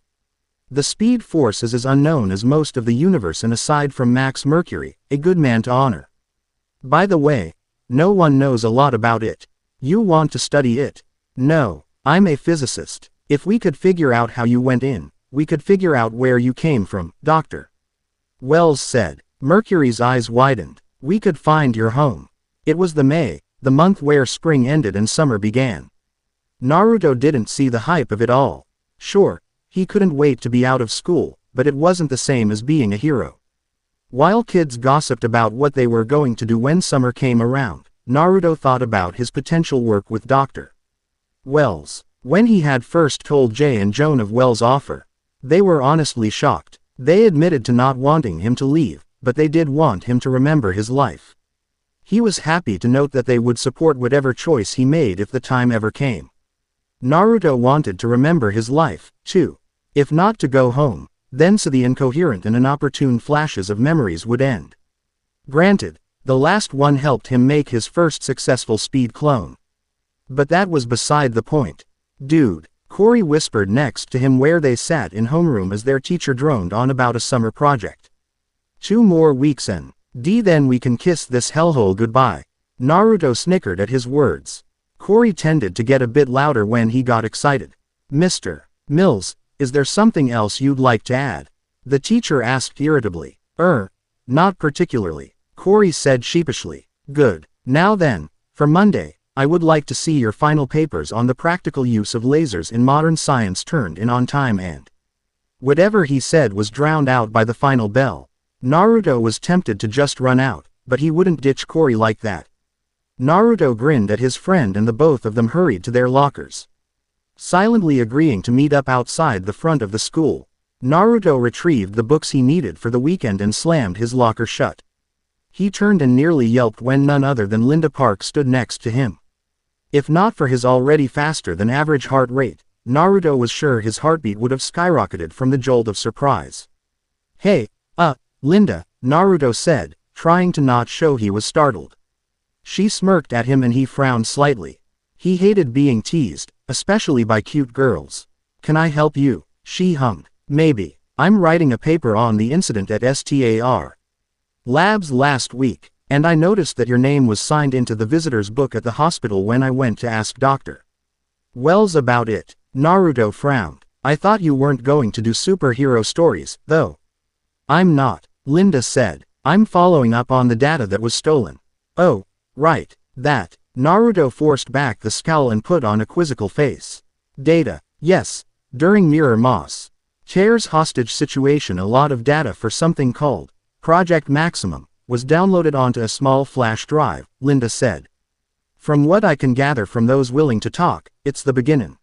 The Speed Force is as unknown as most of the universe, and aside from Max Mercury, a good man to honor. By the way, no one knows a lot about it. You want to study it? No, I'm a physicist. If we could figure out how you went in, we could figure out where you came from, Doctor. Wells said. Mercury's eyes widened. We could find your home. It was the month where spring ended and summer began. Naruto didn't see the hype of it all. Sure, he couldn't wait to be out of school, but it wasn't the same as being a hero. While kids gossiped about what they were going to do when summer came around, Naruto thought about his potential work with Dr. Wells. When he had first told Jay and Joan of Wells' offer, they were honestly shocked. They admitted to not wanting him to leave, but they did want him to remember his life. He was happy to note that they would support whatever choice he made if the time ever came. Naruto wanted to remember his life, too. If not to go home, then so the incoherent and inopportune flashes of memories would end. Granted, the last one helped him make his first successful speed clone. But that was beside the point. Dude, Cory whispered next to him where they sat in homeroom as their teacher droned on about a summer project. 2 more weeks and then we can kiss this hellhole goodbye. Naruto snickered at his words. Cory tended to get a bit louder when he got excited. Mr. Mills, is there something else you'd like to add? The teacher asked irritably. Not particularly, Cory said sheepishly. Good. Now then, for Monday, I would like to see your final papers on the practical use of lasers in modern science turned in on time and... Whatever he said was drowned out by the final bell. Naruto was tempted to just run out, but he wouldn't ditch Cory like that. Naruto grinned at his friend and the both of them hurried to their lockers. Silently agreeing to meet up outside the front of the school, Naruto retrieved the books he needed for the weekend and slammed his locker shut. He turned and nearly yelped when none other than Linda Park stood next to him. If not for his already faster than average heart rate, Naruto was sure his heartbeat would have skyrocketed from the jolt of surprise. Hey, Linda, Naruto said, trying to not show he was startled. She smirked at him and he frowned slightly. He hated being teased, especially by cute girls. Can I help you? She hummed. Maybe. I'm writing a paper on the incident at STAR Labs last week, and I noticed that your name was signed into the visitor's book at the hospital when I went to ask Dr. Wells about it. Naruto frowned. I thought you weren't going to do superhero stories, though. I'm not, Linda said. I'm following up on the data that was stolen. Oh, right, that. Naruto forced back the scowl and put on a quizzical face. Data, yes, during Mirror Moss Chair's hostage situation, a lot of data for something called Project Maximum was downloaded onto a small flash drive, Linda said. From what I can gather from those willing to talk, it's the beginning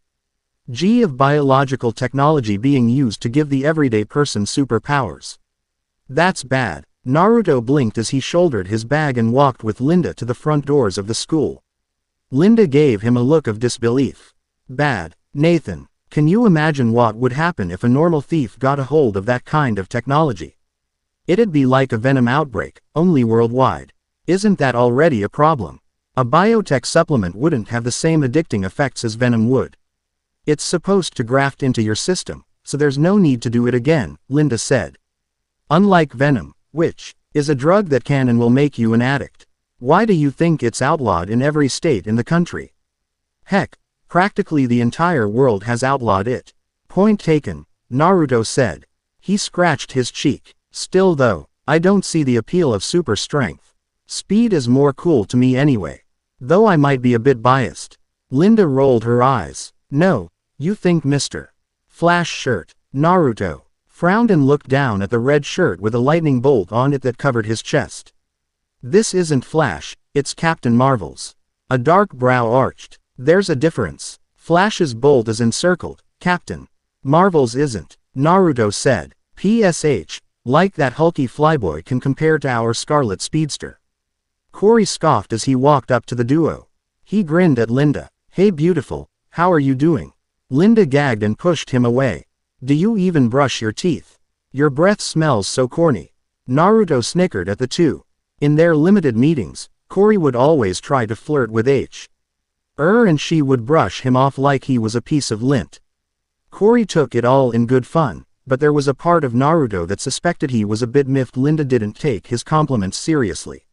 of biological technology being used to give the everyday person superpowers. That's bad. Naruto blinked as he shouldered his bag and walked with Linda to the front doors of the school. Linda gave him a look of disbelief. Bad. Nathan, can you imagine what would happen if a normal thief got a hold of that kind of technology? It'd be like a venom outbreak, only worldwide. Isn't that already a problem? A biotech supplement wouldn't have the same addicting effects as venom would. It's supposed to graft into your system, so there's no need to do it again, Linda said. Unlike venom, which is a drug that can and will make you an addict. Why do you think it's outlawed in every state in the country? Heck, practically the entire world has outlawed it. Point taken, Naruto said. He scratched his cheek. Still though, I don't see the appeal of super strength. Speed is more cool to me anyway. Though I might be a bit biased. Linda rolled her eyes. No, you think Mr. Flash shirt. Naruto frowned and looked down at the red shirt with a lightning bolt on it that covered his chest. This isn't Flash, it's Captain Marvel's. A dark brow arched. There's a difference. Flash's bolt is encircled, Captain Marvel's isn't, Naruto said. PSH, like that hulky flyboy can compare to our Scarlet Speedster. Cory scoffed as he walked up to the duo. He grinned at Linda. Hey beautiful, how are you doing? Linda gagged and pushed him away. Do you even brush your teeth? Your breath smells so corny. Naruto snickered at the two. In their limited meetings, Cory would always try to flirt with H. And she would brush him off like he was a piece of lint. Cory took it all in good fun, but there was a part of Naruto that suspected he was a bit miffed Linda didn't take his compliments seriously.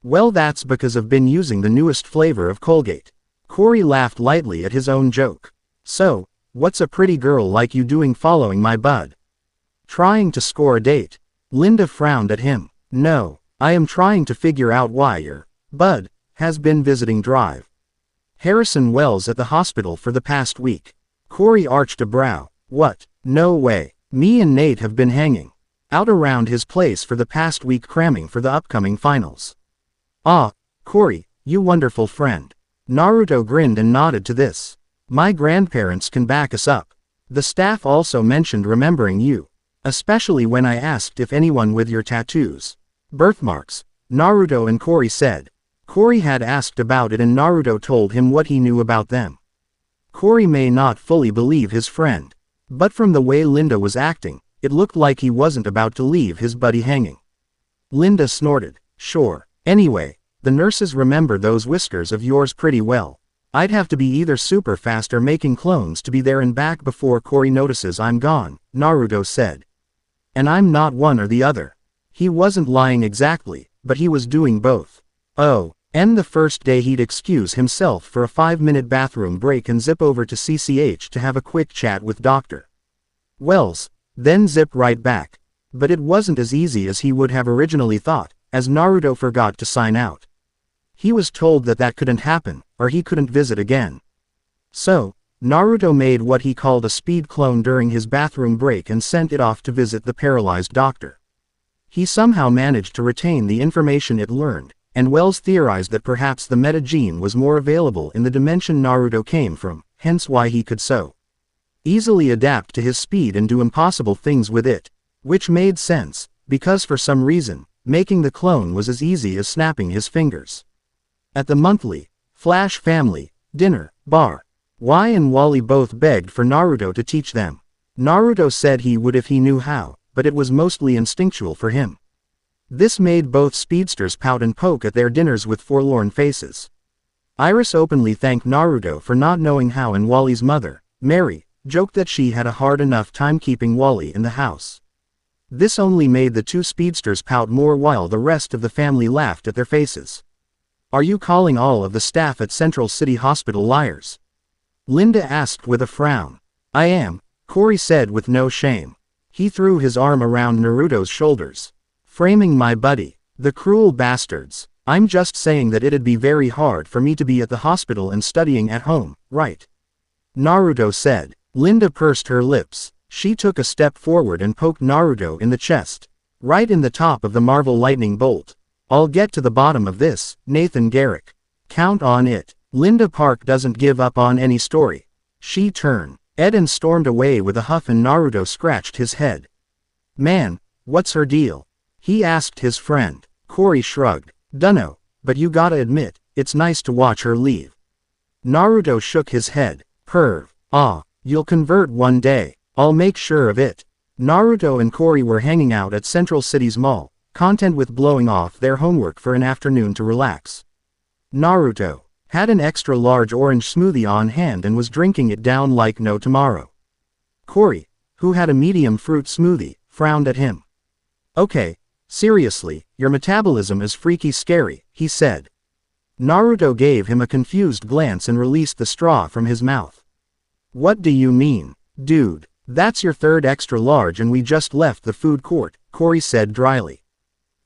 Well, that's because I've been using the newest flavor of Colgate. Cory laughed lightly at his own joke. So, what's a pretty girl like you doing following my bud? Trying to score a date. Linda frowned at him. No, I am trying to figure out why your bud has been visiting Drive Harrison Wells at the hospital for the past week. Cory arched a brow. What? No way. Me and Nate have been hanging out around his place for the past week cramming for the upcoming finals. Ah, Cory, You wonderful friend. Naruto grinned and nodded to this. My grandparents can back us up. The staff also mentioned remembering you. Especially when I asked if anyone with your tattoos. Birthmarks. Naruto and Cory said. Cory had asked about it and Naruto told him what he knew about them. Cory may not fully believe his friend. But from the way Linda was acting, it looked like he wasn't about to leave his buddy hanging. Linda snorted. Sure. Anyway, the nurses remember those whiskers of yours pretty well. I'd have to be either super fast or making clones to be there and back before Cory notices I'm gone, Naruto said. And I'm not one or the other. He wasn't lying exactly, but he was doing both. Oh, and the first day he'd excuse himself for a 5-minute bathroom break and zip over to CCH to have a quick chat with Dr. Wells, then zip right back. But it wasn't as easy as he would have originally thought, as Naruto forgot to sign out. He was told that that couldn't happen, or he couldn't visit again. So, Naruto made what he called a speed clone during his bathroom break and sent it off to visit the paralyzed doctor. He somehow managed to retain the information it learned, and Wells theorized that perhaps the meta gene was more available in the dimension Naruto came from, hence why he could so easily adapt to his speed and do impossible things with it. Which made sense, because for some reason, making the clone was as easy as snapping his fingers. At the monthly Flash family dinner bar, Y and Wally both begged for Naruto to teach them. Naruto said he would if he knew how, but it was mostly instinctual for him. This made both speedsters pout and poke at their dinners with forlorn faces. Iris openly thanked Naruto for not knowing how, and Wally's mother, Mary, joked that she had a hard enough time keeping Wally in the house. This only made the two speedsters pout more while the rest of the family laughed at their faces. Are you calling all of the staff at Central City Hospital liars? Linda asked with a frown. I am, Cory said with no shame. He threw his arm around Naruto's shoulders. Framing my buddy. The cruel bastards. I'm just saying that it'd be very hard for me to be at the hospital and studying at home, right? Naruto said. Linda pursed her lips. She took a step forward and poked Naruto in the chest. Right in the top of the Marvel lightning bolt. I'll get to the bottom of this, Nathan Garrick. Count on it. Linda Park doesn't give up on any story. She turned. Ed and stormed away with a huff and Naruto scratched his head. Man, what's her deal? He asked his friend. Cory shrugged. Dunno, but you gotta admit, it's nice to watch her leave. Naruto shook his head. Perv. Ah, you'll convert one day. I'll make sure of it. Naruto and Cory were hanging out at Central City's mall, content with blowing off their homework for an afternoon to relax. Naruto had an extra large orange smoothie on hand and was drinking it down like no tomorrow. Cory, who had a medium fruit smoothie, frowned at him. Okay, seriously, your metabolism is freaky scary, he said. Naruto gave him a confused glance and released the straw from his mouth. What do you mean, dude? That's your third extra large and we just left the food court, Cory said dryly.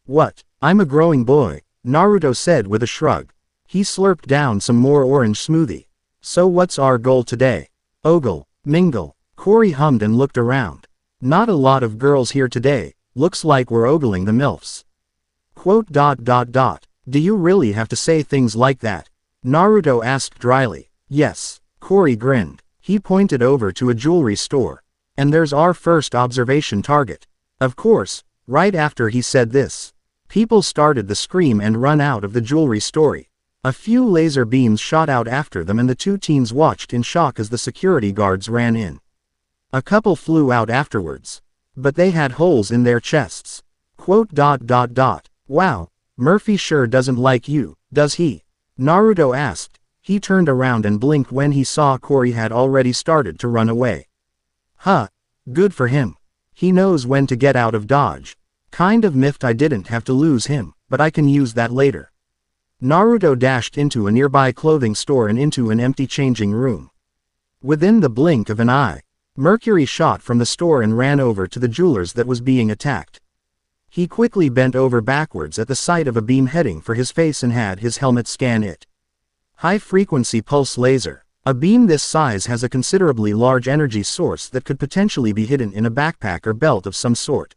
What? I'm a growing boy, Naruto said with a shrug. He slurped down some more orange smoothie. So what's our goal today? Ogle, mingle. Cory hummed and looked around. Not a lot of girls here today, looks like we're ogling the MILFs. Quote. Do you really have to say things like that? Naruto asked dryly. Yes, Cory grinned. He pointed over to a jewelry store. And there's our first observation target. Of course, right after he said this, people started to scream and run out of the jewelry store. A few laser beams shot out after them and the two teens watched in shock as the security guards ran in. A couple flew out afterwards. But they had holes in their chests. Quote. Wow, Murphy sure doesn't like you, does he? Naruto asked. He turned around and blinked when he saw Cory had already started to run away. Huh, good for him. He knows when to get out of Dodge. Kind of miffed I didn't have to lose him, but I can use that later. Naruto dashed into a nearby clothing store and into an empty changing room. Within the blink of an eye, Mercury shot from the store and ran over to the jeweler's that was being attacked. He quickly bent over backwards at the sight of a beam heading for his face and had his helmet scan it. High-frequency pulse laser. A beam this size has a considerably large energy source that could potentially be hidden in a backpack or belt of some sort.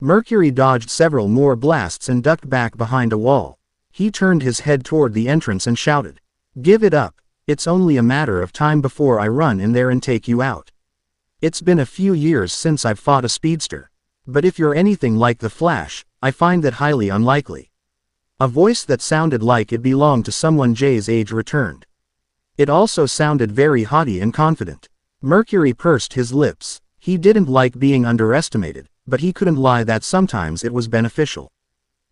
Mercury dodged several more blasts and ducked back behind a wall. He turned his head toward the entrance and shouted. "Give it up. It's only a matter of time before I run in there and take you out. It's been a few years since I've fought a speedster. But if you're anything like the Flash, I find that highly unlikely." A voice that sounded like it belonged to someone Jay's age returned. It also sounded very haughty and confident. Mercury pursed his lips. He didn't like being underestimated, but he couldn't lie that sometimes it was beneficial.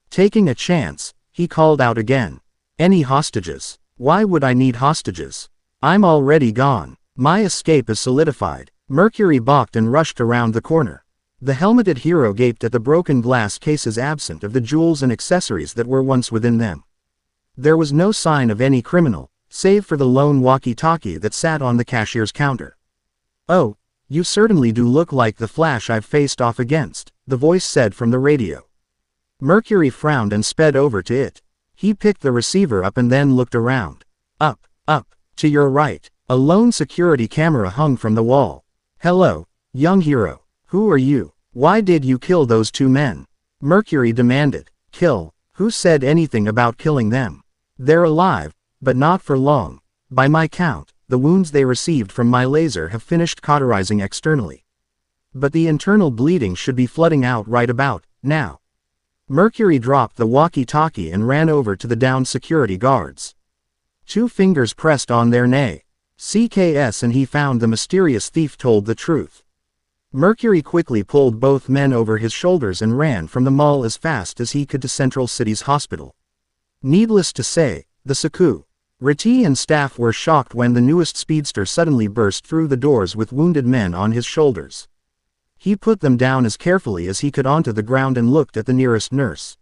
Taking a chance, he called out again. "Any hostages?" "Why would I need hostages? I'm already gone. My escape is solidified." Mercury balked and rushed around the corner. The helmeted hero gaped at the broken glass cases absent of the jewels and accessories that were once within them. There was no sign of any criminal, save for the lone walkie-talkie that sat on the cashier's counter. "Oh, you certainly do look like the Flash I've faced off against," the voice said from the radio. Mercury frowned and sped over to it. He picked the receiver up and then looked around. Up, to your right, a lone security camera hung from the wall. "Hello, young hero. Who are you? Why did you kill those two men?" Mercury demanded. "Kill? Who said anything about killing them? They're alive, but not for long. By my count, the wounds they received from my laser have finished cauterizing externally. But the internal bleeding should be flooding out right about now." Mercury dropped the walkie-talkie and ran over to the downed security guards. Two fingers pressed on their CKS and he found the mysterious thief told the truth. Mercury quickly pulled both men over his shoulders and ran from the mall as fast as he could to Central City's hospital. Needless to say, the security and staff were shocked when the newest speedster suddenly burst through the doors with wounded men on his shoulders. He put them down as carefully as he could onto the ground and looked at the nearest nurse.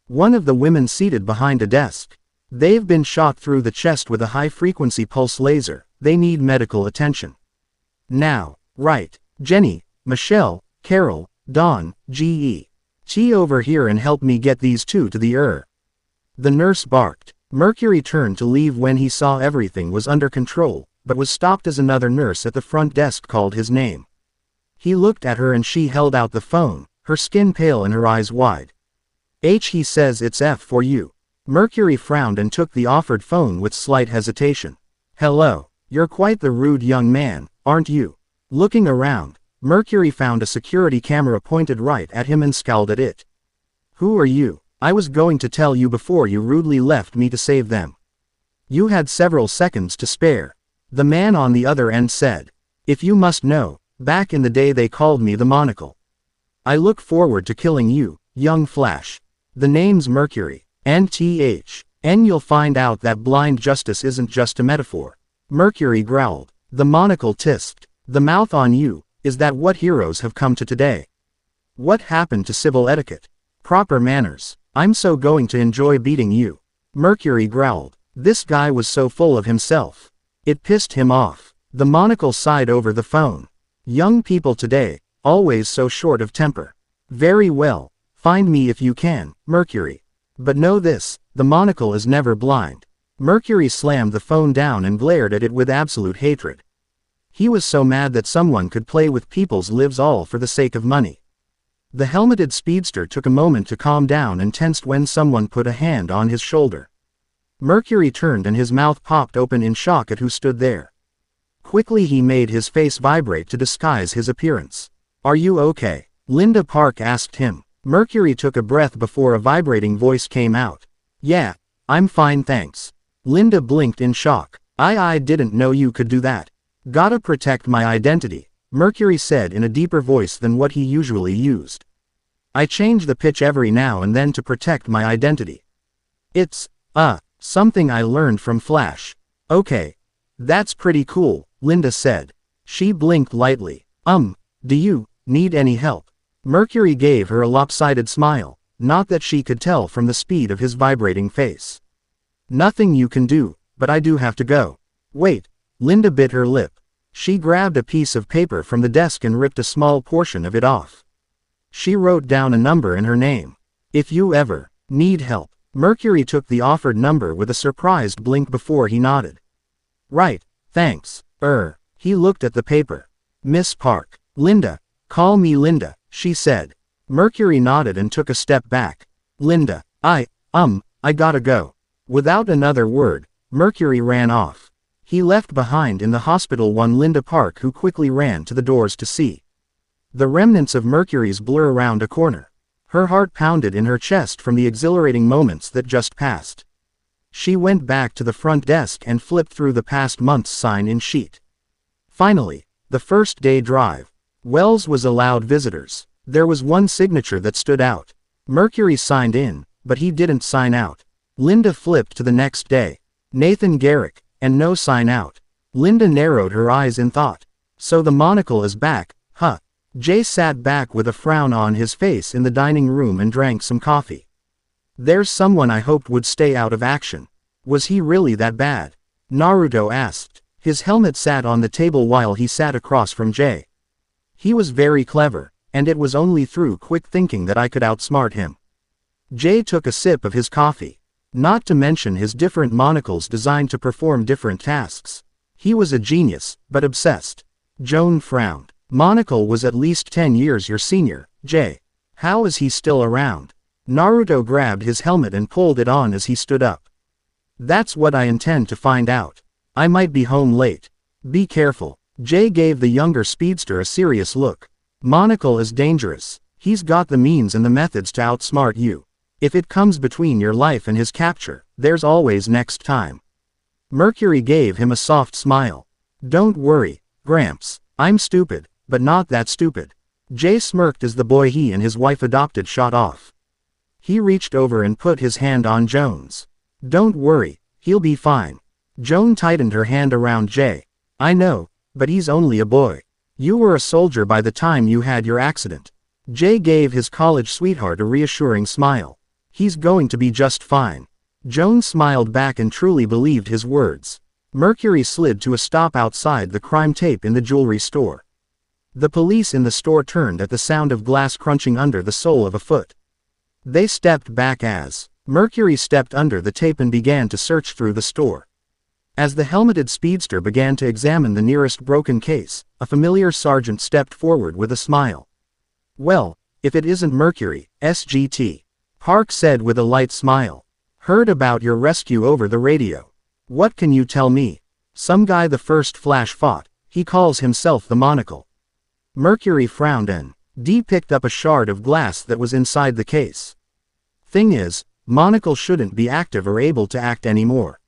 One of the women seated behind a desk. "They've been shot through the chest with a high-frequency pulse laser. They need medical attention. Now." "Right. Jenny, Michelle, Carol, Dawn, G.E. over here and help me get these two to the The nurse barked. Mercury turned to leave when he saw everything was under control, but was stopped as another nurse at the front desk called his name. He looked at her and she held out the phone, her skin pale and her eyes wide. He says it's F for you." Mercury frowned and took the offered phone with slight hesitation. "Hello, you're quite the rude young man, aren't you?" Looking around, Mercury found a security camera pointed right at him and scowled at it. "Who are you? I was going to tell you before you rudely left me to save them." "You had several seconds to spare," the man on the other end said. "If you must know, back in the day they called me the Monacle. I look forward to killing you, young Flash. The name's Mercury, and you'll find out that blind justice isn't just a metaphor." Mercury growled. The Monacle tisked. "The mouth on you, is that what heroes have come to today? What happened to civil etiquette? Proper manners? I'm so going to enjoy beating you." Mercury growled. This guy was so full of himself. It pissed him off. The Monacle sighed over the phone. "Young people today, always so short of temper. Very well, find me if you can, Mercury. But know this, the Monacle is never blind." Mercury slammed the phone down and glared at it with absolute hatred. He was so mad that someone could play with people's lives all for the sake of money. The helmeted speedster took a moment to calm down and tensed when someone put a hand on his shoulder. Mercury turned and his mouth popped open in shock at who stood there. Quickly he made his face vibrate to disguise his appearance. "Are you okay?" Linda Park asked him. Mercury took a breath before a vibrating voice came out. "Yeah, I'm fine thanks." Linda blinked in shock. I didn't know you could do that." "Gotta protect my identity," Mercury said in a deeper voice than what he usually used. "I change the pitch every now and then to protect my identity. It's, something I learned from Flash." "Okay. That's pretty cool," Linda said. She blinked lightly. Do you need any help?" Mercury gave her a lopsided smile, not that she could tell from the speed of his vibrating face. "Nothing you can do, but I do have to go." "Wait." Linda bit her lip. She grabbed a piece of paper from the desk and ripped a small portion of it off. She wrote down a number and her name. "If you ever need help." Mercury took the offered number with a surprised blink before he nodded. "Right, thanks." He looked at the paper. "Miss Park." "Linda. Call me Linda," she said. Mercury nodded and took a step back. "Linda, I gotta go. Without another word, Mercury ran off. He left behind in the hospital one Linda Park, who quickly ran to the doors to see the remnants of Mercury's blur around a corner. Her heart pounded in her chest from the exhilarating moments that just passed. She went back to the front desk and flipped through the past month's sign-in sheet. Finally, the first day drive. Wells was allowed visitors. There was one signature that stood out. Mercury signed in, but he didn't sign out. Linda flipped to the next day. Nathan Garrick, and no sign out. Linda narrowed her eyes in thought. So the monocle is back, huh? Jay sat back with a frown on his face in the dining room and drank some coffee. There's someone I hoped would stay out of action. Was he really that bad? Naruto asked. His helmet sat on the table while he sat across from Jay. He was very clever, and it was only through quick thinking that I could outsmart him. Jay took a sip of his coffee. Not to mention his different monocles designed to perform different tasks. He was a genius, but obsessed. Joan frowned. Monocle was at least 10 years your senior, Jay. How is he still around? Naruto grabbed his helmet and pulled it on as he stood up. That's what I intend to find out. I might be home late. Be careful. Jay gave the younger speedster a serious look. Monocle is dangerous. He's got the means and the methods to outsmart you. If it comes between your life and his capture, there's always next time. Mercury gave him a soft smile. Don't worry, Gramps. I'm stupid, but not that stupid. Jay smirked as the boy he and his wife adopted shot off. He reached over and put his hand on Joan's. Don't worry, he'll be fine. Joan tightened her hand around Jay. I know, but he's only a boy. You were a soldier by the time you had your accident. Jay gave his college sweetheart a reassuring smile. He's going to be just fine. Joan smiled back and truly believed his words. Mercury slid to a stop outside the crime tape in the jewelry store. The police in the store turned at the sound of glass crunching under the sole of a foot. They stepped back as Mercury stepped under the tape and began to search through the store. As the helmeted speedster began to examine the nearest broken case, a familiar sergeant stepped forward with a smile. Well, if it isn't Mercury, SGT. Park said with a light smile. Heard about your rescue over the radio. What can you tell me? Some guy the first Flash fought. He calls himself the Monocle. Mercury frowned and D picked up a shard of glass that was inside the case. Thing is, Monocle shouldn't be active or able to act anymore.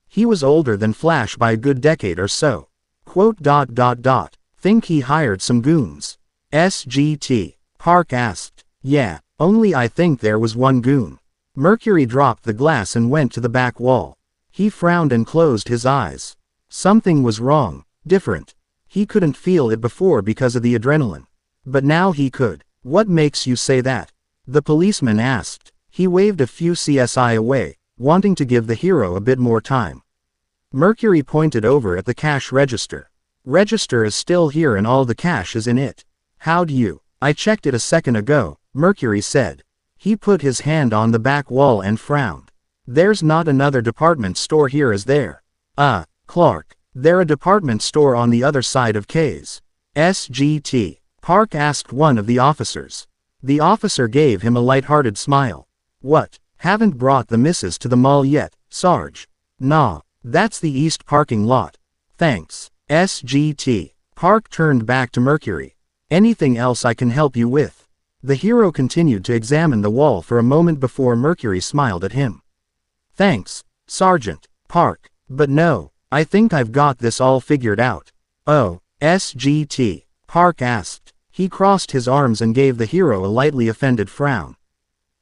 He was older than Flash by a good decade or so. Think he hired some goons. SGT. Park asked. Yeah, only I think there was one goon. Mercury dropped the glass and went to the back wall. He frowned and closed his eyes. Something was wrong, different. He couldn't feel it before because of the adrenaline. But now he could. What makes you say that? The policeman asked. He waved a few CSI away, wanting to give the hero a bit more time. Mercury pointed over at the cash register. Register is still here and all the cash is in it. How'd you? I checked it a second ago, Mercury said. He put his hand on the back wall and frowned. There's not another department store here, is there? Clark. They're a department store on the other side of K's. SGT. Park asked one of the officers. The officer gave him a light-hearted smile. What? Haven't brought the missus to the mall yet, Sarge? Nah, that's the east parking lot. Thanks. SGT. Park turned back to Mercury. Anything else I can help you with? The hero continued to examine the wall for a moment before Mercury smiled at him. Thanks, Sergeant. Park. But no, I think I've got this all figured out. Oh, SGT. Park asked. He crossed his arms and gave the hero a lightly offended frown.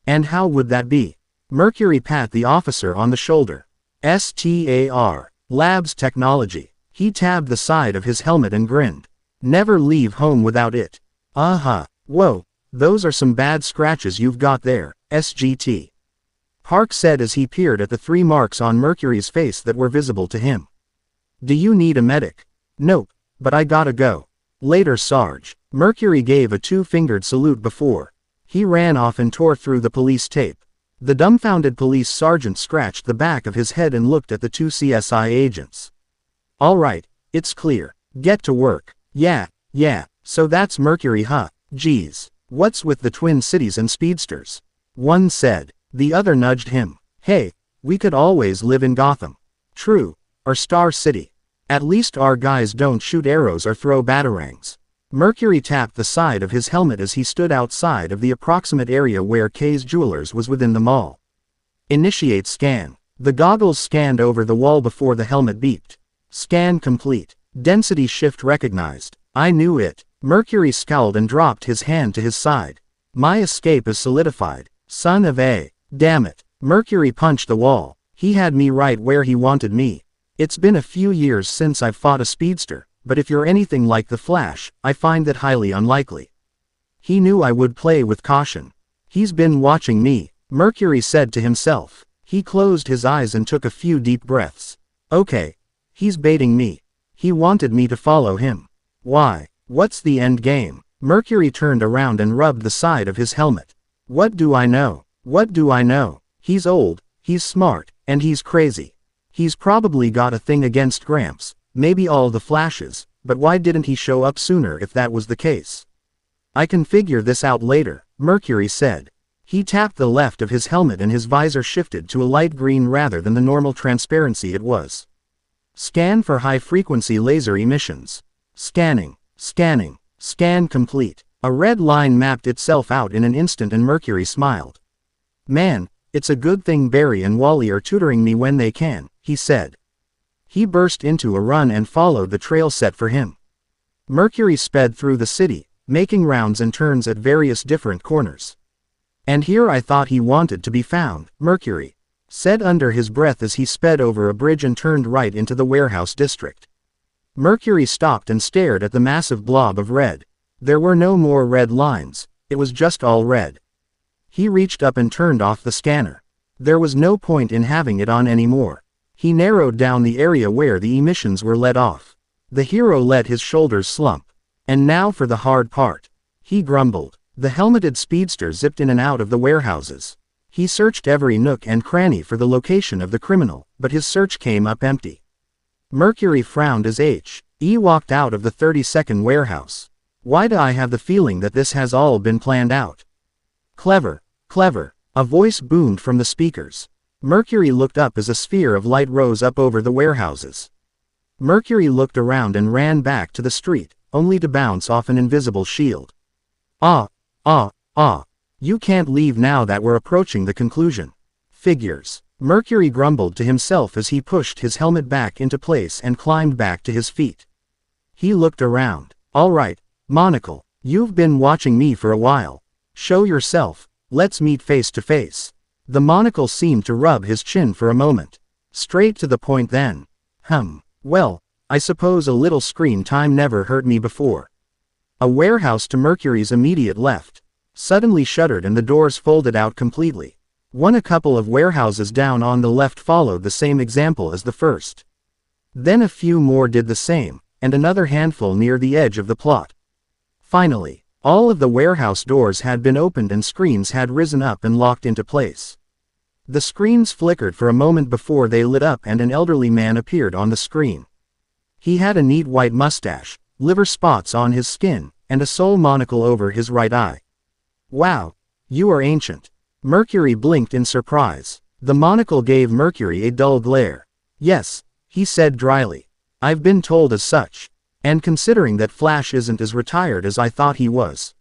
And how would that be? Mercury pat the officer on the shoulder. STAR. Labs Technology. He tabbed the side of his helmet and grinned. Never leave home without it. Whoa, those are some bad scratches you've got there, SGT. Park said as he peered at the 3 marks on Mercury's face that were visible to him. Do you need a medic? Nope, but I gotta go. Later, Sarge. Mercury gave a 2-fingered salute before he ran off and tore through the police tape. The dumbfounded police sergeant scratched the back of his head and looked at the 2 CSI agents. All right, it's clear. Get to work. Yeah, so that's Mercury, huh? Geez, what's with the Twin Cities and speedsters? One said. The other nudged him. Hey, we could always live in Gotham. True. Or Star City. At least our guys don't shoot arrows or throw batarangs. Mercury tapped the side of his helmet as he stood outside of the approximate area where Kay's Jewelers was within the mall. Initiate scan. The goggles scanned over the wall before the helmet beeped. Scan complete. Density shift recognized. I knew it. Mercury scowled and dropped his hand to his side. My escape is solidified. Son of a. Damn it. Mercury punched the wall. He had me right where he wanted me. It's been a few years since I've fought a speedster, but if you're anything like the Flash, I find that highly unlikely. He knew I would play with caution. He's been watching me, Mercury said to himself. He closed his eyes and took a few deep breaths. Okay. He's baiting me. He wanted me to follow him. Why? What's the end game? Mercury turned around and rubbed the side of his helmet. What do I know? What do I know? He's old, he's smart, and he's crazy. He's probably got a thing against Gramps, maybe all the Flashes, but why didn't he show up sooner if that was the case? I can figure this out later, Mercury said. He tapped the left of his helmet and his visor shifted to a light green rather than the normal transparency it was. Scan for high-frequency laser emissions. Scanning. Scanning. Scan complete. A red line mapped itself out in an instant and Mercury smiled. Man, it's a good thing Barry and Wally are tutoring me when they can, he said. He burst into a run and followed the trail set for him. Mercury sped through the city, making rounds and turns at various different corners. And here I thought he wanted to be found, Mercury said under his breath as he sped over a bridge and turned right into the warehouse district. Mercury stopped and stared at the massive blob of red. There were no more red lines, it was just all red. He reached up and turned off the scanner. There was no point in having it on anymore. He narrowed down the area where the emissions were let off. The hero let his shoulders slump. And now for the hard part. He grumbled. The helmeted speedster zipped in and out of the warehouses. He searched every nook and cranny for the location of the criminal, but his search came up empty. Mercury frowned as He walked out of the 32nd warehouse. Why do I have the feeling that this has all been planned out? Clever, clever, a voice boomed from the speakers. Mercury looked up as a sphere of light rose up over the warehouses. Mercury looked around and ran back to the street, only to bounce off an invisible shield. You can't leave now that we're approaching the conclusion. Figures. Mercury grumbled to himself as he pushed his helmet back into place and climbed back to his feet. He looked around. All right, Monacle, you've been watching me for a while. Show yourself, let's meet face to face. The Monacle seemed to rub his chin for a moment. Straight to the point then. Well, I suppose a little screen time never hurt me before. A warehouse to Mercury's immediate left suddenly shuttered and the doors folded out completely. A couple of warehouses down on the left followed the same example as the first. Then a few more did the same, and another handful near the edge of the plot. Finally, all of the warehouse doors had been opened and screens had risen up and locked into place. The screens flickered for a moment before they lit up and an elderly man appeared on the screen. He had a neat white mustache, liver spots on his skin, and a sole monocle over his right eye. Wow, you are ancient. Mercury blinked in surprise. The monocle gave Mercury a dull glare. Yes, he said dryly. I've been told as such. And considering that Flash isn't as retired as I thought he was.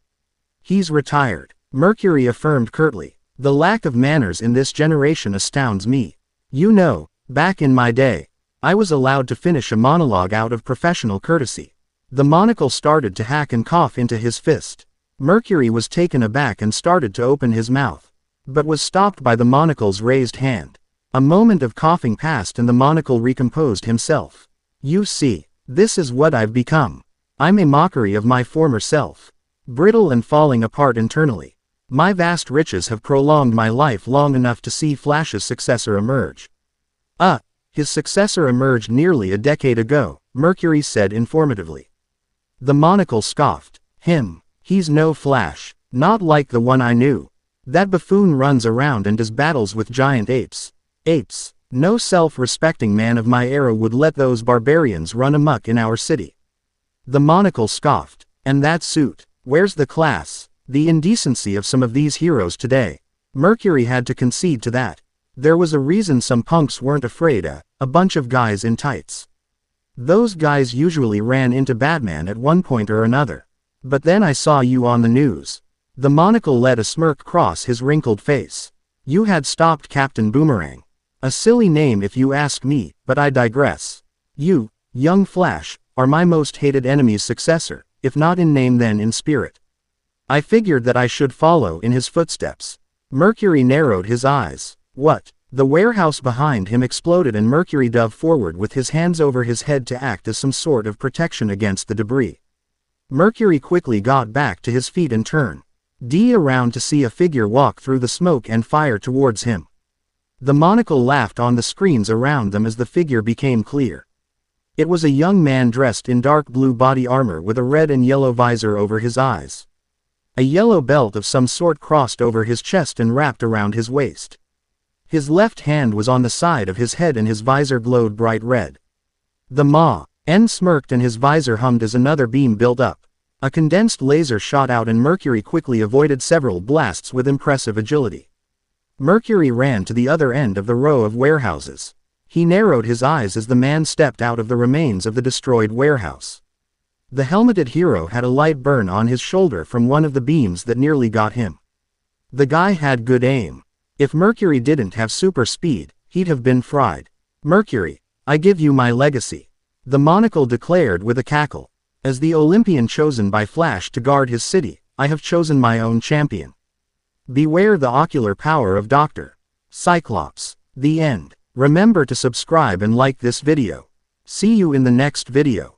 He's retired, Mercury affirmed curtly. The lack of manners in this generation astounds me. You know, back in my day, I was allowed to finish a monologue out of professional courtesy. The monocle started to hack and cough into his fist. Mercury was taken aback and started to open his mouth, but was stopped by the monocle's raised hand. A moment of coughing passed and the monocle recomposed himself. You see, this is what I've become. I'm a mockery of my former self. Brittle and falling apart internally. My vast riches have prolonged my life long enough to see Flash's successor emerge. His successor emerged nearly a decade ago, Mercury said informatively. The monocle scoffed. He's no Flash, not like the one I knew. That buffoon runs around and does battles with giant apes. No self-respecting man of my era would let those barbarians run amok in our city. The monocle scoffed. And that suit, where's the class? The indecency of some of these heroes today. Mercury had to concede to that. There was a reason some punks weren't afraid of a bunch of guys in tights. Those guys usually ran into Batman at one point or another. But then I saw you on the news. The monocle let a smirk cross his wrinkled face. You had stopped Captain Boomerang. A silly name if you ask me, but I digress. You, young Flash, are my most hated enemy's successor, if not in name then in spirit. I figured that I should follow in his footsteps. Mercury narrowed his eyes. What? The warehouse behind him exploded and Mercury dove forward with his hands over his head to act as some sort of protection against the debris. Mercury quickly got back to his feet and turned around to see a figure walk through the smoke and fire towards him. The monocle laughed on the screens around them as the figure became clear. It was a young man dressed in dark blue body armor with a red and yellow visor over his eyes. A yellow belt of some sort crossed over his chest and wrapped around his waist. His left hand was on the side of his head and his visor glowed bright red. The man smirked and his visor hummed as another beam built up. A condensed laser shot out and Mercury quickly avoided several blasts with impressive agility. Mercury ran to the other end of the row of warehouses. He narrowed his eyes as the man stepped out of the remains of the destroyed warehouse. The helmeted hero had a light burn on his shoulder from one of the beams that nearly got him. The guy had good aim. If Mercury didn't have super speed, he'd have been fried. Mercury, I give you my legacy. The monocle declared with a cackle. As the Olympian chosen by Flash to guard his city, I have chosen my own champion. Beware the ocular power of Dr. Cyclops. The end. Remember to subscribe and like this video. See you in the next video.